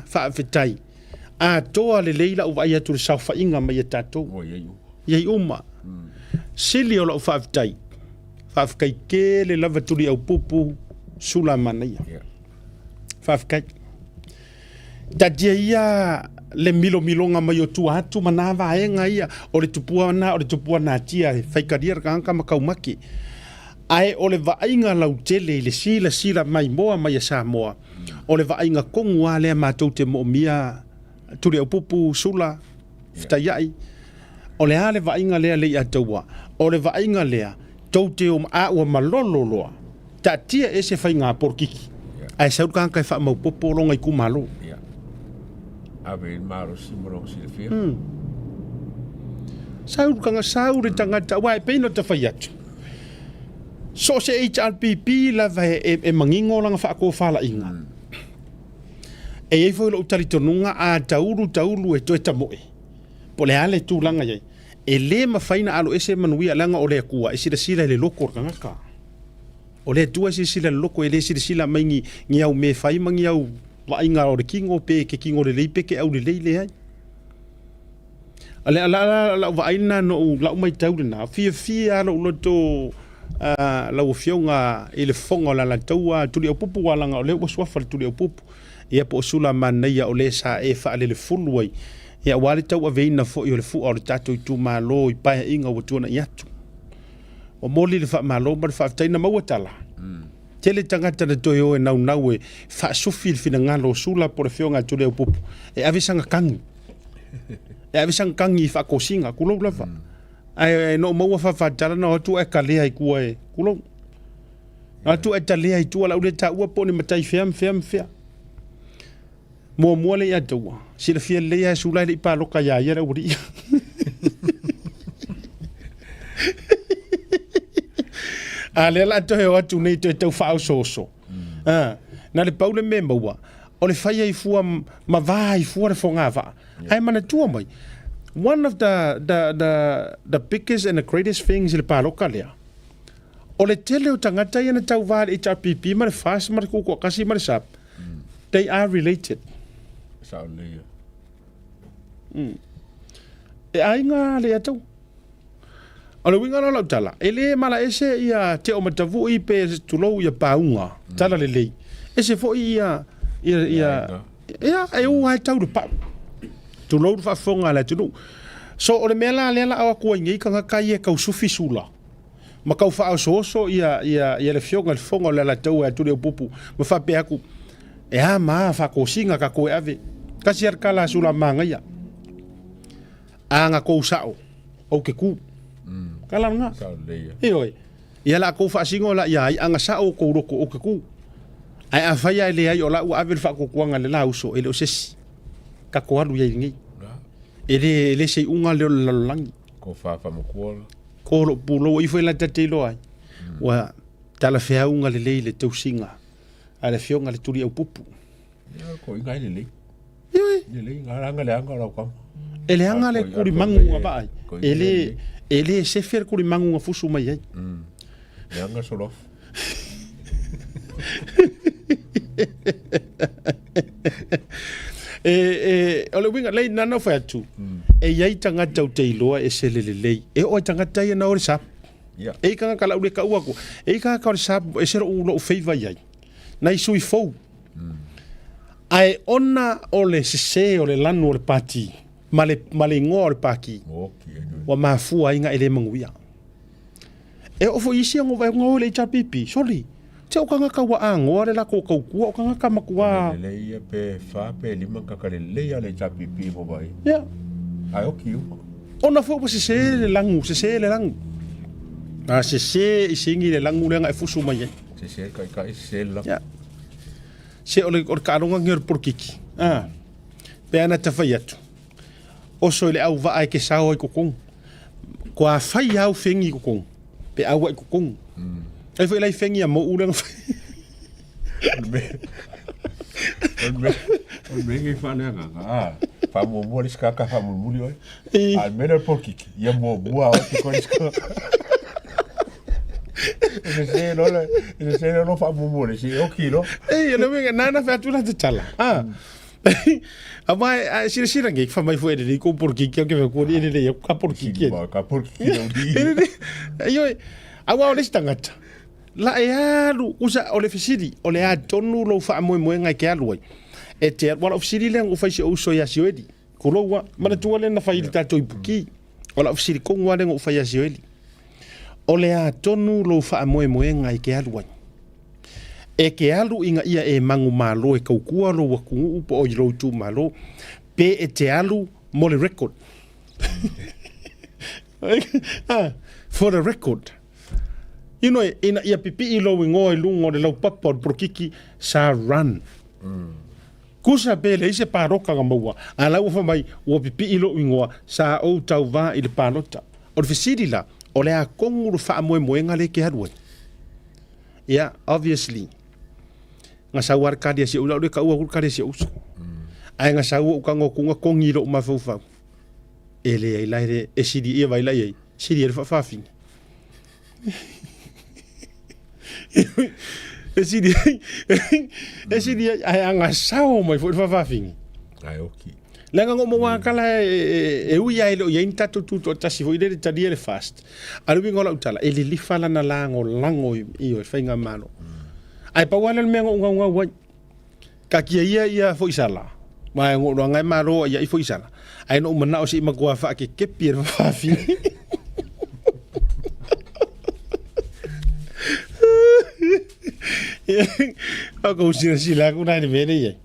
Speaker 1: fa fitai a toa le leila ufa ia tu sa fa inga mai tato ye uma sili o la ufa fitai fa kai ke le lava tuli au pupu sula manai fa kai ta dia le milonga mai o tu atu manava enga ia o le tupua na tia fai karia ka makaumaki ai o le vainga lau tele le sila mai moa mai Samoa o le vainga kongu ale matou te mo mia tuli au pupu sula fitaiai o le ale vainga le ataua o le vainga lea tau te o a o malolo ta tia ese fainga porkiki ai sau kan kai fa mau popo longa i kumalo
Speaker 10: ave maro simoro silfia
Speaker 1: sau re tangata wai peino te faiatu so se HRPP la vai e mangingo langa fa ko fala inga e foi lo talitonunga a taulu e to tamoe po le ale tu langa ye e le mafaina alo ese manuia langa o le kua e sila le loko kanga ka o le tu ese sila loko e le sila maingi ngi au me fai mangi au wa inga o le kingo pe ke kingo le leipe ke au le leile ai ale ala wa ina no la mai taulu na fia lo to la ufionga ile fonga la taua tuli o pupu wala nga le waswafa tuli o pupu ia po sula manaya o le sa e fa le fulwai ia wale tau aveina fo i le fu o le tatu tu malo i pa inga o tuana iatu o moli le fa malo ma fa taina mawatala tele tangata na toyo e nau e fa sufi fina ngalo sula por fionga tuli o pupu e avisanga kangi fa kosinga kulo lava ai no mo fa tala no tu e kalea i kua e kulo na tu e talea i tu ala ule ta ua poni matai fea mo le ya tu si le fia le ya sula le pa loka ya ia uri ale la to e atu nei to fa so na le paule memba wa o le fai ai fua ma vai fua le fongava ai mana tu mai. One of the biggest and the greatest things le paroka lea. O le tele o tangata ia na tau vale HRPP ma le fast ma le kuko kasi ma le sap. They are related.
Speaker 10: Sa le.
Speaker 1: E ainga le atau. Ala winga na lau tala. Ele mala ese ia te o matavu I pe tulou ia paunga. Tala le lei. Ese fo ia e u hai tau de pa. Tulou fa fonga la tulu. So o le mela le la awa ko ngi kanga kai e kau sufi sula. Ma kau faʻasoa ia le fionga le fonga le la tau e tu le pupu. Ma fa pe aku. E a ma fa ko singa ka ko ave. Kasi ar kala sula manga ia. Anga ko sao. O ke ku. Kala nga.
Speaker 10: Sa le.
Speaker 1: Oi. Ia la ko fa singo la ia anga sao ko roko o ke ku. Ai a fai ai le ai o la u ave fa ko kuanga le la uso ele o sesi. Ka ko alu ia ngi. Ele sei unga le langi.
Speaker 10: Ko fa mo ko.
Speaker 1: Ko lo pulo I foi la tatelo ai. Wa tala fea unga le le tau singa. Ale fionga le turi au pupu.
Speaker 10: Ya ko inga le.
Speaker 1: Oi.
Speaker 10: Le ngara le anga la kam.
Speaker 1: Ele anga le kuri mangu ba ai. Ele se fer kuri mangu fusu mai ai.
Speaker 10: Le anga solo.
Speaker 1: Ole winga lei nana fa tu. E yai tanga tau te iloa e se lei. E o tanga tai na ore sap.
Speaker 10: Ya.
Speaker 1: E kanga kala ule ka uako. E kanga ka ore sap e se ro lo feiva yai. Nai sui fou. Ai ona ole se ole lanu ole pati. Male ngor paki.
Speaker 10: Okay.
Speaker 1: Wa mafu ai nga ele manguia. E o fo isi ngo vai ngo le chapipi. Sorry. Te o kanga ka wa ango le la ko ko ku o kanga ka makua.
Speaker 10: Le ia pe fa pe lima ka ka le ia le chapipi mo vai.
Speaker 1: Ya.
Speaker 10: Ai okay.
Speaker 1: Ona fo se le langu, se le langu. A se isingi le langu le nga e fusu mai.
Speaker 10: Se ka se la.
Speaker 1: Ya. Se ole ka ronga ngir porkiki. Pe ana tafai atu. O so le au va ai ke sao ai kokong. Ko a fai au fengi kokong. Pe au ai kokong. Ai foi lai fengi a mo urang.
Speaker 10: Me ngi fa le nga. Fa mo mo ska ka fa mo muli oi. Al mena porkiki. Ya mo bua o ti ko ska. Se no fa mo mo le si o kilo.
Speaker 1: Le venga nana fa tu la te tala. Ama sira ngi fa mai foi de ko porkiki ke ko ni le ka porkiki.
Speaker 10: Ka porkiki no di.
Speaker 1: Yo awa o le stangata. La e alu usa o le fisiri o le a tonu lo fa mo ngai ke alu e te wala fisiri le o fa si o so ya siodi ko lo wa mana tu le na fa ili tatou ipuki o la fisiri ko ngwa le o fa ya siodi o le a tonu lo fa mo ngai ke alu e ke alu inga ia e mangu malo e kaukua lo wa ku upo o lo tu malo pe e te alu mo le record for the record. You know, ia pipi lo wingo e lungo de lau papa por kiki sa run. Kusa bele ise paroka nga maua. Ala ufa mai o pipi lo wingo sa o tau va i le panota. O fisiri la o le a kongu fa moe nga le ke hadwe. Yeah, obviously. Nga sa war kadia si ula le ka ua kadia si uso. Ai nga sa ua ka ngokunga kongi lo mafaufa. Ele ai laire e sidi ia vai lai ai. Sidi e fa fin. Sidi ai anga sao mai foi fa fingi.
Speaker 10: Ai okay.
Speaker 1: Lenga ngo mo kala e u ia ile o yin tatu tu tasi foi le tadi le fast. Alu ngola utala ele li fala na lango i o fainga mano. Ai pa wala me ngo wa ka kia ia foi sala. Mai ngo ngai maro ia foi sala. Ai no mana o si magua fa ke kepi fa fingi. Ako sila ko na ni mene ye.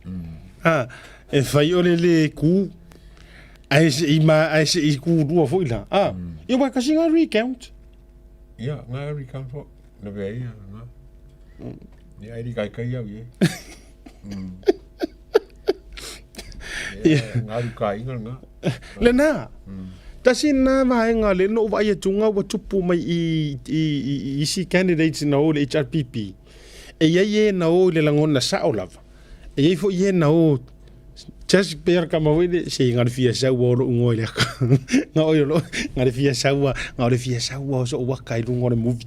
Speaker 1: E fai ole le ku. Ai se i ku dua foi la. Yo ba kasi nga recount.
Speaker 10: Ya, nga recount fo. Na ve ia nga. Ni ai kai ia ye. Nga kai nga.
Speaker 1: Le na. Tasi na mai nga le no va ye tunga wa tupu mai i si candidates na o le HRPP. E ye na o le langona sa o lava. E ye fo ye na o just per ka mawede se nga fia sa wo lo ngoi le. Nga o lo nga fia sa wa nga le fia sa wa so wa kai lu ngore movie.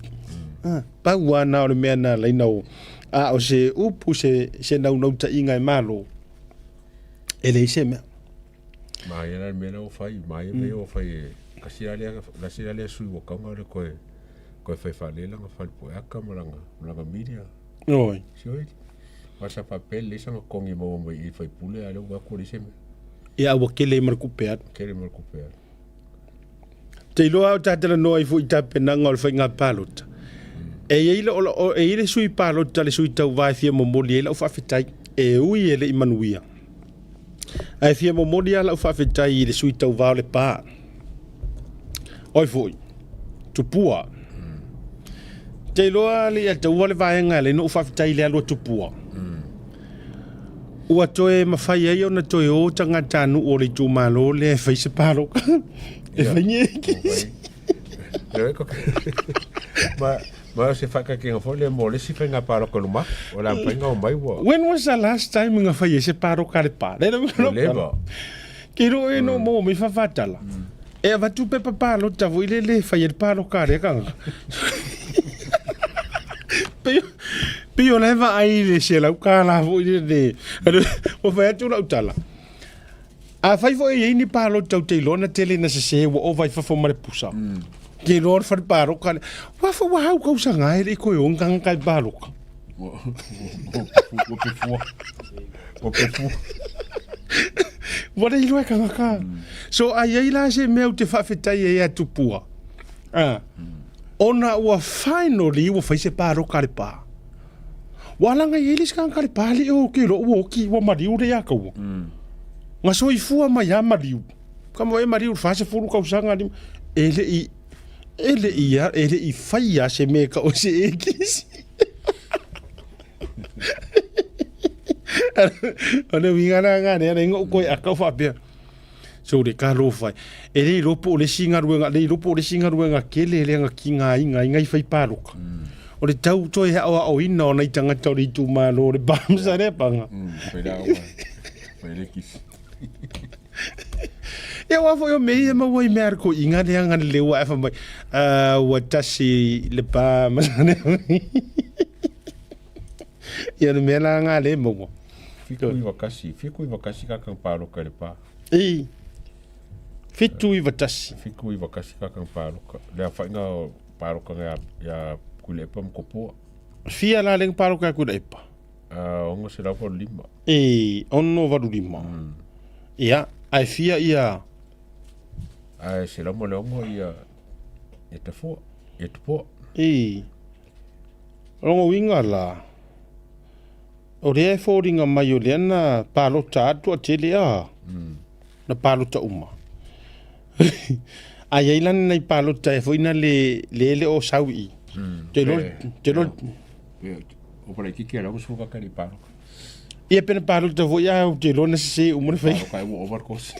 Speaker 1: Pa wa na o le me na le no. O se upu se na ta inga malo. E le se mea.
Speaker 10: Mai ana me o fai, mai me o fai. Kasira le sui o kanga le koe fai whale langa whalpoeaka malanga media.
Speaker 1: Oi.
Speaker 10: Sioi. Masa papel le sanga kongi mo mai I fai pule ale ua kore se me.
Speaker 1: Ia ua kele markupeat.
Speaker 10: Kere markupeat.
Speaker 1: Te iloa au tātala noa I fu I tāpenanga o le whai ngā pālota. E ile sui pālota le sui tau vai fia momoli e lau whawhetai. E ui e le I manuia. Ai fia momoli a lau whawhetai I le sui tau vau le pā. Oi fui. Tupua. Te iloa le a tau le vaenga le no whawhetai le alua tupua. Ua toe mawhai ai o na toe o tanga tānu o le tū malo le whai se pāroka. E whai ngeki.
Speaker 10: Ma se whaka ki ngā whole mo le si whai ngā pāroka luma. O la whai ngā o mai wa.
Speaker 1: When was the last time ngā whai se pāroka le pā?
Speaker 10: Leva.
Speaker 1: Ki ro e no mo mi whawhatala. E a watu pepa pālo tavu I le whai e pāroka le kanga. Pio leva ai le se lau ka la vo I le. O whai atu lau tala. A whai vo e ni pālo tau te ilona tele na se wa o vai whafo mare pusa. Ke lor whai pāroka le. Wafo wa hau kausa ngai le koe o nganga kai pāroka.
Speaker 10: O pefua.
Speaker 1: Wara I loa kanga ka. So ai ai la se meu te whawhetai e a tupua. Ona ua finally ua whai se pāroka le pā. Walanga I elis kanga le pā le o ke lo ua ki ua mariu le aka ua. Nga so I fua mai a mariu. Kamo e mariu whase furu kausanga ni. Ele I whai a se me ka o se e kisi. Ana wingana nga ne ana ingo koe aka whapea. So re ka lo whai. E rei ropo o le singa ruenga kele le anga ki ngā inga I whai pāroka. O le tau toi hea o ina o nei tangata o ritu malo o le bamsa re panga.
Speaker 10: Whai rā ua. Whai re kisi.
Speaker 1: E wafo yo mei e mawai mea ko inga le anga le lewa e whamai. Ua tasi le pā masane. Ia le mea la ngā le mongo.
Speaker 10: Fiku I wakasi kakang pāroka le pā.
Speaker 1: Ei. Fitu I watasi.
Speaker 10: Fiku I wakasi kakang pāroka. Lea whainga o pāroka ngā kulepa mkopoa.
Speaker 1: Fia la leng pāroka kulepa.
Speaker 10: Onga se rau waru lima.
Speaker 1: Ei, ono waru lima. Ia, ai fia ia.
Speaker 10: Ai se rau mole onga ia e te fua, e te poa.
Speaker 1: Ei. Rongo winga la. O rea e fōringa mai o leana pālota atu a tele a. Na pālota uma. Ai eilan nei pālota e fōina le o saui. Te lo.
Speaker 10: O para kiki era usu kakari pāroka.
Speaker 1: Ia pena pālota fōi a o te lo na se umure whai.
Speaker 10: Pāroka e ua overcourse.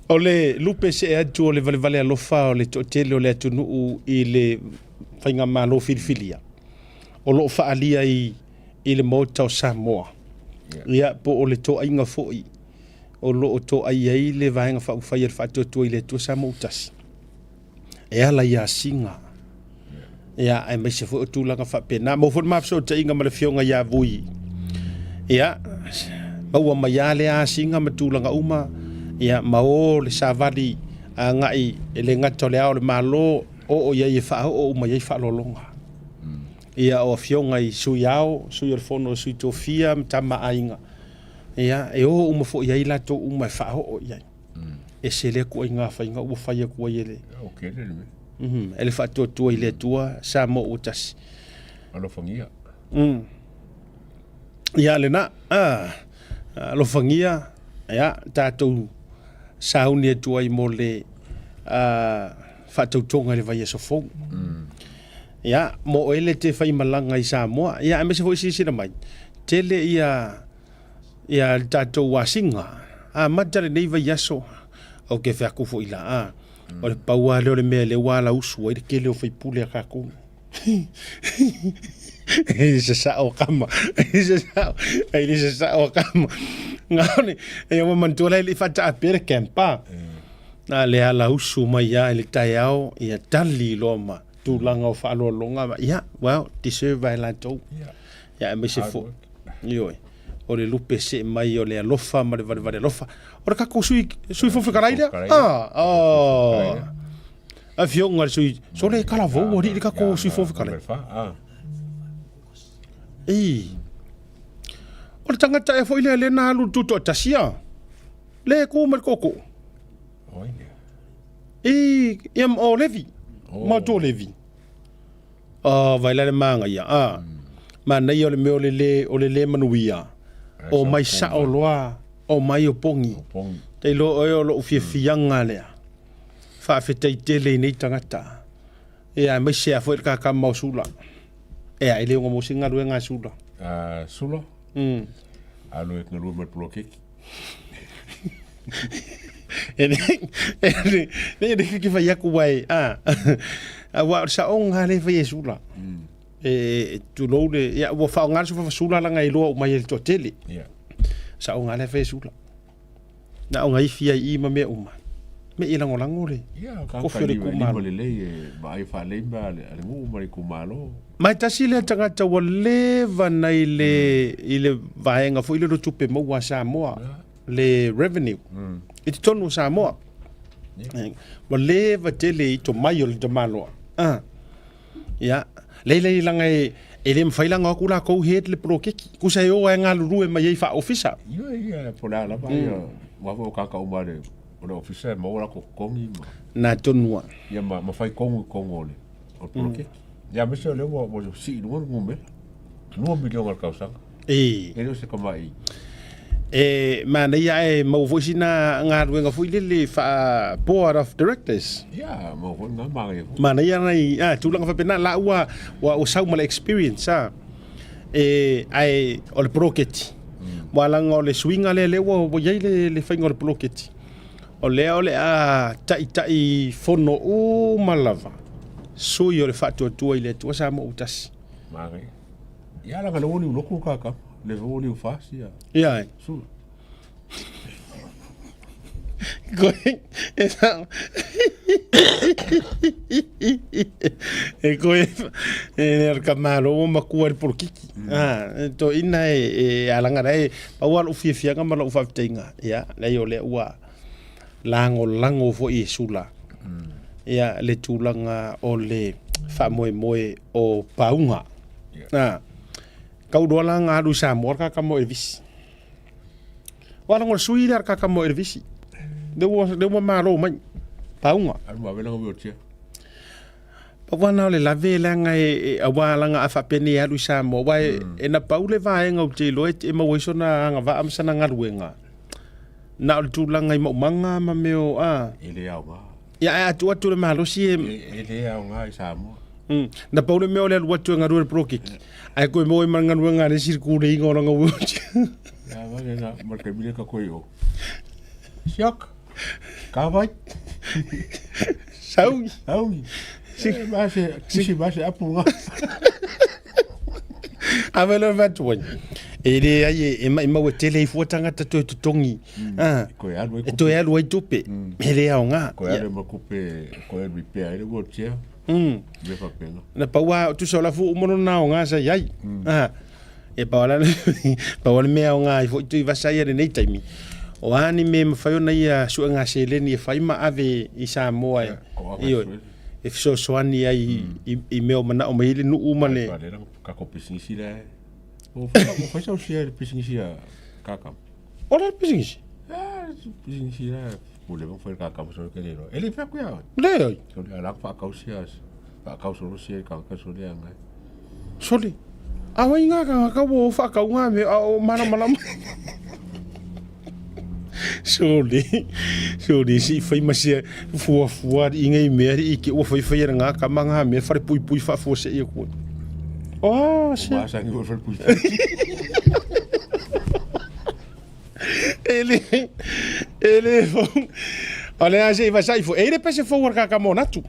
Speaker 1: O le lupe se e atu o le vale alofa o le tele o le atu nuu I le whainga malo filifilia. O lo whaalia I le mota o Samoa. Ia po o le toa inga fōi. O lo o toa ai le vaenga whauwhai ar whātua I le tua Samoa utasi. E ala ia singa. Ia ai mai se fōi o tūlanga whapena. Mo fōi mapso ta inga ma le fionga ia vui. Ia maua mai a le a singa ma tūlanga uma. Ia mao le savali a ngai e le ngata le ao le malo o ia I wha o uma ia I wha lolonga. Ia o fionga I sui ao, sui alfono, sui tofia, tama ainga. Ia e o uma fo ia I lato uma wha o ia. E se le kua inga whainga ua whaia kua ia le.
Speaker 10: Ok, le me.
Speaker 1: Ele wha tua I le tua, sa mo o tasi.
Speaker 10: Alofangia.
Speaker 1: Ia le na, alofangia, ia tātou sauni e tua I mo le whatautonga le vai e sofou. Ia, mo ele te whai malanga I Samoa. Ia, ame se hoi sisira mai. Tele ia tātou wasinga. Matare nei vai aso. O ke whakufo I la. O le paua leo le mea le wala usu. O le ke leo whai pule a kako. Ele se sa o kama. Ele se sa o kama. Ngāone, e o mantua le whata a pere kempa. Na le ala usu mai ia ele tai ao ia tali loma tūlanga o whaalolonga. Yeah, well, deserve vai la tau. Yeah, me se fo. Ioi. O le lupe se mai o le alofa ma le vale alofa. O le kako sui fofi karaida. A fionga sui so le kala vo o le kako sui fofi karaida. O le tangata e foi le na lu tuto tasia. Le ko mal koko. Iam o levi. Ma to levi. Vai le manga ia. Ma nei o le me o le manuia. O mai sa o loa. O mai o pongi. Te lo o lo fianga lea. Fa fetei tele nei tangata. Ia mai se a foi ka ka mausula. E ai le ngo singa ruenga sula.
Speaker 10: Sula? Alo ek ngalu met blokeki.
Speaker 1: Ne ki fa yaku wai. Wa sa onga le fa sula. Tu lo le ya wa fa ngal so fa sula la ngai lo mai to tele. Sa onga le fa sula. Na onga I fia I ma me uma. Me ila ngolango le.
Speaker 10: Ko fere ku ma le ba ai fa le ba le ngu ma ku ma lo.
Speaker 1: Mai tasi le tangata wa leva nei le vaenga fo ile tupe mo wa Samoa le revenue. Iti tonu Samoa. Wa leva tele I to mai o le tamalo. Ya. Leile langa ele mfailanga ku la ko het le prokeki. Ku sa yo nga lu mai fa officer.
Speaker 10: Ia po la ba wa vo ka ka uma le o officer mo la ko kongi ma.
Speaker 1: Na tonua.
Speaker 10: Ia ma fai kongo le. O prokeki. Ya me se le mo si no ngumbe. No milhão al causa. Ele se como aí.
Speaker 1: Mana ia mo voisina ngaruenga fuile fa board of directors.
Speaker 10: Ya, mo vo nga mai.
Speaker 1: Mana ia nai tulanga fa pena la wa o sauma experience ai o le proketi. Walanga o le swinga le wo yai le fainga o le proketi. O le tai fono o malava. Sui o le fatu tua ile tua sa mo utasi.
Speaker 10: Mare. Ya la ngalo ni loko kaka. Le voli u fasi ya.
Speaker 1: Ya.
Speaker 10: Su.
Speaker 1: Going esa. Going el camaro o makuar por kiki. To ina alanga dai pa wal u fia ngama u faftenga. Ya, le yo le ua. Lango fo I sula. Ia le tūlanga o le whamoe o paunga. Kaudoala ngā aru Samoa ka mo ervisi. Wala ngor sui dar ka mo ervisi. De wo maro mai paunga.
Speaker 10: Aru ma vela ngo tia.
Speaker 1: Pa wana le lave langa awala nga afapeni aru Samoa wai na paule vai ngau te loet e maweso na nga va amsana ngaruenga. Na le tūlanga I manga ma meo
Speaker 10: Ele au ma.
Speaker 1: Ya atu le malosi
Speaker 10: ele au nga I Samoa.
Speaker 1: Na paule me ole watu ngaru le prokiki. Ai ko mo manga nga le sirkule I ngora nga wuchi.
Speaker 10: Ya va na marka bile ka ko yo. Siak. Ka vai.
Speaker 1: Saui.
Speaker 10: Si base apunga.
Speaker 1: Avelo vatu. Ele ai e mai tele I fuatanga to tongi.
Speaker 10: Ko ya lo
Speaker 1: to ya lo tupe. Ele au nga.
Speaker 10: Ko ya mo kupe ko e repair ele go tia. Me fa pena.
Speaker 1: Na paua tu so la fu mono na nga sa yai. E paula me nga I fu tu va sa ia nei taimi. O ani me mafai ona ia su nga seleni e fai ma ave I Samoa. Io. E so soani ai I meo mana o mai nu umane.
Speaker 10: Ka ko pisingisi le. O fai sa sia pisingisi kaka.
Speaker 1: Ora pisingisi.
Speaker 10: Pisingisi la. O le foi ka so ke le. Ele fa ku ya.
Speaker 1: Le.
Speaker 10: So le ala fa kausia. Fa kauso sia ka so le nga.
Speaker 1: Soli. Awa inga ka wo fa ka nga me o mana. Soli si fai masia fua inga I me I ke o fai nga ka manga me fa pui fa fo se e ko. Oh,
Speaker 10: se. Ba sa ngi fa pui.
Speaker 1: Ele ole a se va sai fo. Ele pese fo worka ka monatu.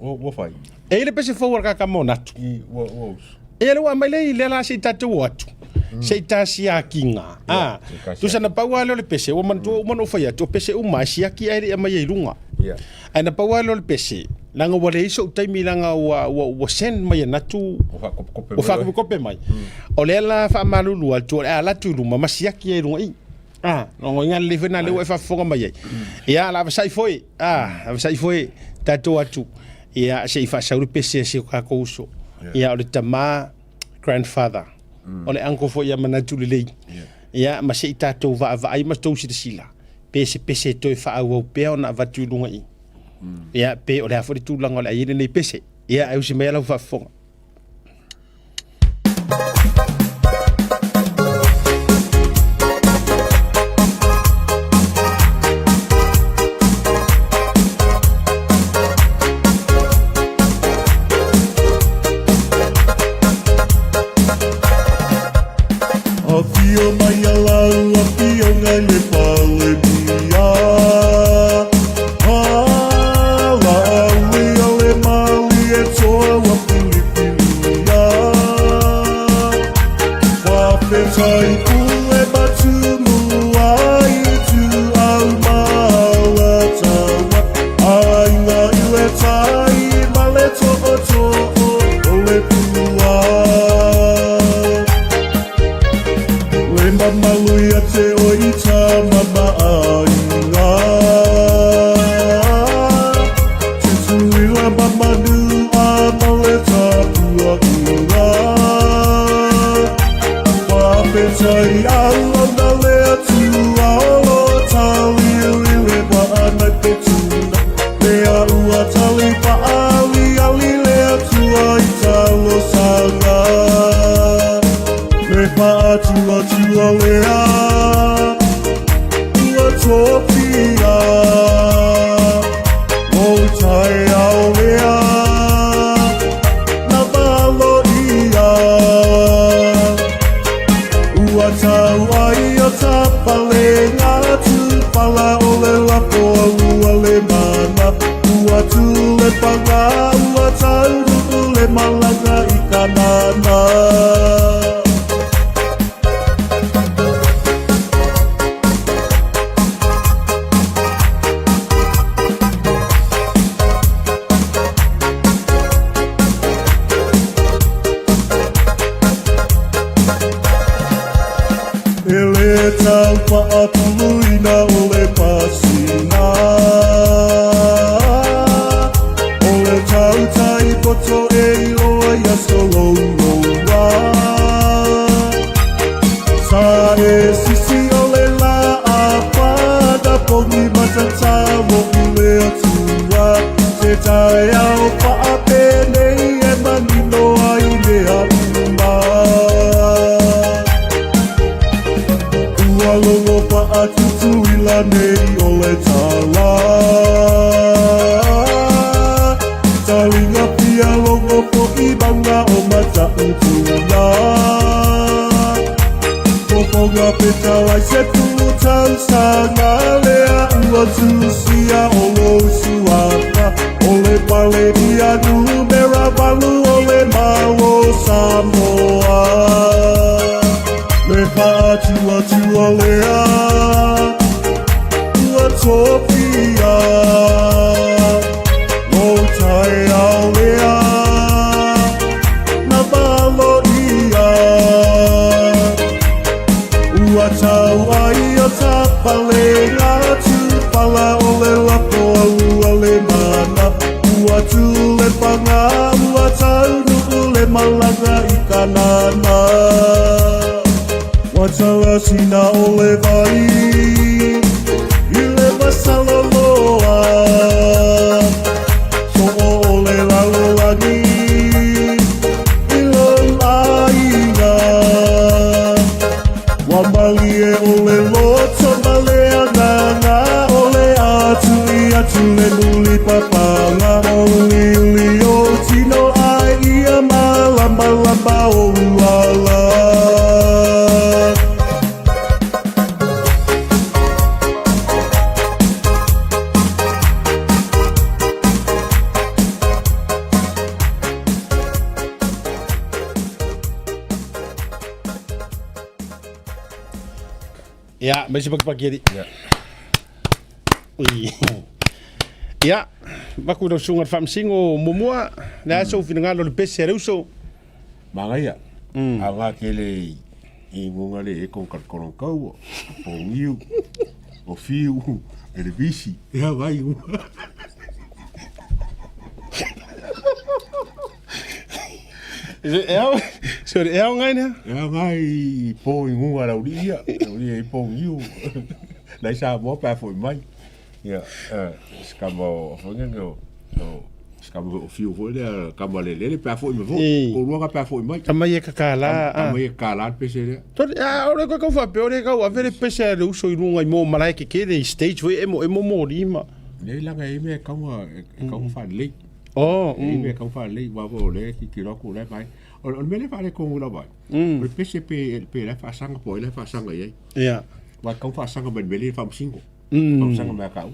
Speaker 10: O fai.
Speaker 1: Ele pese fo worka ka monatu.
Speaker 10: O.
Speaker 1: Ele wa mai le la se tatou atu. Se tasi akinga. Tu sana paua le pese o man tu man o fai atu pese o mai si aki ai mai lunga. Ana paua le pese. Langa wale iso taimi langa wa sen mai natu o whakakope mai. O lea la whaamalulu atu a latu ruma masiaki e runga i. No ngā lewe na lewe whafonga mai ai. Ia la wasai foi. La wasai foi tatou atu. Ia se i whasauru pese se kako uso. Ia o le tama grandfather. O le anko foi ia manatu le lei. Ia ma se i tatou va ai mas tou si sila. Pese toi whaau au pea o na watu runga i. Ia pe o le hafori tūlanga o le aire nei pese. Ia au si mea lau whafonga.
Speaker 11: Afio mai alau, afio ngai le pale mia. Tai pule batu muai tu au malatawa. Ai ngā iwe tai male to'o o le pua. Le mamalui a te o i tā mama ainga. Te tuila mamanu a male tapua inga. Tai au na lea tu ao tali le wa ana te tuna. Lea ua tali pa ali lea tu ai talo sanga. Me pa atua lea ua topia. O tai ao lea na valo ia. Tau ai o tapale ngā tūpala o le lafo a ua le mana. Ua tū le panga, ua tau le malanga i kanana. Ele tau paapuluina o le pasina. O le tau tai poto e iloa ia sololoa. Sa e sisi o le la a pada pongi matata mo i le atua. Te tai au paapene e manino ai le auma. Longo pa atutu ila nei o le tala. Talinga pia longo po i banga o mata utuna. Poponga petalai se putau sana lea ua tusia o lo suaka. O le pale ia numera valu o le malo Samoa. Me pa lea ua topia. O tai ao lea na valo ia. Ua tau ai o tapale ngā tūpala o le lafo a ua le mana. Ua tū le panga, ua tau le malanga i kanana. Watala sina o le vai i le masaloloa. So o le lalolani i lo ainga. Wamali e o le loto malea nganga. O le atu le nuli papanga. O li o tino ai ia malamba o uala.
Speaker 1: Ya, masih pagi-pagi tadi.
Speaker 10: Ya.
Speaker 1: Ui. Ia, waku rau sunga whamsingo momua, na aso whina ngalo le pese reuso.
Speaker 10: Mangaia, a ngā kele I ngunga le e kong karkorong kau, o ngiu, o fiu, e le visi, e ha vai u.
Speaker 1: So e au ngai nea?
Speaker 10: E au ngai po I ngunga rau ria, e po ngiu. Lai sa mo pa foi mai. Ia, skamo, fongengeo, skamo o fiu foi le kama le pa foi me vo, ko ruanga pa foi mai.
Speaker 1: Tama ye kakala.
Speaker 10: Tama ye kakala pese le.
Speaker 1: Tot ore ko fa pe ore ka avere pese le uso I runga I mo malai ke kede stage foi emo mo rima.
Speaker 10: Le langa e me kama fa le.
Speaker 1: Oh,
Speaker 10: me kama fa le wa vo le ki ro ku le mai. O me le fa le ko ngula mai. O pese pe le fa sanga po le fa sanga ye.
Speaker 1: Ia.
Speaker 10: Wa kama fa sanga ben beli fa singo. Fa sanga me ka.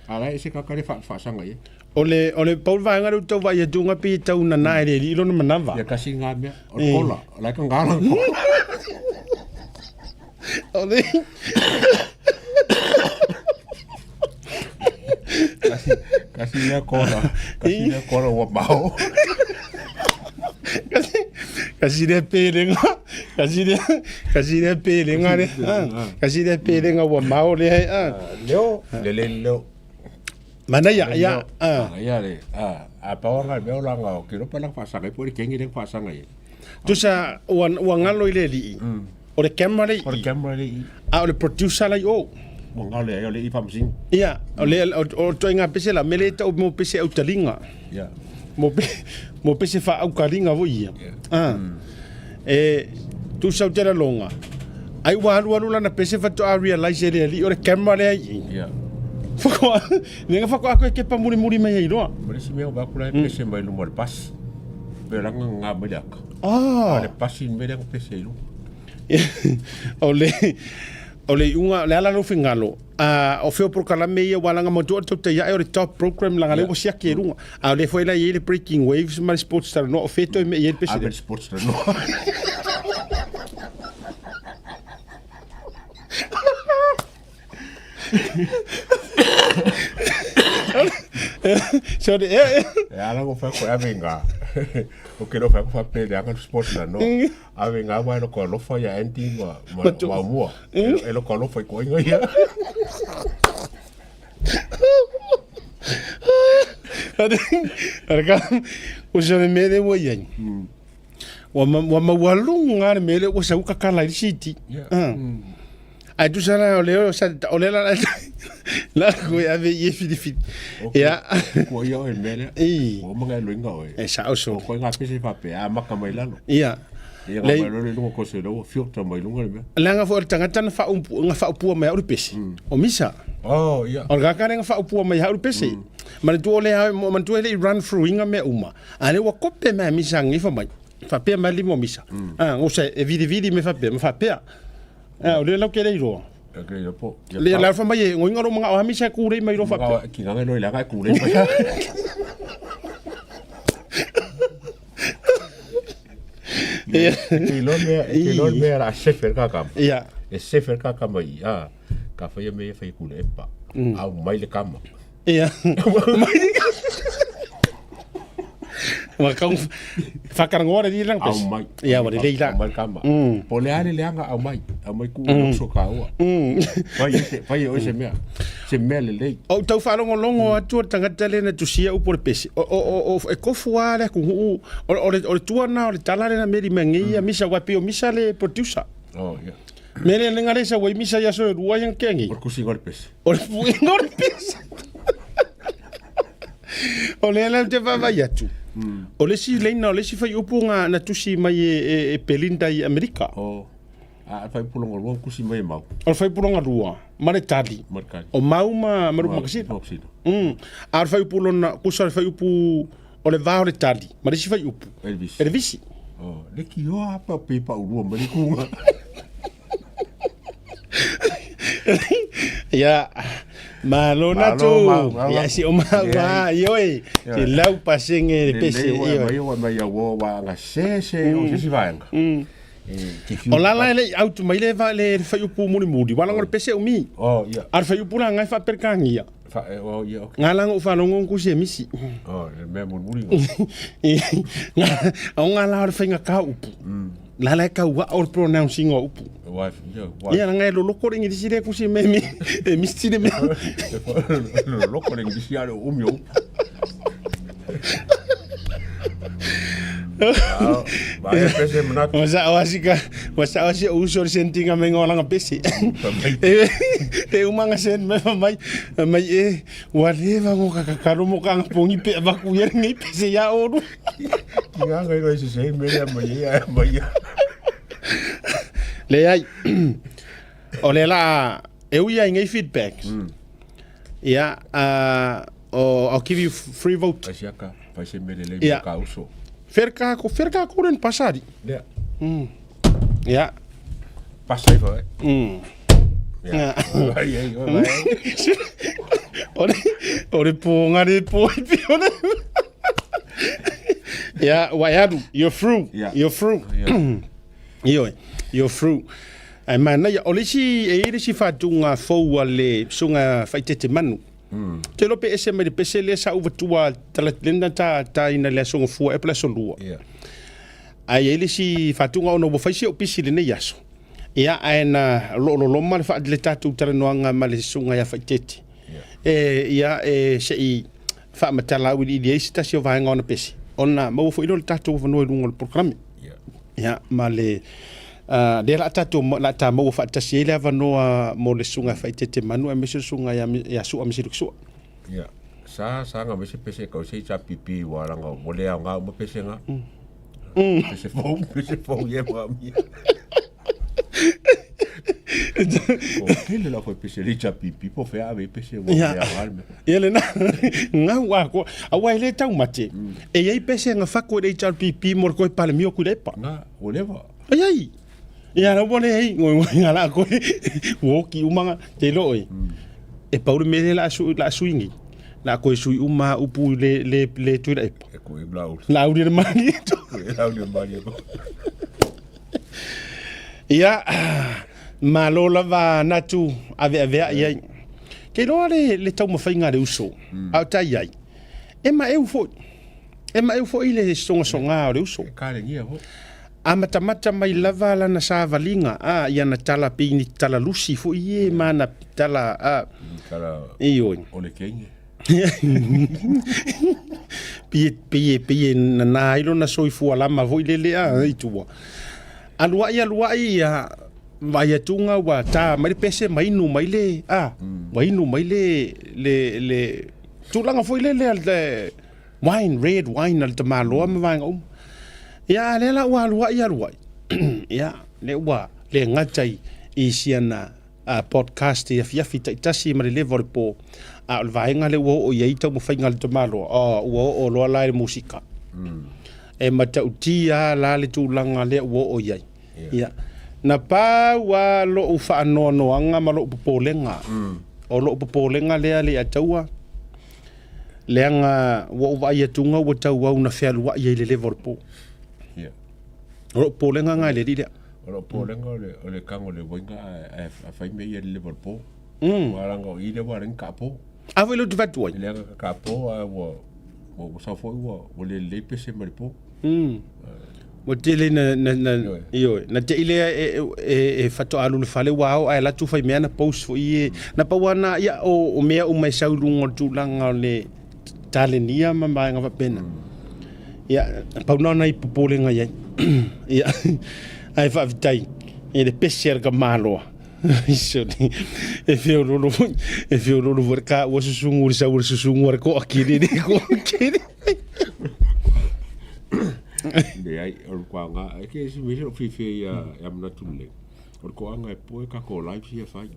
Speaker 10: Ala ese ka ka le fa sanga ye.
Speaker 1: Ole Paul vai ngaru tau vai e tunga pi tau na nai re ilo na manava.
Speaker 10: Ya kasi nga me. O kola, la ka ngala.
Speaker 1: Ole.
Speaker 10: Kasi le kola wa mau.
Speaker 1: Kasi le perenga. Kasi le perenga re. Kasi le perenga wa mau le ai.
Speaker 10: Leo, leo.
Speaker 1: Mana ya
Speaker 10: ya le a paonga me ola nga ki ro pala fa sanga po ki ngi fa sanga ye
Speaker 1: tu sa wangalo ile li o le camera le a le producer la yo
Speaker 10: wangalo ya le I fam sing
Speaker 1: ya o to inga pese la mele to mo pese au talinga
Speaker 10: ya
Speaker 1: mo pese fa au kalinga vo ia tu sa tera longa ai walu la na pese fa to a realize le li o le camera le
Speaker 10: ya
Speaker 1: Fako, nenga fako ako ke pa muri mai ai roa.
Speaker 10: Muri si me ba kula pese mai lu mo pas. Berang nga bedak.
Speaker 1: Ah,
Speaker 10: le pasin me le pese lu.
Speaker 1: Ole unga le ala no fingalo. O feo por kala me ia wala nga mo to te ia o top program la ngale o sia ke runga. A le foi la ile breaking waves mal sports star no feto me ia pese.
Speaker 10: A sports star no.
Speaker 1: So
Speaker 10: ala go fa ko avenga o que no fa fa pe de akan sport na no avenga wa no ko lo fa ya Aunty ma mo e lo ko lo fa ko ya
Speaker 1: Arka o se me de wo yen wa ma walunga me le o sa ka kala city ai tu sana ole la ko ave ye fili ya
Speaker 10: ko yo el mele o mga luinga o
Speaker 1: e sa so
Speaker 10: ko nga pese fa pe a maka mai lalo
Speaker 1: ya
Speaker 10: le lo ko se do fiota mai lunga le
Speaker 1: la nga fo tanga tan fa nga fa pu mai o pese o misa
Speaker 10: oh ya
Speaker 1: o ga ka nga fa pu mai ha o pese ma tu ole ha mo tu ele run through inga me uma ale wa kope me misa ngi fa mai fa pe mai limo misa o se e vidi me fa pe o le lo ke le ro
Speaker 10: okay po
Speaker 1: le la fa mai ngo ngaro mga o misa ku re mai ro fa
Speaker 10: ki nga no la ga ku re mai Kilon me era sefer kakam.
Speaker 1: Ia.
Speaker 10: E sefer kakam ai. Ka fa me fa ku le pa. Au mai le kama.
Speaker 1: Ia. Mai le kama. Ma kau whakarangora di lang pes.
Speaker 10: Au mai.
Speaker 1: Ia wale le ila.
Speaker 10: Mai kama. Po le are le anga au mai. Au mai ku so ka ua. Vai o se mea. Se mea le lei.
Speaker 1: O tau whalongo longo atua tangata le na tusia upo le pese. O e kofu ale ku hu. O le tuana o le tala le na meri mangi misa wapi o misa le producer.
Speaker 10: Oh yeah.
Speaker 1: Mere le ngare sa wai misa ya so rua yang kengi.
Speaker 10: Por kusi golpes.
Speaker 1: O le golpes. O le ala te va vai atu. O le si leina o le si fai upu nga na tusi mai e pelinda I Amerika.
Speaker 10: Oh. A fai pulonga rua kusi mai mau.
Speaker 1: O fai pulonga rua. Mare tali. O mau maru makasino. A fai pulona kusa fai upu o le vao le tali. Mare si fai upu. Elvisi.
Speaker 10: Oh, le ki o apa pe pa urua mari kunga.
Speaker 1: Ya. Malona tu. Ya si o mau yoi. Si lau pasenge le pese
Speaker 10: yo. Mai wa mai wo wa nga se o se si vaenga.
Speaker 1: O lala le au tu mai le va le fai upu muri wala ngor pese umi
Speaker 10: Oh ia.
Speaker 1: ar fai upu ngai fa perkangia
Speaker 10: Oh ia.
Speaker 1: ngala ngo fa longo ku se misi
Speaker 10: Oh le me muri.
Speaker 1: o ngala ar fai ngaka upu lala ka wa or pronouncing o upu
Speaker 10: Wife
Speaker 1: ia ngai lo loko ringi disire ku se memi e misi de me
Speaker 10: loko ringi disire umi o. Vai pese menat.
Speaker 1: Masa usor sentinga mengolang pese. Te umanga sen mai whatever ngo kakaro mo kang pongi pe baku yer ngai pese ya oru.
Speaker 10: Kinga ngai ro se mai.
Speaker 1: Le ai. Ole la eu ia ngai feedback. Yeah, I'll give you free vote.
Speaker 10: Asiaka, vai ser melele ka uso.
Speaker 1: Ferka ko ren pasari.
Speaker 10: Ya.
Speaker 1: Ya.
Speaker 10: Pasai foi.
Speaker 1: Ya.
Speaker 10: Ai.
Speaker 1: Ore ngare po piona. Ya, waiadu, you're through. You're through. You're through. Ai mana ya olisi si fatunga fo le sunga faitete manu. Te lope SMI pese le sa uvatua talatenda ta ina le songo fua e plaso lua. Ai ele si fatunga ono bo faisi o pisi le ne yaso. Ia aena lo ma le fa le tatu taranoanga ma le sunga ya faitete. Ia sei fa matala wi di esta si va ngona pesi. Ona mo fo ilo tatu no lungo le programme. Ia ma le de la tatu la ta mo fa tasi le vano mo le sunga faitete manu e mesu sunga ya su amisi su.
Speaker 10: Ya. Sa nga mesi pese ko sei cha pipi wala nga mole nga mo pese nga. Pese fo ye ma mi. Kile la foi pese le cha pipi po fe ave pese mo ya alme.
Speaker 1: Ele na nga wa ko awa ile tau mate. E ye pese nga fa ko le cha pipi mo ko pa le mio ku lepa.
Speaker 10: Nga oleva.
Speaker 1: Ai. Ia na bole hei ngala ko woki umanga te loi e paure me la swingi la ko sui uma upu le tu le
Speaker 10: ko e blau
Speaker 1: la uri mani to ia malola va natu ave ia ke lo le tau mafainga le uso au tai ai e ma eu fo ile songa le uso
Speaker 10: ka le ngia ho
Speaker 1: Amata mai lava lana sa valinga ia na tala pini tala lusi fo ie mana tala
Speaker 10: tala
Speaker 1: io
Speaker 10: ole kenge
Speaker 1: pie na ilo na soifu alama vo ile le itua alua ia vai atunga wa ta mai pese mai nu mai le mai nu mai le tulanga fo ile le wine red wine al tamalo ma vanga Ya le la wa ia lua. Ya le wa le ngatai isiana podcast ia fita Tasi Market po al vainga le wo ia ita mo fainga le tomalo wo lo la musika. E mata utia la le tulanga le wo ia. Ya na pa wa lo ufa no anga malo popolenga. O lo popolenga le ataua. Leanga wo va ia tunga wo tau na fea lua ia le po. O polenga ngai le dia.
Speaker 10: O polenga le kango le boinga a fai me ia le Liverpool. Waranga i le waring kapo.
Speaker 1: A velo tu vatu.
Speaker 10: Le kapo wo sa fo wo le pese maripo.
Speaker 1: Mo tele na io na te ile e fato alu le fale wao ai la tu fai me na post fo i na pa wana ia o mea o mai saulungo tu langa le talenia ma nga pena. Ya pa na i popolenga ia. Ia ai fa vitai e le pesher ka malo iso ni e fio lo vorka wo susungu ko akiri ni ko akiri
Speaker 10: de ai o kwa nga ke si me fi ya mna tulle o ko nga e po ka ko live here fai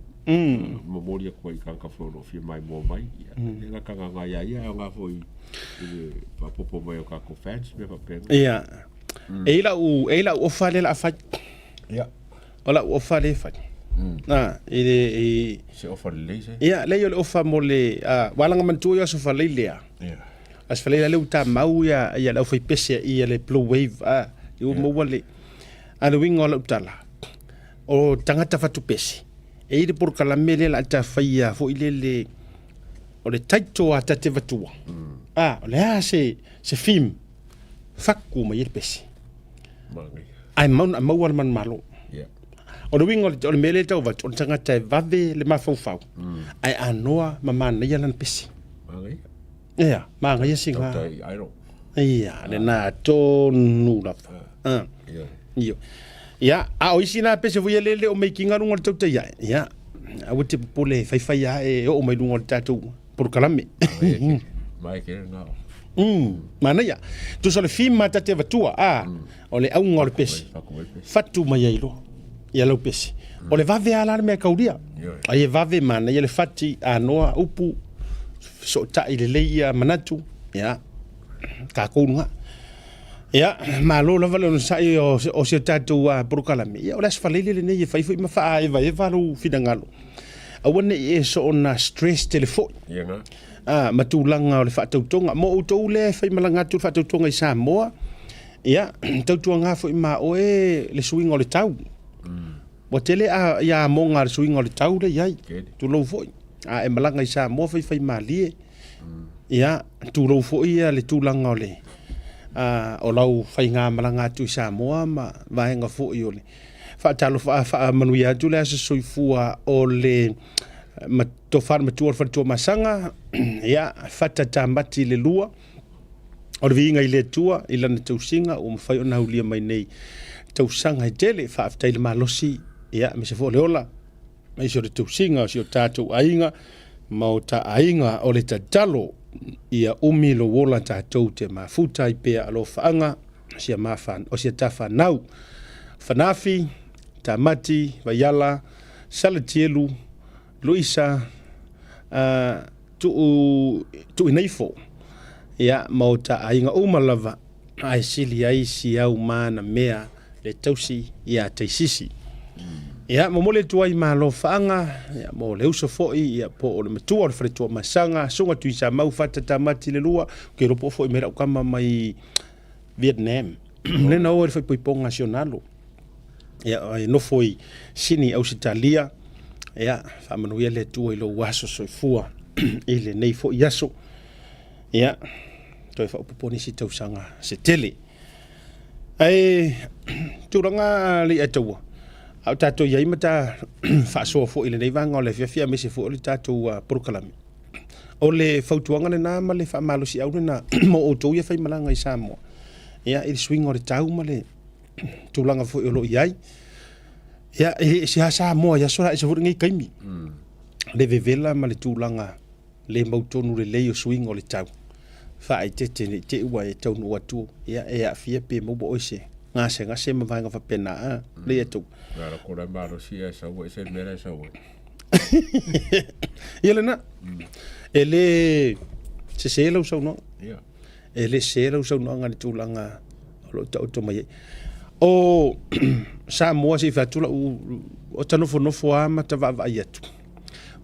Speaker 10: molia ko i kan ka fo fi mai mo mai ya ka nga ya nga fo i pa popo mai ka ko fans me pa pen
Speaker 1: ia Eila o fale la fa.
Speaker 10: Ya.
Speaker 1: Ola o fale fa.
Speaker 10: Se o fale le se.
Speaker 1: Ya, le yo o fa mole wala ngamantu yo so fale le. Ya. As fale le uta mau ya la fa pese ia le blue wave yo mo wale. Ana winga o tala. O tangata fatu pesi. E ire por kalamele la ta faia fo ilele o le taito a tate vatua. O le se film fakku ma ile pesi. Ai mau al man malo. O le winga o le mele tau vat o tangata e vave le mafau. Ai anoa mamana ia lan pesi. Ia, manga ia singa.
Speaker 10: Tautai A'e.
Speaker 1: Ia, le na tonu lava. Iyo. Ia, o isi na pese vuia lele o meikinga runga le Tautai A'e. Ia, a wate pole fai e o mai runga le tatou por kalame.
Speaker 10: Mai ke ngao.
Speaker 1: Mana ia. Tu so le fima tate vatua, o le aunga o le pese. Fatu mai ailo. Ia lau pese. O le vave ala mea kauria. Ai e vave mana, ia le fati a noa upu so ta ile leia manatu. Ia, ka kounga. Ia, malo lava le sai o se tatou a por kalame. Ia, o le asfalele le nei e fai foi mafaa e valu finangalo. Awane e so ona stress telefone.
Speaker 10: Ia
Speaker 1: matulanga o le whaatautonga. Mo utou le whai malangatu whaatautonga i Samoa. Ia, tautuanga fo i ma oe le suinga o le tau. Wa tele ia monga le suinga o le tau le iai. Tu lau fo i. E malanga i Samoa whai malie. Ia, tu lau fo i le tūlanga o le. O lau whai ngā malangatu i Samoa ma vahenga fo i o le. Whaatalo Manurewa tu le asa soifua o le to far matua fatua masanga ia fata tamati le lua o le vinga i le tua i lana tausinga o mawhai o na hulia mai nei tausanga i tele whaaftai le malosi ia me se fo le ola mai se o le tausinga o si o tātou ainga ma o ta ainga o le tatalo ia umi lo wola tātou te mafuta i pea alo whaanga si a mafan o si a tafa nau whanafi tamati vaiala salatielu Luisa tu inaifo ia mauta ainga umalava ai sili ai si au mana mea le tausi ia taisisi ia momole tuai malo faanga ia mo le uso foi ia po o le matua o le fretua masanga sunga tuisa mau fata tamati le lua ke ropo foi mera ukama mai Vietnam le na o le foi poipong nacionalo ia no foi sini Ausitalia ia whamanuia le tua i lo waso soifua i le nei fo iaso ia toi whaupoponi si tausanga se tele ai turanga li ataua au tatou iai mata faʻasoa foʻi lenei vaga o le afiafia me se foʻi o le tatou porokalami o le fautuaga lenā ma le faamalosi au lena mo outou ia faimalaga i Samoa ia i le suiga o le tau ma le tulaga foʻi o loʻi ai ia e se Samoa ia sola e se foʻi gai kaimi le vevela ma le tulaga le mautonu lelei o suiga o le tau faaitete nei te ua e taunuu atu ia e aafia pe mauba oe se ngase ma vaega faapena le atou
Speaker 10: Ngara kora malosia sa wa se mera sa wa.
Speaker 1: Yelena. Ele se selo so no.
Speaker 10: Yeah.
Speaker 1: Ele selo so no ngani tulanga lo to mai. O Samoa se fatula o tano fo no fo ama ta va yetu.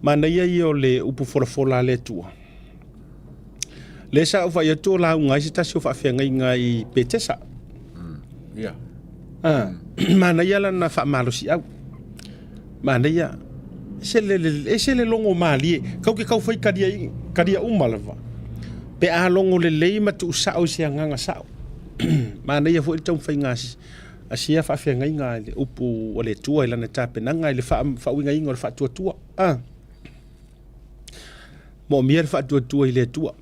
Speaker 1: Mana ia o le upu fola le tua. Le sa va yetu la ngai se ta so fa fe ngai petesa.
Speaker 10: Yeah.
Speaker 1: Mana ia lana faamalosi au mana ia sele longo mali kau ke kau fai kadia uma lava pe a longo lelei matu sao se nganga sao mana ia foi tau fai ngasi asia fa fe ngai le upu ole tua lana tape nanga le fa winga ingo fa tua mo mier fa tua ile tua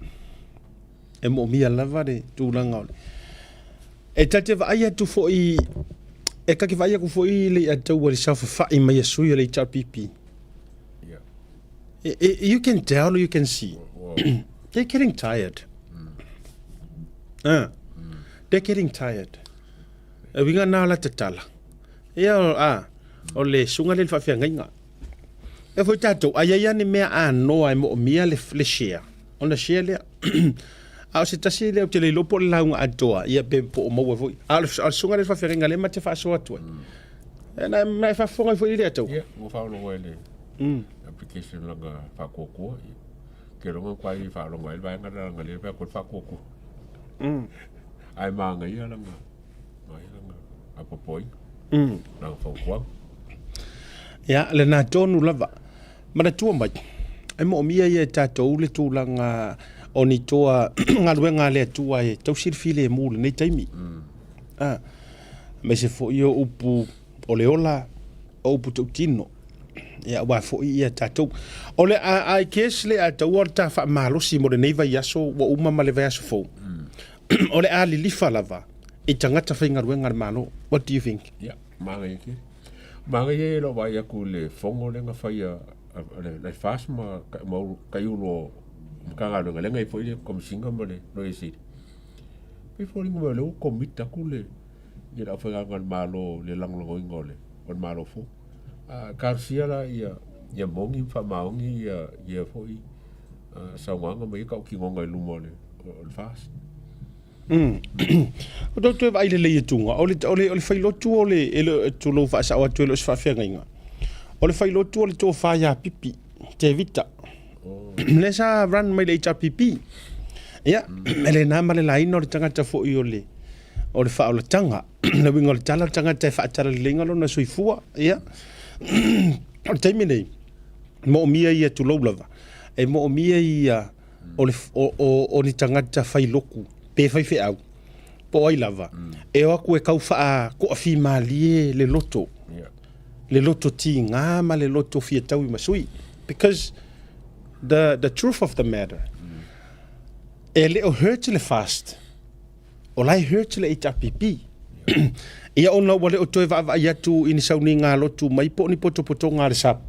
Speaker 1: e mo mia lava de tu langa e tate va ia tu foi e ka ke vai ku foi le atau le sa fa mai asu le cha pipi. Yeah. You can tell, you can see. They're getting tired. They're getting tired. We got now la tala. Ya o le sunga le fa fa ngai. E foi tato ayaya ni me no ai mo mia le share. On the share le a se tasi le o te le lopo le launga atoa ia pe po o maua foi a sunga le whawhiringa le ma te whaasoa atua e na mai whafonga i foi le atau
Speaker 10: ia mo whaolonga ele application langa whakokua ke ronga kwa i whaolonga ele vaenga langa le pia kot whakokua ai maanga ia langa apapoi Nang whaukuang.
Speaker 1: Ia, le nā tōnu lava. Mana tua mai. E mo mia ia tātou le tūlanga o ni toa ngā ruenga le atua e tau sirifile e mūle nei taimi. Me se fo i o upu o le ola, o upu tau tino. Ia wa fo i ia tātou. O le a kes le a tau ar tā wha malosi mo le nei vai aso wa umama le vai aso fo. O le a li lifa lava. I tangata whai ngā ruenga le malo. What do you think?
Speaker 10: Ia, maanga i ke. Maanga i e lo vai aku le fongo le ngā whai a le whasma kai ulo mkanga runga lenga i fo i le komisinga ma le no e siri. Pe fo ringa ma le o komita ku le i la whai ngan malo le langlongo ingo le on malo fo. Karsia la ia mongi wha maongi ia fo i saunganga ma i kau ki ngonga i lumo le whas.
Speaker 1: O tau tue vai le leia tunga. O le whailotu o le tulo whaasau atu e lo swhawhianga inga. O le whailotu o le tō whaia pipi, te vita. Le sa run mai le ita pipi. Ia, le nā male la ina o le tangata fo i o le whao le tanga. Na winga o le tala tangata e whaatara le lenga lo na suifua. Ia. O le taimi nei, mo o mia ia tulau lava. E mo o mia ia o ni tangata whailoku. Pe whai au. Po ai lava. E o aku e kau wha ko a whi malie le loto. Le loto ti ngā ma le loto fia tau I masui. Because the truth of the matter, e le o hurt le fast, o lai hurt le ita pipi. Ia ona wale o toe wa ai atu ini sauni ngā lotu mai po ni poto ngā le sap.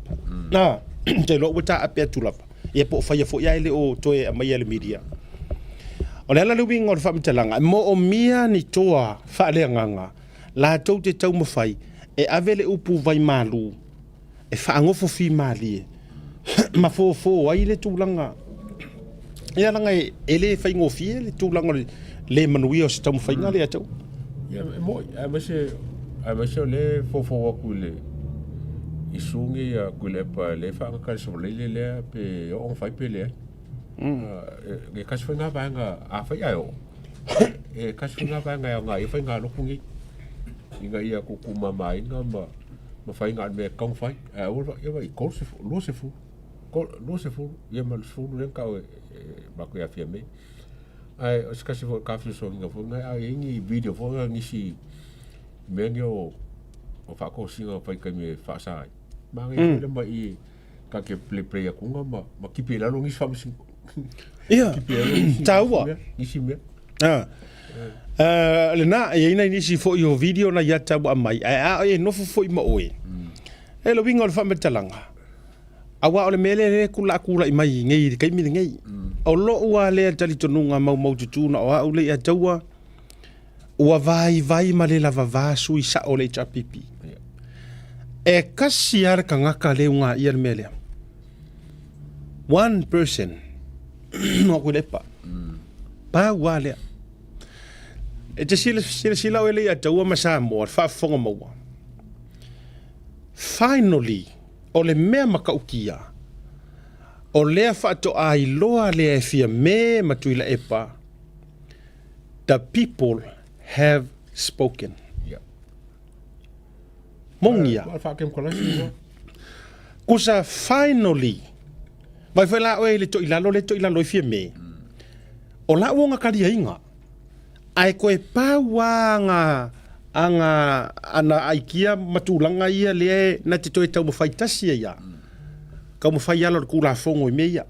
Speaker 1: Nā, te lo wata ape atu lava. Ia po whaia fo ia ele o toe a mai ale media. O le ala le winga o le whaamitalanga, mo o mia ni toa whaaleanganga, la tau te tau mawhai, e avele upu vai malu, e whaangofo fi malie, ma fō ai le tūlanga. Ia langa e le whaingofie le tūlanga le manuia o se tau mawhai ngā le atau.
Speaker 10: Ia, moi, a mese o le fō aku le, I sungi a kule pa le whaangakari so leile lea pe o whai pe lea. E kasi whainga vanga a whai ai o. E kasi whainga vanga o ngā e whainga lokungi. I ngā ia kukuma mai ngā ma whainga me kaung whai. E ora, ia wai, kol se fu, lo se fu. Lo se fu, ia ma fu ren kau e mako ia fia me. Ai, o se kasi fu kawhi so inga fu, ngai a ingi video fu nga ngisi mengi o whako singa whai kai me whaasai. Mange le mai I ka ke play aku nga ma kipi la longi fa misi.
Speaker 1: Ia. Taua.
Speaker 10: Isi me.
Speaker 1: Le na e ina nisi fo I o video na ia tau a mai. E no fo I ma oe. E lo winga o le whamatalanga. Awa o le mele le kula I mai ngei kai mi ngei. O lo ua le tali tonunga mau tutuna o au le ia taua. Ua vai ma le lava vasu I sa o le chapipi. E kasi ar ka ngaka le unga I al mele. One person no kulepa. Pa wale. E te sila o ele ia taua ma Samoa, fa fonga maua. Finally, o le mea makaukia, o lea whaato a iloa lea e fia me matuila epa, the people have spoken. Mongia. Kusa finally, vai foi la oe le to ilalo I fia me. O la uonga karia inga. Ai koe pāwanga ana aikia matulanga ia le na te toi tau mawhai tasia ia. Kau mawhai ala kula fongo I meia.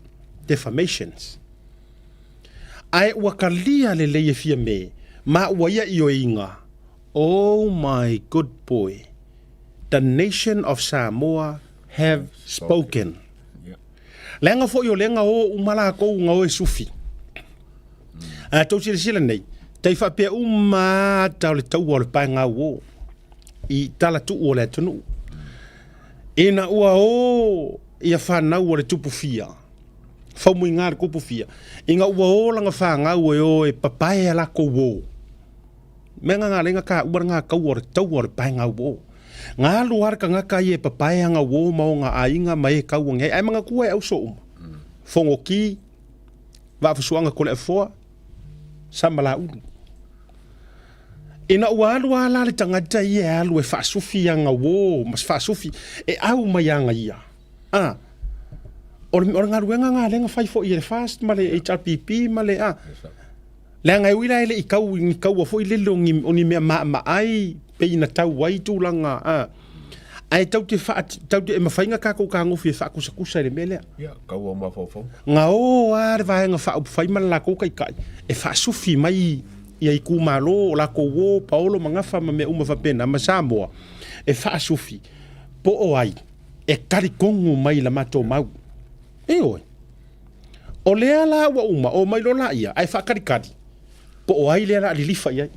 Speaker 1: Defamations. Ai ua kalia le leie fia me. Ma ua ia I o inga. Oh my good boy. The nation of Samoa have spoken. Lenga fo yo lenga o umala ko nga o sufi. Tau sila nei. Tai fa pe uma tau le tau o le painga o. I tala tu o le tunu. Ina ua o ia whanau o le tupu fia. Whaumu I ngāre kupu fia. Inga ua o langa whangau o e papai ala ko o. Menga ngā lenga ka ua ngā kau o le tau o le painga o. Ngā luar ka ngaka I e papai anga o mao ngā ainga mai kau o ngai. Ai mga kua e au so uma. Fongo ki. Wa fasuanga kole e foa. Samala ulu. ina ua alu ala le tangata ia alu e whaasufi anga wō, mas whaasufi e au mai anga ia. Ore ngā ruenga ngā lenga whai fo i le fast, ma le HRPP, ma le le ngai wila ele i kau a fo i le longi o ni mea maa ai, pe ina tau wai tūlanga. Ai tau te e mawhainga kako ka ngofi e whaakusa le mele.
Speaker 10: Ia, kau o mawhawhau.
Speaker 1: Ngā o are vahenga whai mana la kou kai. E whaasufi mai ia i kumalo o la kou o paolo mangafa ma me uma whapena ma Samoa. E whaasufi. Po o ai. E karikongu mai la mato mau. E oi. O lea la wa uma o mai lo la ia. Ai whakarikari. Po o ai lea la lilifa ia.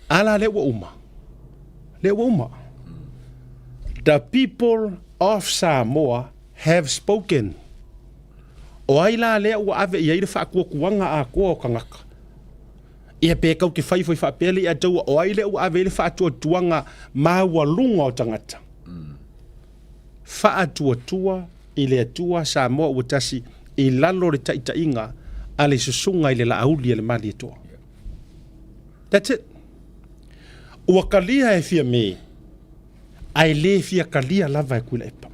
Speaker 1: Ala le wa uma. Le wa uma. The people of Samoa have spoken. O ai la lea ua ave ia ira whaakua kuanga a kua o kangaka. Ia pe kau ke whai whapele ia tau o ai lea ua ave ira whaatua tuanga maua lunga o tangata. Whaatua tua i lea tua Samoa ua tasi i lalo re taitainga a le susunga i le la auli le mali toa. That's it. Ua kalia e fia me. Ai le fia kalia lava e kuila epa.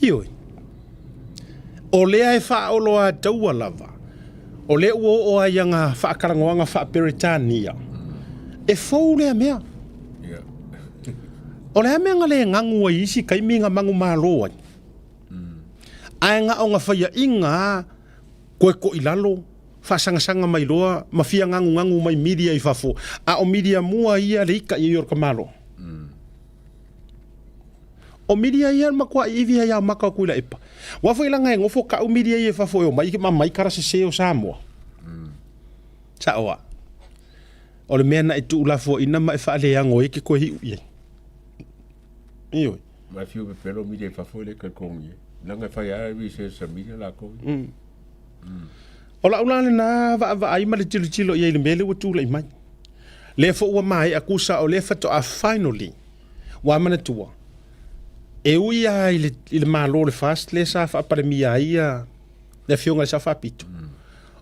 Speaker 1: Ioi. O lea e wha olo a taua lava. O lea ua o a ianga wha karangoanga wha peritania. E fau lea mea. O lea mea ngale ngangu a isi kai minga mangu maa loa. Ai nga o nga whaia inga koe ko ilalo. Wha sanga mai loa. Ma fia ngangu mai media i whafo. A o media mua ia le ika i orka malo. O media ia makua iwi ia maka kuila epa. Wafo ilanga e ngofo ka o media ia whafo o mai mai kara se o Samoa. Sa oa. O le mea na e tulafono ina ma e whaale ango e ke koe hiu ia. Ioi.
Speaker 10: Mai fiu pe pelo media e whafo le kalkongi. Langa whai awi se sa media la kongi.
Speaker 1: O la ulane na va ai ma le tilo ia i le mele ua tula i mai. Le fo ua mai akusa o le fato a finally. Wa mana tua. E ui ai le malo le fast le sa fa pare mia ia le fionga sa fa pitu.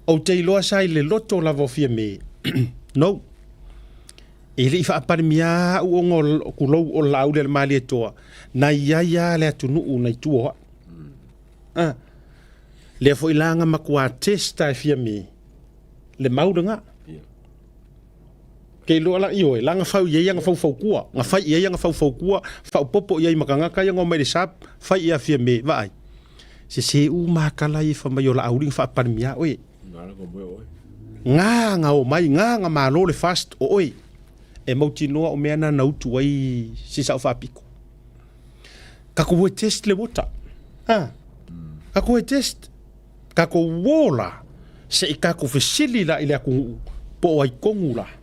Speaker 1: O te iloa sa le loto la vo fia me. No. E le fa pare mia u ngol kulo o lau le mali toa. Na ia le atunu na tua. Le fo ilanga makua testa fia me. Le maudanga. Ke lo ala io langa fau ye yang fau kua nga fai ye yang fau kua fau popo ye makanga ka yang o mai sap fai ia fia me vai se u makala i fa mai ola auling fa parmia oi nga o mai nga malo le fast o oi e mautino o meana na utu ai si sa fa piko ka ko test le bota ka ko test ka ko wola se ka ko fesili la ile ku po ai kongula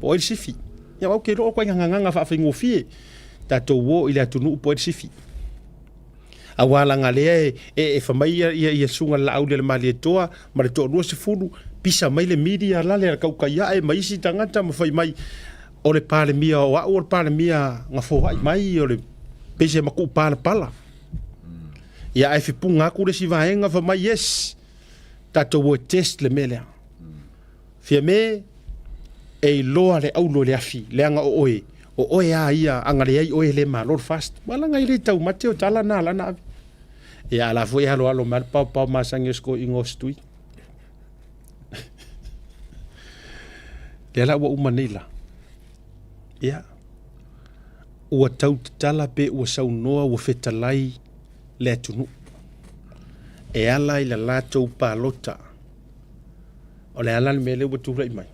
Speaker 1: po el sifi ya o ke ro ko nganga fa fingo fi tatou wo ile atunu po el sifi awala ngale e fa mai ia sunga la aude le mali toa ma le to no se fulu pisa mai le media la le ka ya e mai si tangata ma fai mai o le pale mia o le pale mia nga fo mai o le pese ma ku pala ya e fi punga ku le si vaenga fa mai yes tatou wo test le mele fia me e loa le aulo le afi le anga o oe a ia anga le ai oe le malor fast wala ngai le tau mateo tala na lana e ala foi halo mal pa masangesko ingostui le la wa umanila ya ua tau tala pe ua saunoa ua fetalai le atunu e ala i la latou palota o le ala le mele ua tūrai mai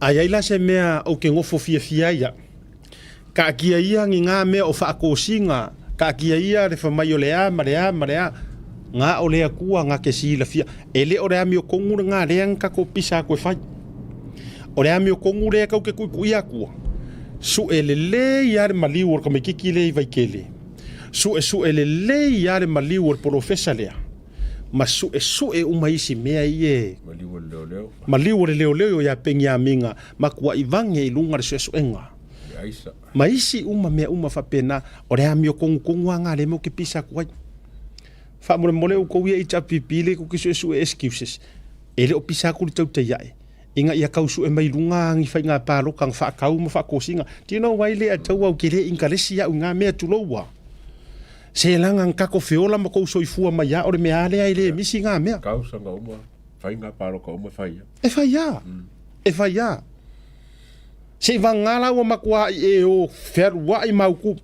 Speaker 1: ai la se mea o ke ngofo fia ia ka kia ia ngi ngā mea o whaakosinga ka kia ia re whamai o lea marea ngā o lea kua ngā ke si la fia e le o rea mi o kongu ngā rea ngā ko pisa koe whai o rea mi o kongu rea kau ke kui a kua su e le ia re maliu or kame kiki le i vai kele su e le ia re maliu or profesa lea ma su e umaisi mea ie maliu leo ya pengia minga makua ivange ilunga re su enga ma isi mea fa pena o rea mi o kongu nga le mo ke pisa kuai fa mole u ko ia ita pipile ko kisu excuses ele o pisa ku Tautai A'e inga ia kausu e mai lunga ngi fai ngā pāloka ng whaakau ma whaakosinga. Tino wai le atau au kere ingalesi au ngā mea tuloua. Se langa ngako whiola ma kou soifua mai a ore mea alea ele misi ngā mea.
Speaker 10: Kausanga uma, fai ngā pāloka uma fai a.
Speaker 1: E fai a. E fai a. Se vangala wa makua e o wherua i mauku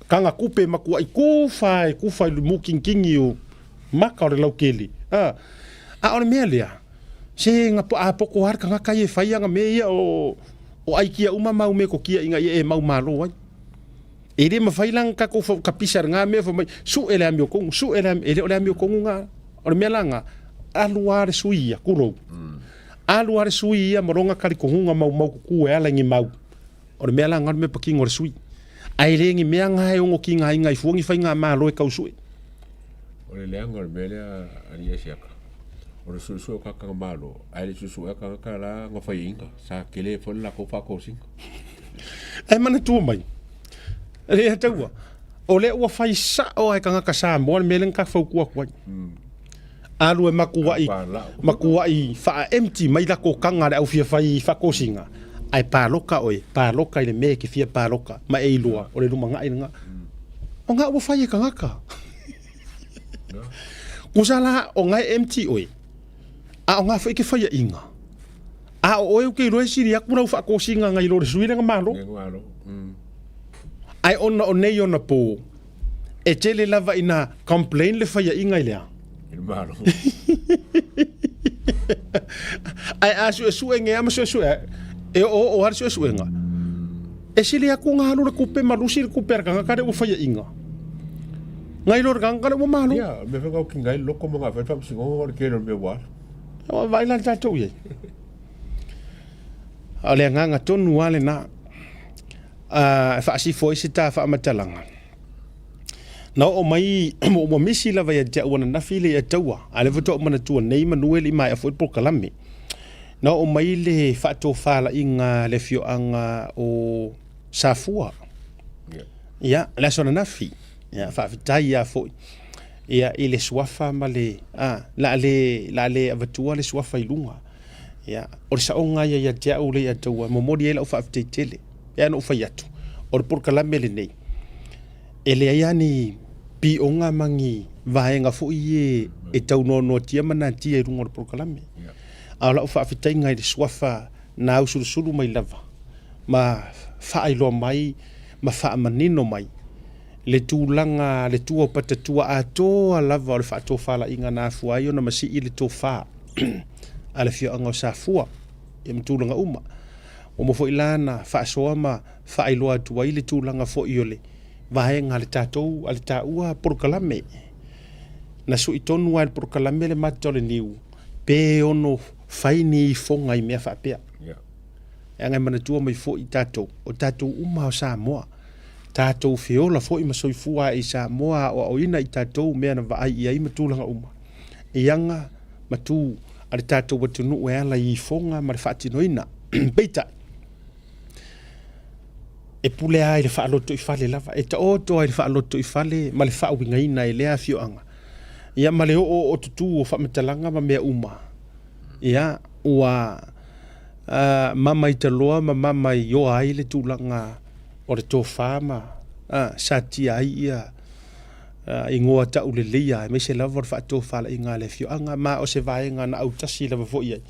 Speaker 1: kanga kupe makua i kufai lumu kingi o maka ore laukeli. A ore mea lea. Se nga poko har kanga kai e fai anga mea o aikia uma mau me ko kia inga e mau malo wai. E re mawhai lang kako kapisar ngā mea whamai su ele amio kongu, su ele ole amio kongu ngā. Ore mea langa, aluare suia kurou. Aluare suia maronga kari kohunga mau kuku e ala ngi mau. Ore mea langa ore mea paking ore sui. Ai re ngi mea ngā e ongo ki ngā inga i fuangi whai ngā malo e kau sui.
Speaker 10: Ore leanga ore mea lea aria siaka. Ore susu o kakanga malo, ai le susu e kakanga la ngā whai inga, sa kele fole la ko whako singa.
Speaker 1: Ai mana tua mai. Re ataua. O le ua whai sa o ai kanga ka Samoa, mele ngā whaukua kuai. Alu e makuai wha empty mai lako kanga re au fia whai whako singa. Ai pāloka oe, pāloka i le me ki fia pāloka, ma e ilua, o le ruma ngā ina ngā. O ngā ua whai e kangaka. Kusala o ngai empty oe. A o ngā whai ke whai a inga. A o oe uke roe siri aku rau whako singa ngai lore suire ngā malo. Ai ona o nei ona pō. E tele lava ina complain le whai a inga i lea.
Speaker 10: Malo.
Speaker 1: Ai asu e suenge ama su e o har su suenga. E sili aku nga hanu le kupe malusi le kupe kanga kare o whai a inga. Ngai lor kanga kare o malo.
Speaker 10: Ya, me whakau ki ngai loko mga whai singo le kere me war.
Speaker 1: O vai lan tatou ye. Ale nga tonu ale na fa si foi se ta fa matalanga. Na o mai o misi lava ya te wana na file ya taua. Ale voto mana tua nei manuel i mai a football kalame. Na o mai le fa to fala inga le fio anga o safua. Ya, la sona na fi. Ya fa fitai ya foi. Ya ile swafa male la le avatua le swafa ilunga. Ya, o sa onga ya te au le ya taua momodi ele o fa tele. Ya no fa yatu. O por kalame le nei. Ele ayani pi onga mangi vaenga fo ie e tau no tia mana tia runga o prokalame. Ala o fa fitai ngai swafa na usulu mai lava. Ma fa ilo mai ma fa manino mai. Le tūlanga, le tua patatua atoa lava o le fa to fala inga na fuai ona masi i le to fa. Ala fio anga o sa fua. E mtūlanga uma. O mo fo ilana faʻasoa ma faʻailoa atu ai le tulaga foʻi o le vaega a le tatou a le taʻua porokalame na suʻi tonu ai le porokalame le matoleniu pe ono faini foga i mea faapea e agai manatua mai foʻi tatou o tatou uma o Samoa tatou feola foʻi ma soifua i Samoa o aʻoina i tatou mea na vaai i ai ma tulaga uma i aga matu a le tatou atunuu e ala i foga ma le faatinoina peita e pule ai le whaaloto i whale lava. E ta oto ai le whaaloto i whale, ma le whaawingaina e lea fioanga. Ia ma le o tutu o whamatalanga ma mea uma. Ia ua mama i taloa ma mama i o ai le tūlanga o le tō whama. Sa tia ai ia i ngoa tau le leia. E me se lava o le whaatō whala i ngā le fioanga. Ma o se vaenga na au tasi lava fo iai.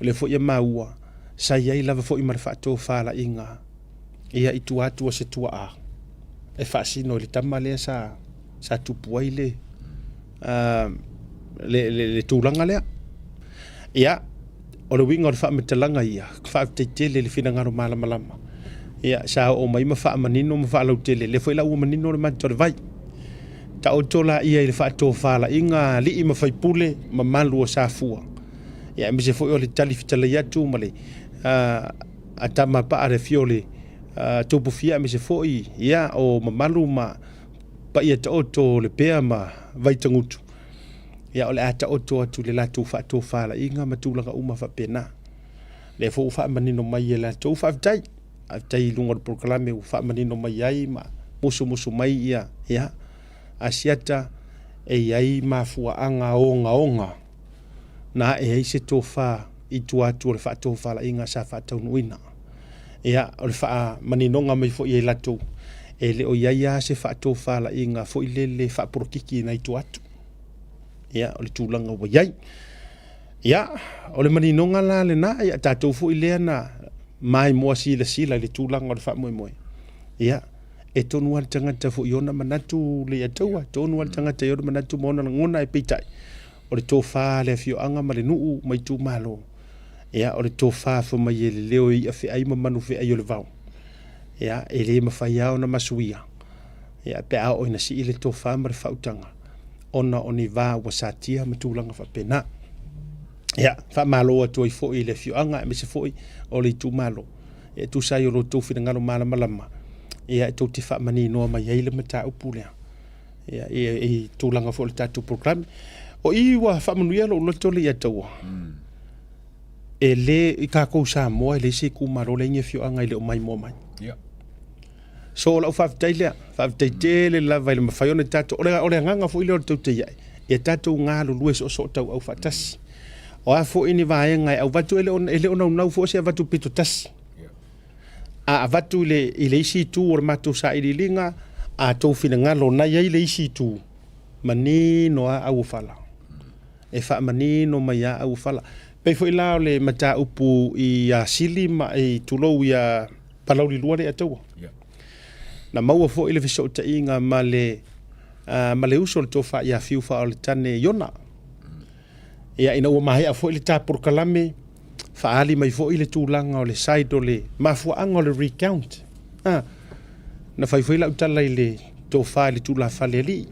Speaker 1: O le fo ia maua. Sa iai lava fo i ma le whaatō whala i ngā. Ia i tuatua se tua a. E whaasino le tama lea sa tupu ai le tūlanga lea. Ia, o le winga o le whaametalanga ia. Whaateitele le whinangaro malamalama. Ia, sa o mai ma whaamanino ma whaalautele. Le whaila ua manino le mati o le vai. Ta o tola ia i le whaatō whala. Inga li i ma whaipule ma malu o sa fua. Ia, mi se fwoi o le tali fitala iatu ma le a tama pa are fiole tupu fia me se foi ia o mamalu ma pa ia ta oto le pea ma vaitangutu ia o le ata oto atu le latu fa to fala inga matulaga uma fa pena le fo fa manino mai la to fa tai lunga proklame fa manino mai ai ma musu mai ia asiata e ai ma fua anga onga na e ai se tofa I tu atu o le whaatofa la inga sa whaataunuina. Ia, o le wha maninonga mai fo I e latou. E le o iaia se whaatofa la inga fo I le whaaporokiki na I tu atu. Ia, o le tūlanga wa iai. Ia, o le maninonga la le na, ia tātou fo I lea na mai moa sila le tūlanga o le wha moe moe. Ia, e tonu al tangata fo iona manatu le ataua, tonu al tangata iona manatu maona ngona e peitai. O le tofa le fio anga ma le nuu mai tu malo. Ia, o le tofa fo mai e le leo I a fe ai mamanu fe ai o le vau. Ia, e le mawhai au na masuia. Ia, pe au oina si I le tofa ma le whautanga. Ona o ni vā wasatia ma tūlanga wha pena. Ia, wha malo atu ai fo I le fio anga e me se fo I o le tu malo. Ia, tu sai o lo tofi na ngalo mala malama. Ia, e tau te wha mani noa mai eile mata upulea. Ia, e tūlanga fo le tatu programi. O iwa wha manuia lo loto le ia taua. E le I kākou Samoa e le se kumaro le inge fio anga I le o mai mua mai. So la whaafitai lea, whaafitai te le lava I le mawhaione tātou. O le nganga fo I le o tau te iai. E tātou ngā lulue so tau au whaatasi. O a fo ini vae ngai au vatu ele o nau fo se vatu pito tasi. A vatu I le isi tu o le matou sa I linga a tau fina ngalo na iai le isi tu. Mani noa au whala. E wha mani no mai a au whala. Pei fo I lao le mata upu I a sili ma I tulou I a palauri lua le ataua. Na maua fo I le viso ta inga ma le uso le tofa I a fiu fa o le tane yona. Ia ina ua mahe a fo I le tāporo kalame whaali mai fo I le tūlanga o le side o le mafuanga o le recount. Na whai fo I lau tala I le tofa I le tūla whale li.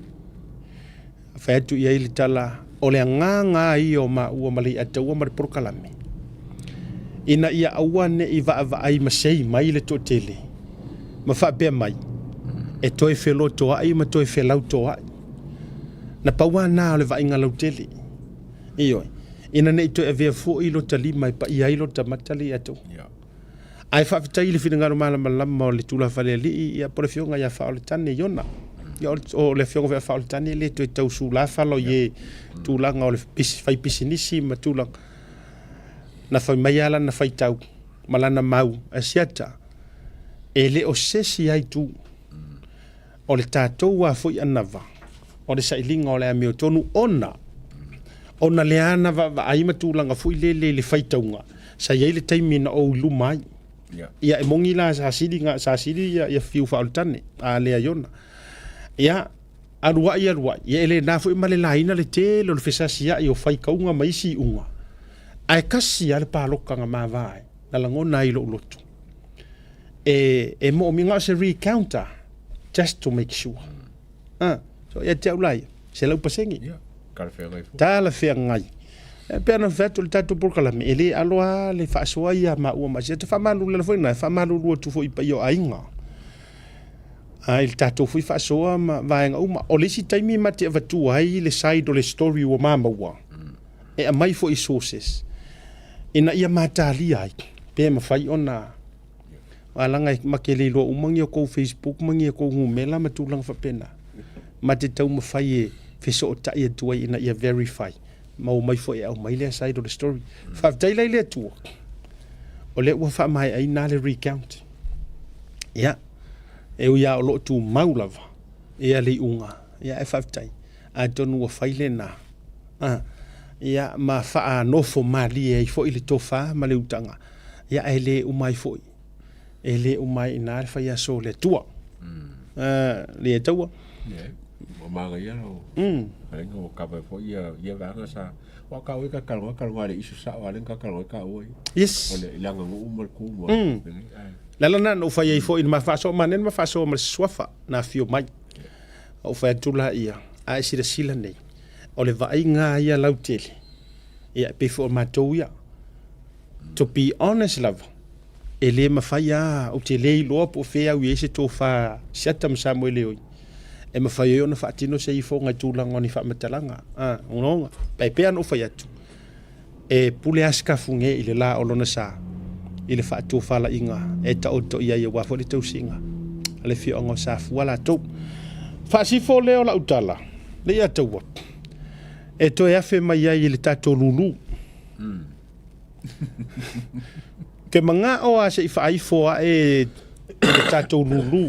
Speaker 1: Whai atu I le tala o le nganga I o ma ua mali ata ua mari porokalame. Ina ia awane I va ai masei mai le tōtele. Ma whaapea mai. E toi whelo toa ai ma toi whelau toa ai. Na paua nā o le vainga lau tele. Ioi. Ina nei toi avea fo I lo tali mai pa I ailo ta matali atu. Ai whaafitai le whingaro malama lama o le tūla whale li ia pore fionga ia wha o le tane iona. Ia o le fionga wha o le tane le toi tau su la whalo ye tūlanga o le whai pisinisi ma tūlanga. Na whai mai ala na whai tau. Malana mau. A siata. E le o sesi ai tu. O le tātou a fwoi anava. O le sailinga o le ameo tonu ona. Ona le ana va aima tūlanga fwoi le whaitaunga. Sa iei le taimina o lumai. Ia e mongi la sa siri ia fiu whaoltane. A lea iona. Ia arua. Ia ele na fwoi male laina le te lo le whesasia I o whaikaunga maisi unga. Ai kasi ale pālokanga mā vai. Na langona I lo lotu. E mo minga se recounter. Just to make sure. So ia te aulai. Se lau pasengi. Tala whea ngai. E pēna whatu le tatu porkalame. E le aloa le faʻasoa ia ma ua masi. Te whamalu le lafo whamalu lua tu fo I pa I o ainga. Ai le tatu fo I faʻasoa ma vaenga uma. O le si taimi ma te avatu ai le side o le story ua mamaua. E a mai fo I sources. Ina ia mātali ai. Pē mawhai ona. Alanga ma ke le lo umangi o kou Facebook mangi o kou ngumela ma tūlanga whapena. Ma te tau mawhai e wheso o tai atua ina ia verify. Ma o mai fo e au mai lea side o the story. Whaftai lai lea tua. O le ua whamai ai nā le recount. Ia. E uia o lo tu maulava. Ia le unga. Ia e whaftai. A tonu ua whaile nā. Ia ma wha nofo mali e fo I le tofa ma le utanga. Ia e le umai fo I. E le umai ina le whai aso le tua. Le taua.
Speaker 10: O manga ia o. Alenga o kawa fo ia vanga sa. Wa ka o ka kalwa le isu sa wa lenga kalwa ka o.
Speaker 1: Yes.
Speaker 10: O le langa ngo umal ku mo.
Speaker 1: Lala no fai ai fo in ma faso manen ma faso ma swafa na fio mai. O fai tula ia. A sira sila nei. O le vai nga ia lautele. Ia pe fo matou ia. To be honest love. E le mawhai a o te lei loa po whea ui ese tō wha siata msamo e leoi. E mawhai o na whaatino se I fōngai tūlanga o ni whaamatalanga. Unonga. Pai pēa no whai atu. E pule aska funge I le la o lona sa. I le whaatō whala inga. E ta oto ia ia wafo le tau singa. A le fio ango sa fuala tau. Whaasifo leo la utala. Le ia tau wap. E to e afe mai ai I le tato lulu. Ke manga o a se i whaai fōa e le tātou lulu.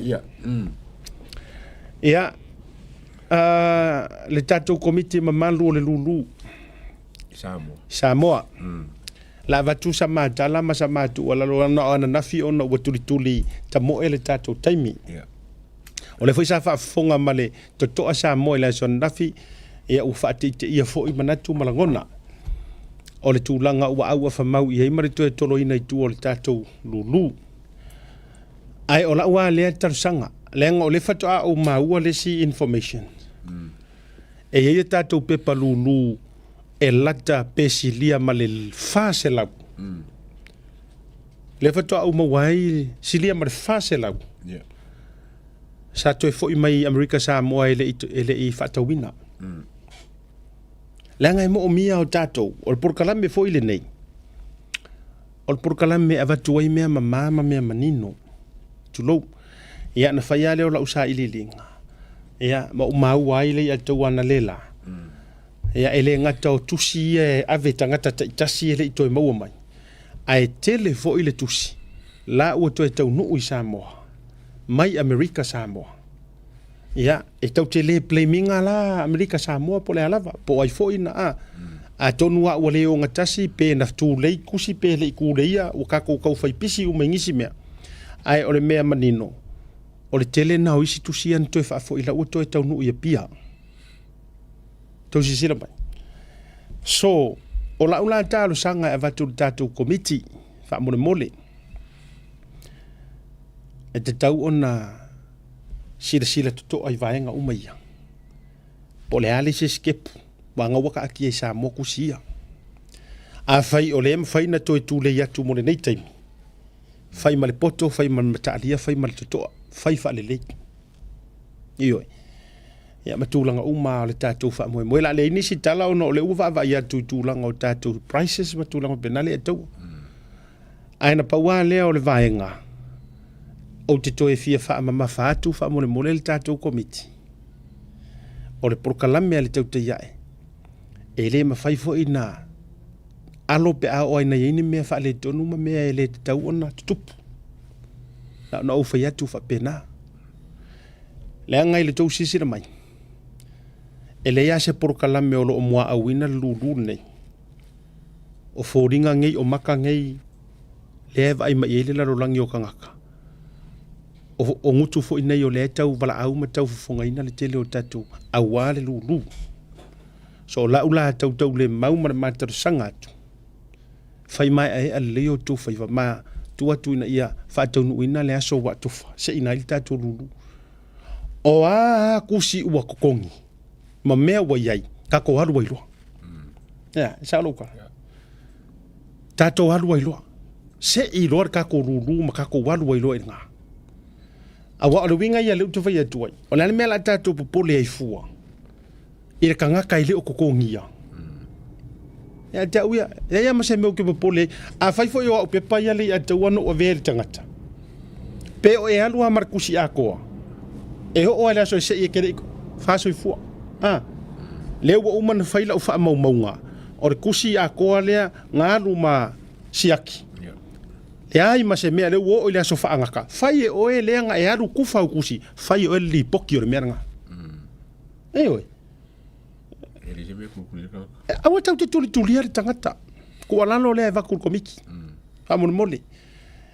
Speaker 1: Ia, le tātou komiti mamalu o le lulu. Samoa. La vatu sa mātala ma sa mātu wala loana o nafi o na watuli ta moe le tātou taimi. O le whaisa whaafonga ma le totoa Samoa le so nafi ia u whaati te ia fo i manatu malangona. O le tūlanga ua aua whamau i heimari tu e tolo ina i tu o le tātou lulu. Ai o la ua lea tarusanga. Leanga o le whatoa o maua le si information. E ia tātou pepa lulu e lata pesilia ma le whase lau. Le whatoa o mawai silia ma le whase lau. Sa toi fo i mai Amerika Samoa ele i whatawina. Leanga e mo o mia o tātou. O le porkalame fo i le nei. O le porkalame avatuai mea ma mama mea manino. Tulou. Ia na whaiale o la usa i lilinga. Ia ma o mau aile i Tautuana lela. Ia ele ngata o tusi e ave tangata tasi ele i toi maua mai. Ai tele fo i le tusi. La ua toi tau nuu i Samoa. Mai Amerika Samoa. Ia, e tau te le pleiminga la Amerika Samoa po le alava. Po ai fo ina a tonu a ua leo ngatasi pe na tu lei kusi pe le iku leia o kako kau whaipisi u mengisi mea. Ai ole mea manino. O le tele na o isi tusi an toi whaafo ila ua toi tau nuu ia pia. Tau si sila mai. So, o la ula talo sanga e vatu tātou komiti wha mole mole. E te tau ona sila tuto ai vaenga umaia. Po le ale se skepu, wanga waka aki e sa moku sia. A fai o le fai na toi tu le yatu mo le nei taimi. Fai ma le poto, fai ma le mataalia, fai ma le tutoa, fai fa le lei. Ioi. Ia matulanga uma o le tātou wha moe. Moe la le inisi tala o no le uwa va ia tūlanga o tātou prices matulanga penale e tau. Aina paua lea o le vaenga. O te toe fia wha mafai atu wha mole mole le tātou komiti. O le prokalame a le Tautai A'e. E le mawhai fo i nā. Alo pe a o aina yeini mea wha le tonu ma mea e le te tau ona tutupu. Na o whai atu wha pena. Lea ngai le tau sisira mai. E le ia se prokalame o lo o mua awina lulu nei. O fōringa ngei o maka ngei. Le eva ai mai ele la rolangi o kangaka. O ngutu fo inei o le tau wala au ma tau fufonga ina le tele o tatu awa le lulu. So la ula tau le mau ma mataru sangatu. Fai mai ai a leo tu fai wa ma tu atu ina ia fa tau nu ina le aso wa tufa se ina il tatu lulu. O a kusi ua kokongi. Ma mea wa iai kako haru wa iloa. Ya, sa loka. Tatu haru wa iloa. Se iloa kako lulu ma kako haru wa iloa ina. Awa o winga ia leu te whai atuai. O lana mea la tātou popole ai fua. I le kangaka i leo kokongia. Ia te auia. Ia mase meu ke popole. A whaifo i o au pepa ia le i Tautuana o vele tangata. Pe o e alua markusi a koa. E ho o ala so se i kere whaso i fua. Leo wa umana whaila u wha mau maunga. O le kusi a koa lea ngā luma siaki. E ai ma se mea le wo o le aso whaangaka. Whai e oe leanga e aru kufa o kusi. Whai e oe li poki o le meanga. E oe. Awa tau te tuli ari tangata. Ko alano lea e wakul komiki. Hamon mole.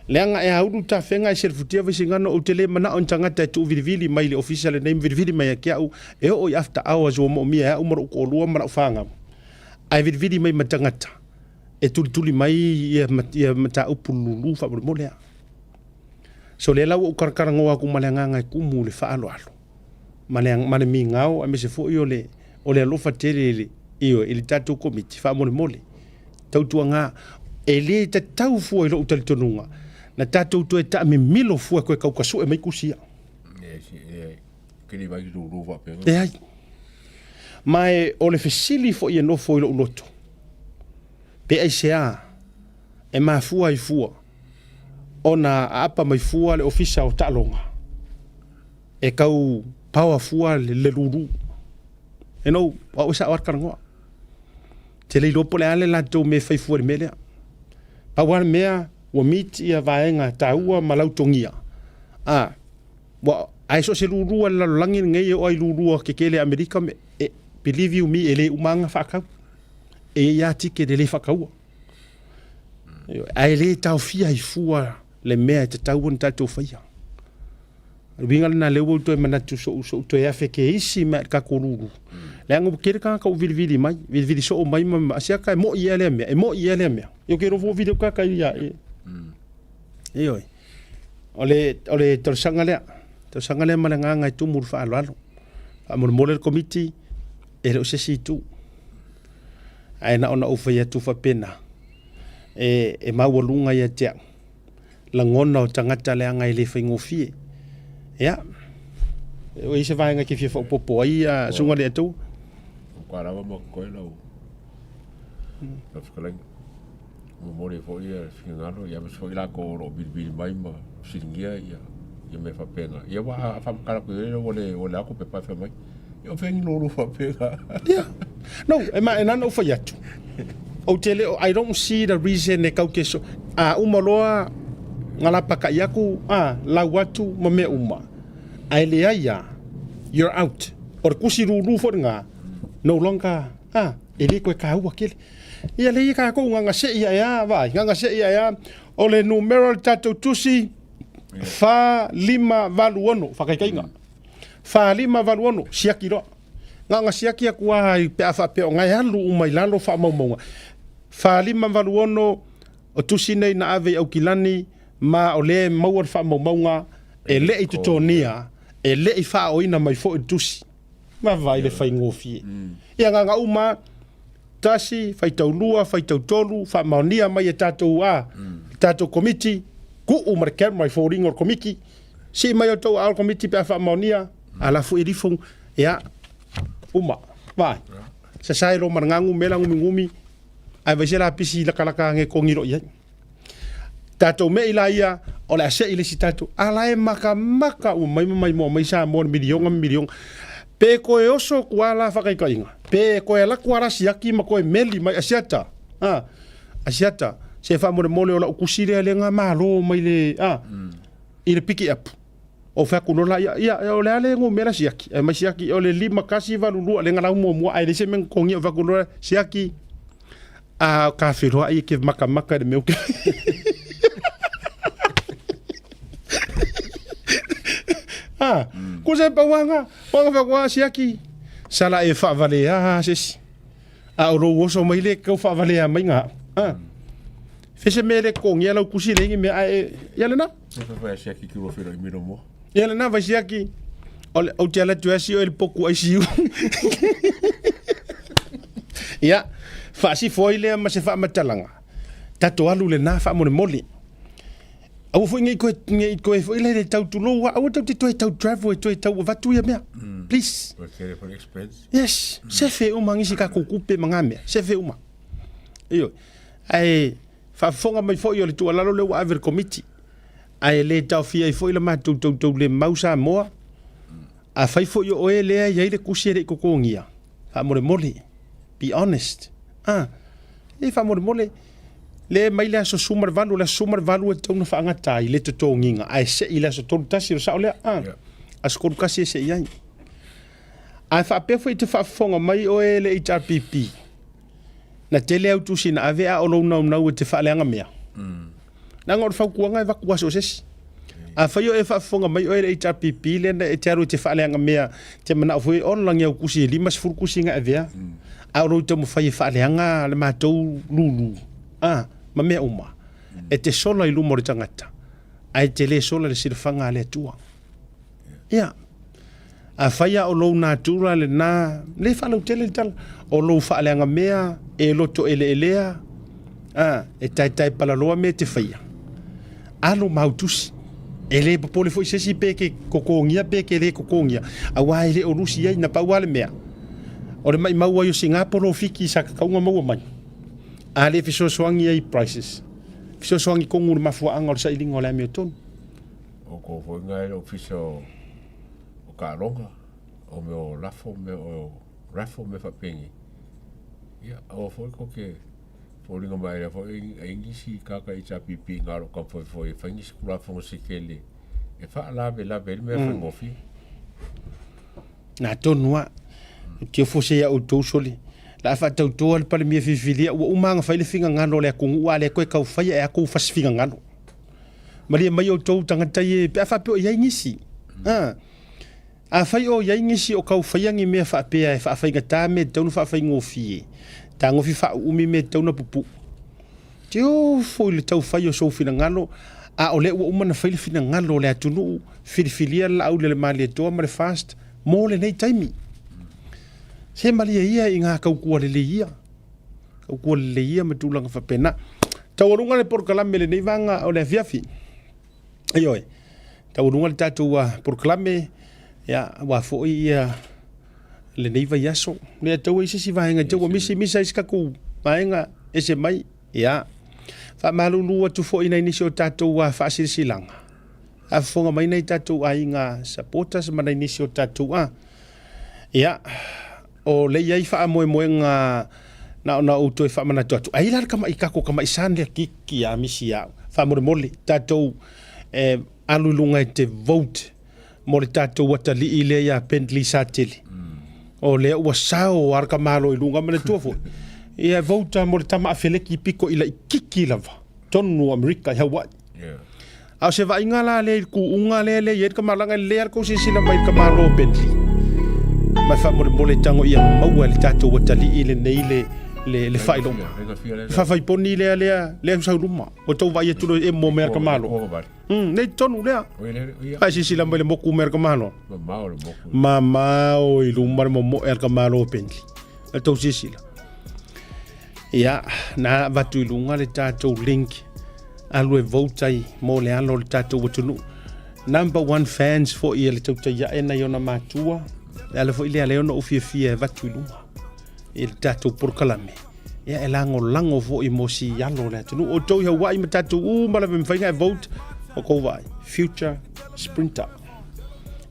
Speaker 1: Leanga e hauru ta whenga e serfutia visi ngano o te le mana o tangata e tu virivili mai le official name virivili mai a kia au. E o i after hours o mo mia e umaro ko lua mara whanga. Ai virivili mai matangata. E tuli mai ia mata upu lulu wha molea. So le lau o karakarango aku maleanga e kumu le wha alo alo. Male mi ngau a me se fo i o le alofa tere i le tātou komiti wha mole. Tautua ngā e le te tau fua i lo utali tonunga. Na tātou tu e ta me milo fua koe kaukasu e mai kusia.
Speaker 10: Kini vai lulu wha penga.
Speaker 1: E ai. Mai o le fesili fo i e no fo i lo uloto. Pe ai sea e mafua i fua ona apa mai fua le ofisa o talonga e kau paua fua le lulu e no wa usa war karangoa te le lopo le ale la tau me fai fuari melea. Pa wana mea, wa miti ia vaenga taua malautongia. Wa aiso se lurua la langi ngai o ai lurua ke kele Amerika me, believe you me, ele umanga whakau. Ya tike de le whakaua. Ai le tau fia i fua le mea te tau on tatou whaia. Winga na lewo to manatu so to ya fe ke isi ma ka koruru. Le anga kere ka ka vili mai, vili so mai ma asia ka mo iele me, mo iele me. Yo kero vo video ka ia e. Oi. Ole to sangale. To sangale malanga ngai tu mur fa alo. Amor model committee e lo se situ. Ai na ona ofa ya tu fa pena. E mawalunga ya tia. La ngona o tangata le anga ile fa ngofie. Ya. O ise vai nga ki fia popo ai a sunga le tu.
Speaker 10: Kwa rawa mo ko lo. Afkala. Mo mori fo ia fingalo ya so ila ko ro bil mai ma singia ya me fa pena. Ya wa fa kala ko le ko pe pa fa mai. Yo feng lo fa pena.
Speaker 1: Yeah. No, ema no fa yatu. O tele I don't see the reason e kau keso. Umaloa ngala paka yaku la watu mo me uma. Ai le ia you're out. Or kusiru fo nga. No longer ele ko ka ua kele. Ia le ka ko nga se ia vai nga se ia o le numero tatou tusi fa lima valuono fa kai nga. Fa lima valuono siakiro. Nga siaki aku ai pe afa pe nga halu umai lalo fa mau. Fa lima valuono o tusi nei na ave au kilani ma ole mau fa mau e le i tutonia e le i fa oina mai fo tusi. Ma vai le fai ngofie. Ia nga uma tasi fai taulua fai tautolu fa maunia mai e tatou tatou committee ku umar ker mai fo ring or komiki si mai o tou al committee pe fa maunia ala fu edifung ya uma vai sa sai ro mangangu mela ngumi ai vai sela pisi la kalaka nge kongiro ia tatou me ila ia o la se ile si tatou ala e maka mai mo sa mo milion pe ko e oso kuala whakaikainga. Pe ko e la kuara siaki ma ko e meli mai asiata. Asiata. Se wha mole o la ukusire le ngā malo mai le i le piki up. O whakunola ia o le ale ngō mera siaki. Mai siaki o le lima kasi valulua le ngana mua ai le se men kongi o whakunola siaki. Ka whiroa i ke maka de meu ke. Ko se pa wanga fa siaki sala e fa vale sesi o ro oso mai le ko fa vale mai nga fese mele ko ngela ku si le me ya lena
Speaker 10: fa siaki ki ro fero mi no mo
Speaker 1: ya lena va siaki o tela tu asi o el poku ai si ya fa si foi le ma se fa matalanga tato alu le na fa mo moli au foi ngai ko foi le tautulo au tau travel tau vatu ya mea please
Speaker 10: okay for expense
Speaker 1: yes se fe uma ngi ka kukupe mangame se fe uma iyo ai fa fonga mai foi le tu alalo le aver committee ai le tau fia foi le ma tau le mausa moa a fai foi o ele ya ile kusere ko kongia fa mo mole be honest e fa mo mole le mai le so sumar valu e tonu fa ngata i le to nginga ai se i le so tonu tasi sa ole as ko kasi se ia ai fa pe foi te fa fonga mai o ele HRPP na tele autu sina ave a o na te fa le nga mea na ngor fa kuanga va kwa so ses a fa yo e fa fonga mai o ele HRPP le na e taro te fa le nga mea te mana foi on lang ya kusi limas fur kusi nga ave a o te mo fa le nga le matou lulu ma mea uma e te sola i lumo re tangata ai te le sola le sirifanga le tua ia a whaia o lou nātura le nā le whalau tele tala o lou whaaleanga mea e loto elea e tai palaloa me te whaia alo mautusi e le papole fo isesi peke kokongia peke le kokongia a wai le o rusi ai na pauale mea o le mai maua yo Singapore fiki sa kaunga maua mai ale fiso soangi ai prices fiso soangi kongu le mafua anga o sa ilinga o le amio tonu
Speaker 10: o ko fo ngai o fiso o ka longa o me o lafo me o rafo me fa pengi Ia, o foi ko ke fōringa mai a foi ingisi kaka I ta pipi ngaro ka foi whaingisi kura whonga sikele. E wha lawe le mea whaingofi.
Speaker 1: Nā tonua, kia fose ia o tau soli. La wha tau toa le pale mia whiwhilia, ua umanga whaile whinga ngano le a kungu ua le koe kau whaia e a kou whas whinga ngano. Maria mai o tau tangatai e, pe a whapeo ia ingisi. A whai o ia ingisi o kau whaiangi mea whapea e whaafai ngata me taunu whaafai ngofi e. Tā ngofi wha umi me tauna pupu. Te o fo le tau whai o sou whina ngano, a o le ua umana whaile whina ngano le atunu, whiriwhilia la au le mali e toa ma le fast, mō le nei taimi. Se malia ia I ngā kaukua le ia. Kaukua le ia ma tūlanga whapena. Taurunga le porkalame le nei vanga o le afiafi. Aioi. Taurunga le tātou porkalame, ia, wafo ia le nei vai aso. Le tau I sisi vahenga tau misi iskaku vahenga SMI, ia. Wha malulu atu fo ina inisi o tātou whaasirisilanga. A whonga mai nei tātou a inga supporters mana inisi o tātou ia. O le iai wha moe ngā na o toi wha mana tuatu. Ai lara kama I kako kama I san lea kiki a misi au. Wha mole tātou alulunga te vote. Mole tātou wata li I lea pendli sa tele. O lea ua sao arka malo I lunga mana tuafo. Ia vote mole tama awheleki piko ila I kiki lava. Tonu Amerika I Hawaii. Au se va inga la le ku unga le ye ka malanga le ar ko sila mai ka malo pendli. Mai fa mole tango ia maua le tatou watali I le nei le whailonga. Whawhai poni le sa ruma. O tau vai atu e mo mea ka malo. Nei tonu lea. Hai sila mai le moku mea ka malo. Mamao I luma le mo mea ka malo pendli. Le tau sila. Ia, na vatu I lunga le tatou link. Alue votai mo le alo le tatou watunu. Number 1 fans fo I le Tautai A'e na yona matua. Ale fo ile ale ona ofia vatu lunga. Il tatou porkalame. Ia e lango fo I mosi yalo le tunu. O tau Hawaii ma tatou mala me whainga e vote. O kou vai. Future Sprinter.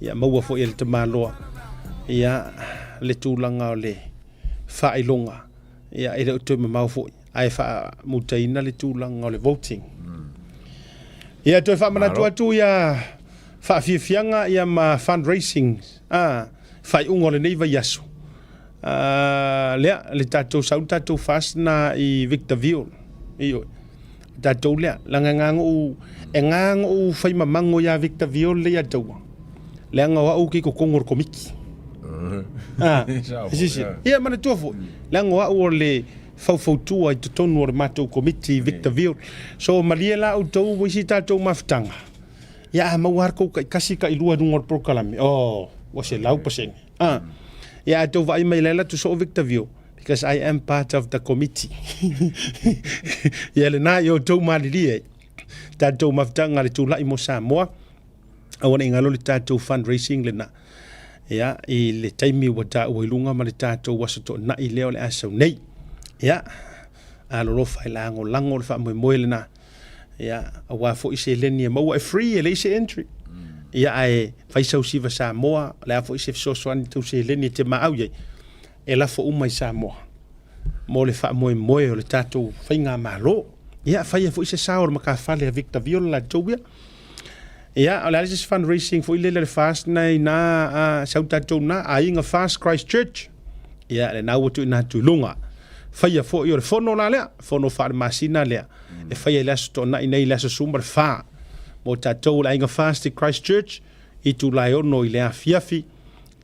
Speaker 1: Ia maua fo I le tamaloa. Ia le tūlanga o le whailonga. Ia e reo tui mamau fo I. Ai wha mutaina le tūlanga o le voting. Ia toi wha manatu atu ia wha fianga ia ma fundraising. Whai ungo le nei vai aso. Lea, le tātou sau tātou fast na I Victorville. Iyo. Tātou lea, langa ngango u whai mamango ia Victorville le ataua. Lea ngā wau ki ko kongor komiki. Ia mana tuafo. Lea ngā wau le fautua I tonu o le mātou komiti Victorville. So malia la au tau wisi tātou mafutanga. Ia mau harko kasi ka ilua nungor prokalame. Oh, wase lau paseng. Ia tau vai mai lela to so Victorville because I am part of the committee. Ia le na yo tau malili tātou mafutanga le tūlai mo Samoa. Awana ingalo le tātou fundraising le na. Ia I le taimi wa tātou ilunga ma le tātou wasato na I leo le asau nei. Ia alolo fai lango le fa moe le na. Ia awa fo I se leni maua e free e le se entry. Ia ai fai sau siva Samoa le a fo I se fisosoani tau se leni te maau iei. E la fo umai Samoa. Mo le fa moe o le tātou fai ngā malo. Ia fai e fo I se sao le maka fale a Victorville la tauia. Ia o le alisis fundraising fo I le fast nei na sau tātou na a inga fast Christchurch. Ia le nau atu ina tulunga. Fai fo I o le fono la lea, fono wha le masina lea. E fai le aso tona I nei le aso sumar wha. Mo tātou la inga fast I Christchurch, I itulau I le afiafi,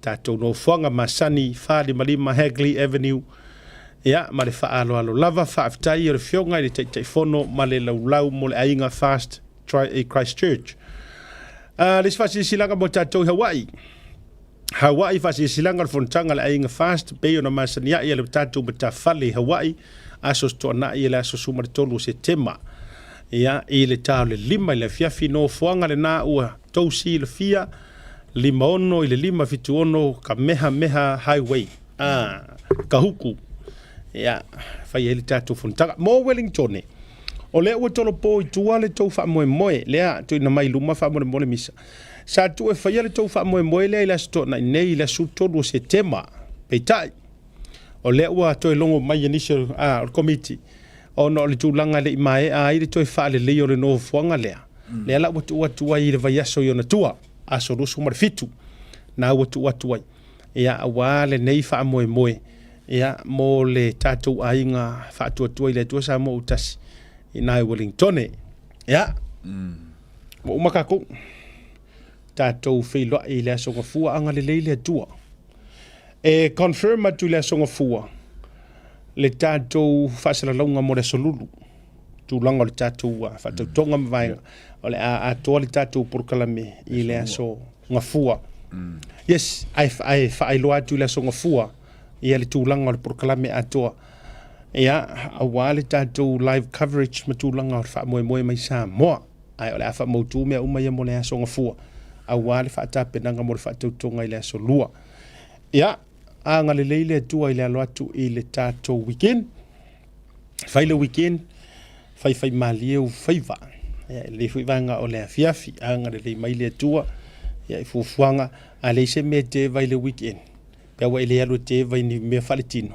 Speaker 1: tātou no whanga masani, wha le malima Hagley Avenue, ia, ma le wha alo lava, wha aftai o le fionga I le teitai fono, ma le laulau mo le inga fast I Christchurch. Le sfasi silanga mo tātou Hawaii. Hawaii fasi silanga le fontanga le inga fast, peo na masani ia le tātou matawhale Hawaii, aso stona I le aso sumar tolu se tema. Ia I le tau le lima I le fiafi no fuanga le na ua tausi le fia, lima ono I le lima fitu ono ka meha highway. Ka huku. Ia, fai ele tātou fontanga. Mo Wellington e. O lea ua tolo po I tua le tau wha moe. Lea, tu ina mai luma wha moe misa. Sa tu e fai le tau wha moe lea I la sto na nei I la su tolu se tema. Peitai. O lea ua toi longo mai initial committee. O no le tūlanga le mai a i toi whaale leo le no fuanga lea. Lea la watu ai le vai aso i ona tua. Aso rusu mara fitu. Na watu ai. Ia awa le nei wha moe moe. Ia mo le tatou ainga wha tua i le tua sa mo utasi. I nai Wellingtone. Ia. Mo umakako. Tatou whiloa i le asonga fua anga le leile tua. E confirm atu le asonga fua. Le tatou whaasara launga mo le solulu. Tūlanga le tatou whatau tonga mwainga. O le a toa le tatou porukalame i le aso ngafua. Yes, ai whaailoa atu le aso ngafua. Ia le tūlanga le porukalame a toa. Ia, awa le tatou live coverage ma tūlanga o le wha moe mai Samoa. Ai o le a wha mautu mea umai mo le aso ngafua. Awa le whaatapenanga mo le whatau tonga i le aso lua. Ia, anga le leile tua i le alo atu i le tatou weekend. Fai le weekend, fai malieu faiva. Le fuivanga o le afiafi, anga le lei mai le tua. Ia i fufuanga, a le se me te vai le weekend. Pea wa ile alo te vai ni mea faletino.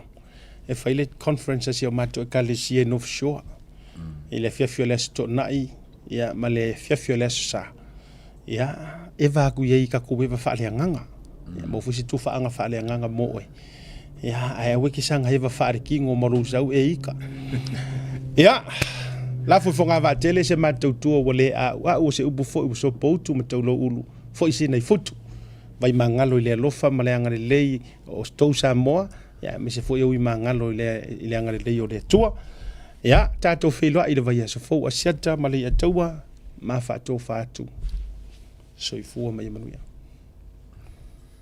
Speaker 1: E fai le conference si o mato e kale si e North Shore. I le afiafi o le aso nai, ia ma le afiafi o le aso sa. Ia, e vaku iei ka kowe va faale anganga. Mo fusi tu faanga faale nganga mo e. Ya ai wiki sanga heva faare kingo maru sau e ika. Ya. La fu fonga va tele se matou tu wole a o se ubu fo so poutu matolo ulu. Fo isi nei futu. Vai mangalo ile lofa maleanga le lei o sto Samoa. Ya me se fo eu mangalo ile anga le lei o le tua. Ya tato filo ile vai so fo asiata mali atua ma fa to fatu. So ifua mai manuia.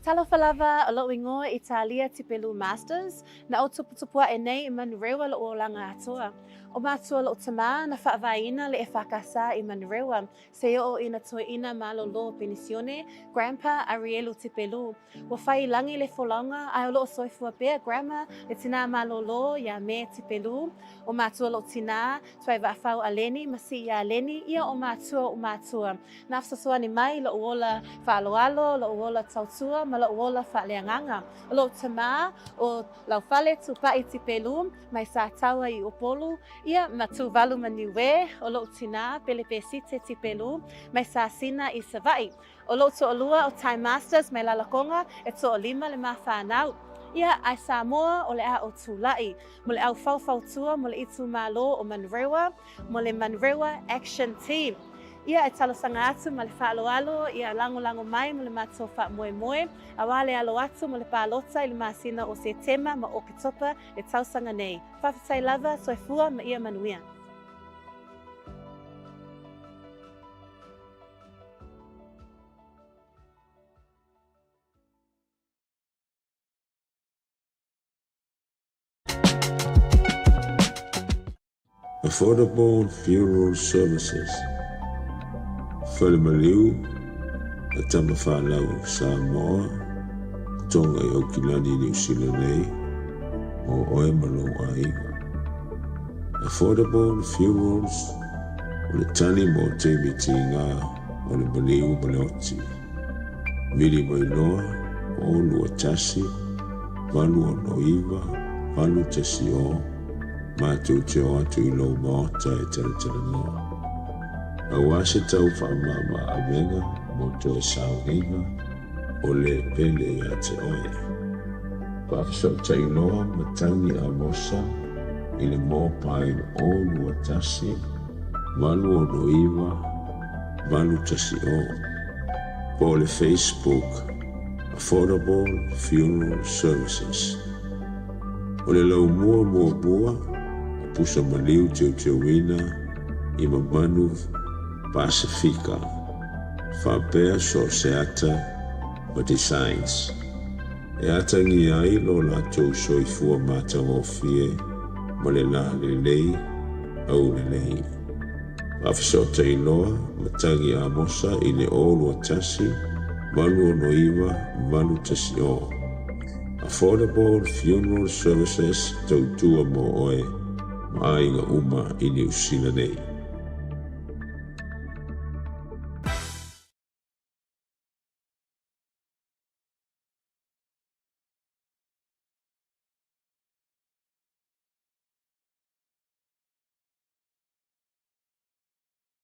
Speaker 2: Talofa lava o lo ingoa Italia Tipelu Masters na o tuputupua e nei i Manurewa lo o langa atoa. O mātua lo tama na whaavaina le e whakasa i Manurewa. Se o ina toi ina malo lo penisione, Grandpa Arielu Tipelu. Wa whai langi le folanga ai o lo soifua pea grandma le tina malo lo ia me Tipelu. O mātua lo tina tuai wafau a Leni masi ia Leni ia o mātua. Na afsasua ni mai lo uola whaaloalo, lo uola tautua, ma lo uola whaaleanganga. O lo tama o lau whale tupai Tipelu mai sa taua i upolu. Ia matu valu maniwe o lo tina pelepe site Tipelu mai sa sina i savai. O lo to olua o Time Masters mai lalakonga e to o lima le mawhanau. Ia ai Samoa o le a o tūlai. Mo le au fau tua mo le itu malo o Manurewa, mo le Manurewa Action Team. Ia e talosanga atu ma le whaaloalo, ia lango mai mo le mātou wha moe. Awa le alo atu mo le pālota i le māsina o se tema ma o kitopa e tausanga nei. Whawhitai lava, soifua ma ia manuia.
Speaker 5: Affordable funeral services. Whalemaliu, a tamawhanau Samoa, tonga i Okilani New Zealand nei, o oe malo aiga. Affordable funerals, o le tani mo te miti ngā, o le maliu maleoti. Miri mai noa, o lua tasi, valu o noiva, valu tasi o, mātou te o atu i lau maota e tala noa. Awa se tau whaamama a venga mo to e saunga o le pele i a te oe. Whaafiso tai noa matangi a mosa i le mō pain o lua tasi, malu o noiva, malu tasi o. Po le Facebook, Affordable Funeral Services. O le lau mua, pusa maliu teo wina i mamanu Pacifica, whapea so se ata o designs. E ata ngi ai lo latou soifua mātanga o fie, mo le la le lei, au le lei. Whawhisota i loa, matangi a mosa i le olu o tasi, malu o noiva, malu tasi o. Affordable Funeral Services tautua mo oe, ma ainga uma i New Zealand nei.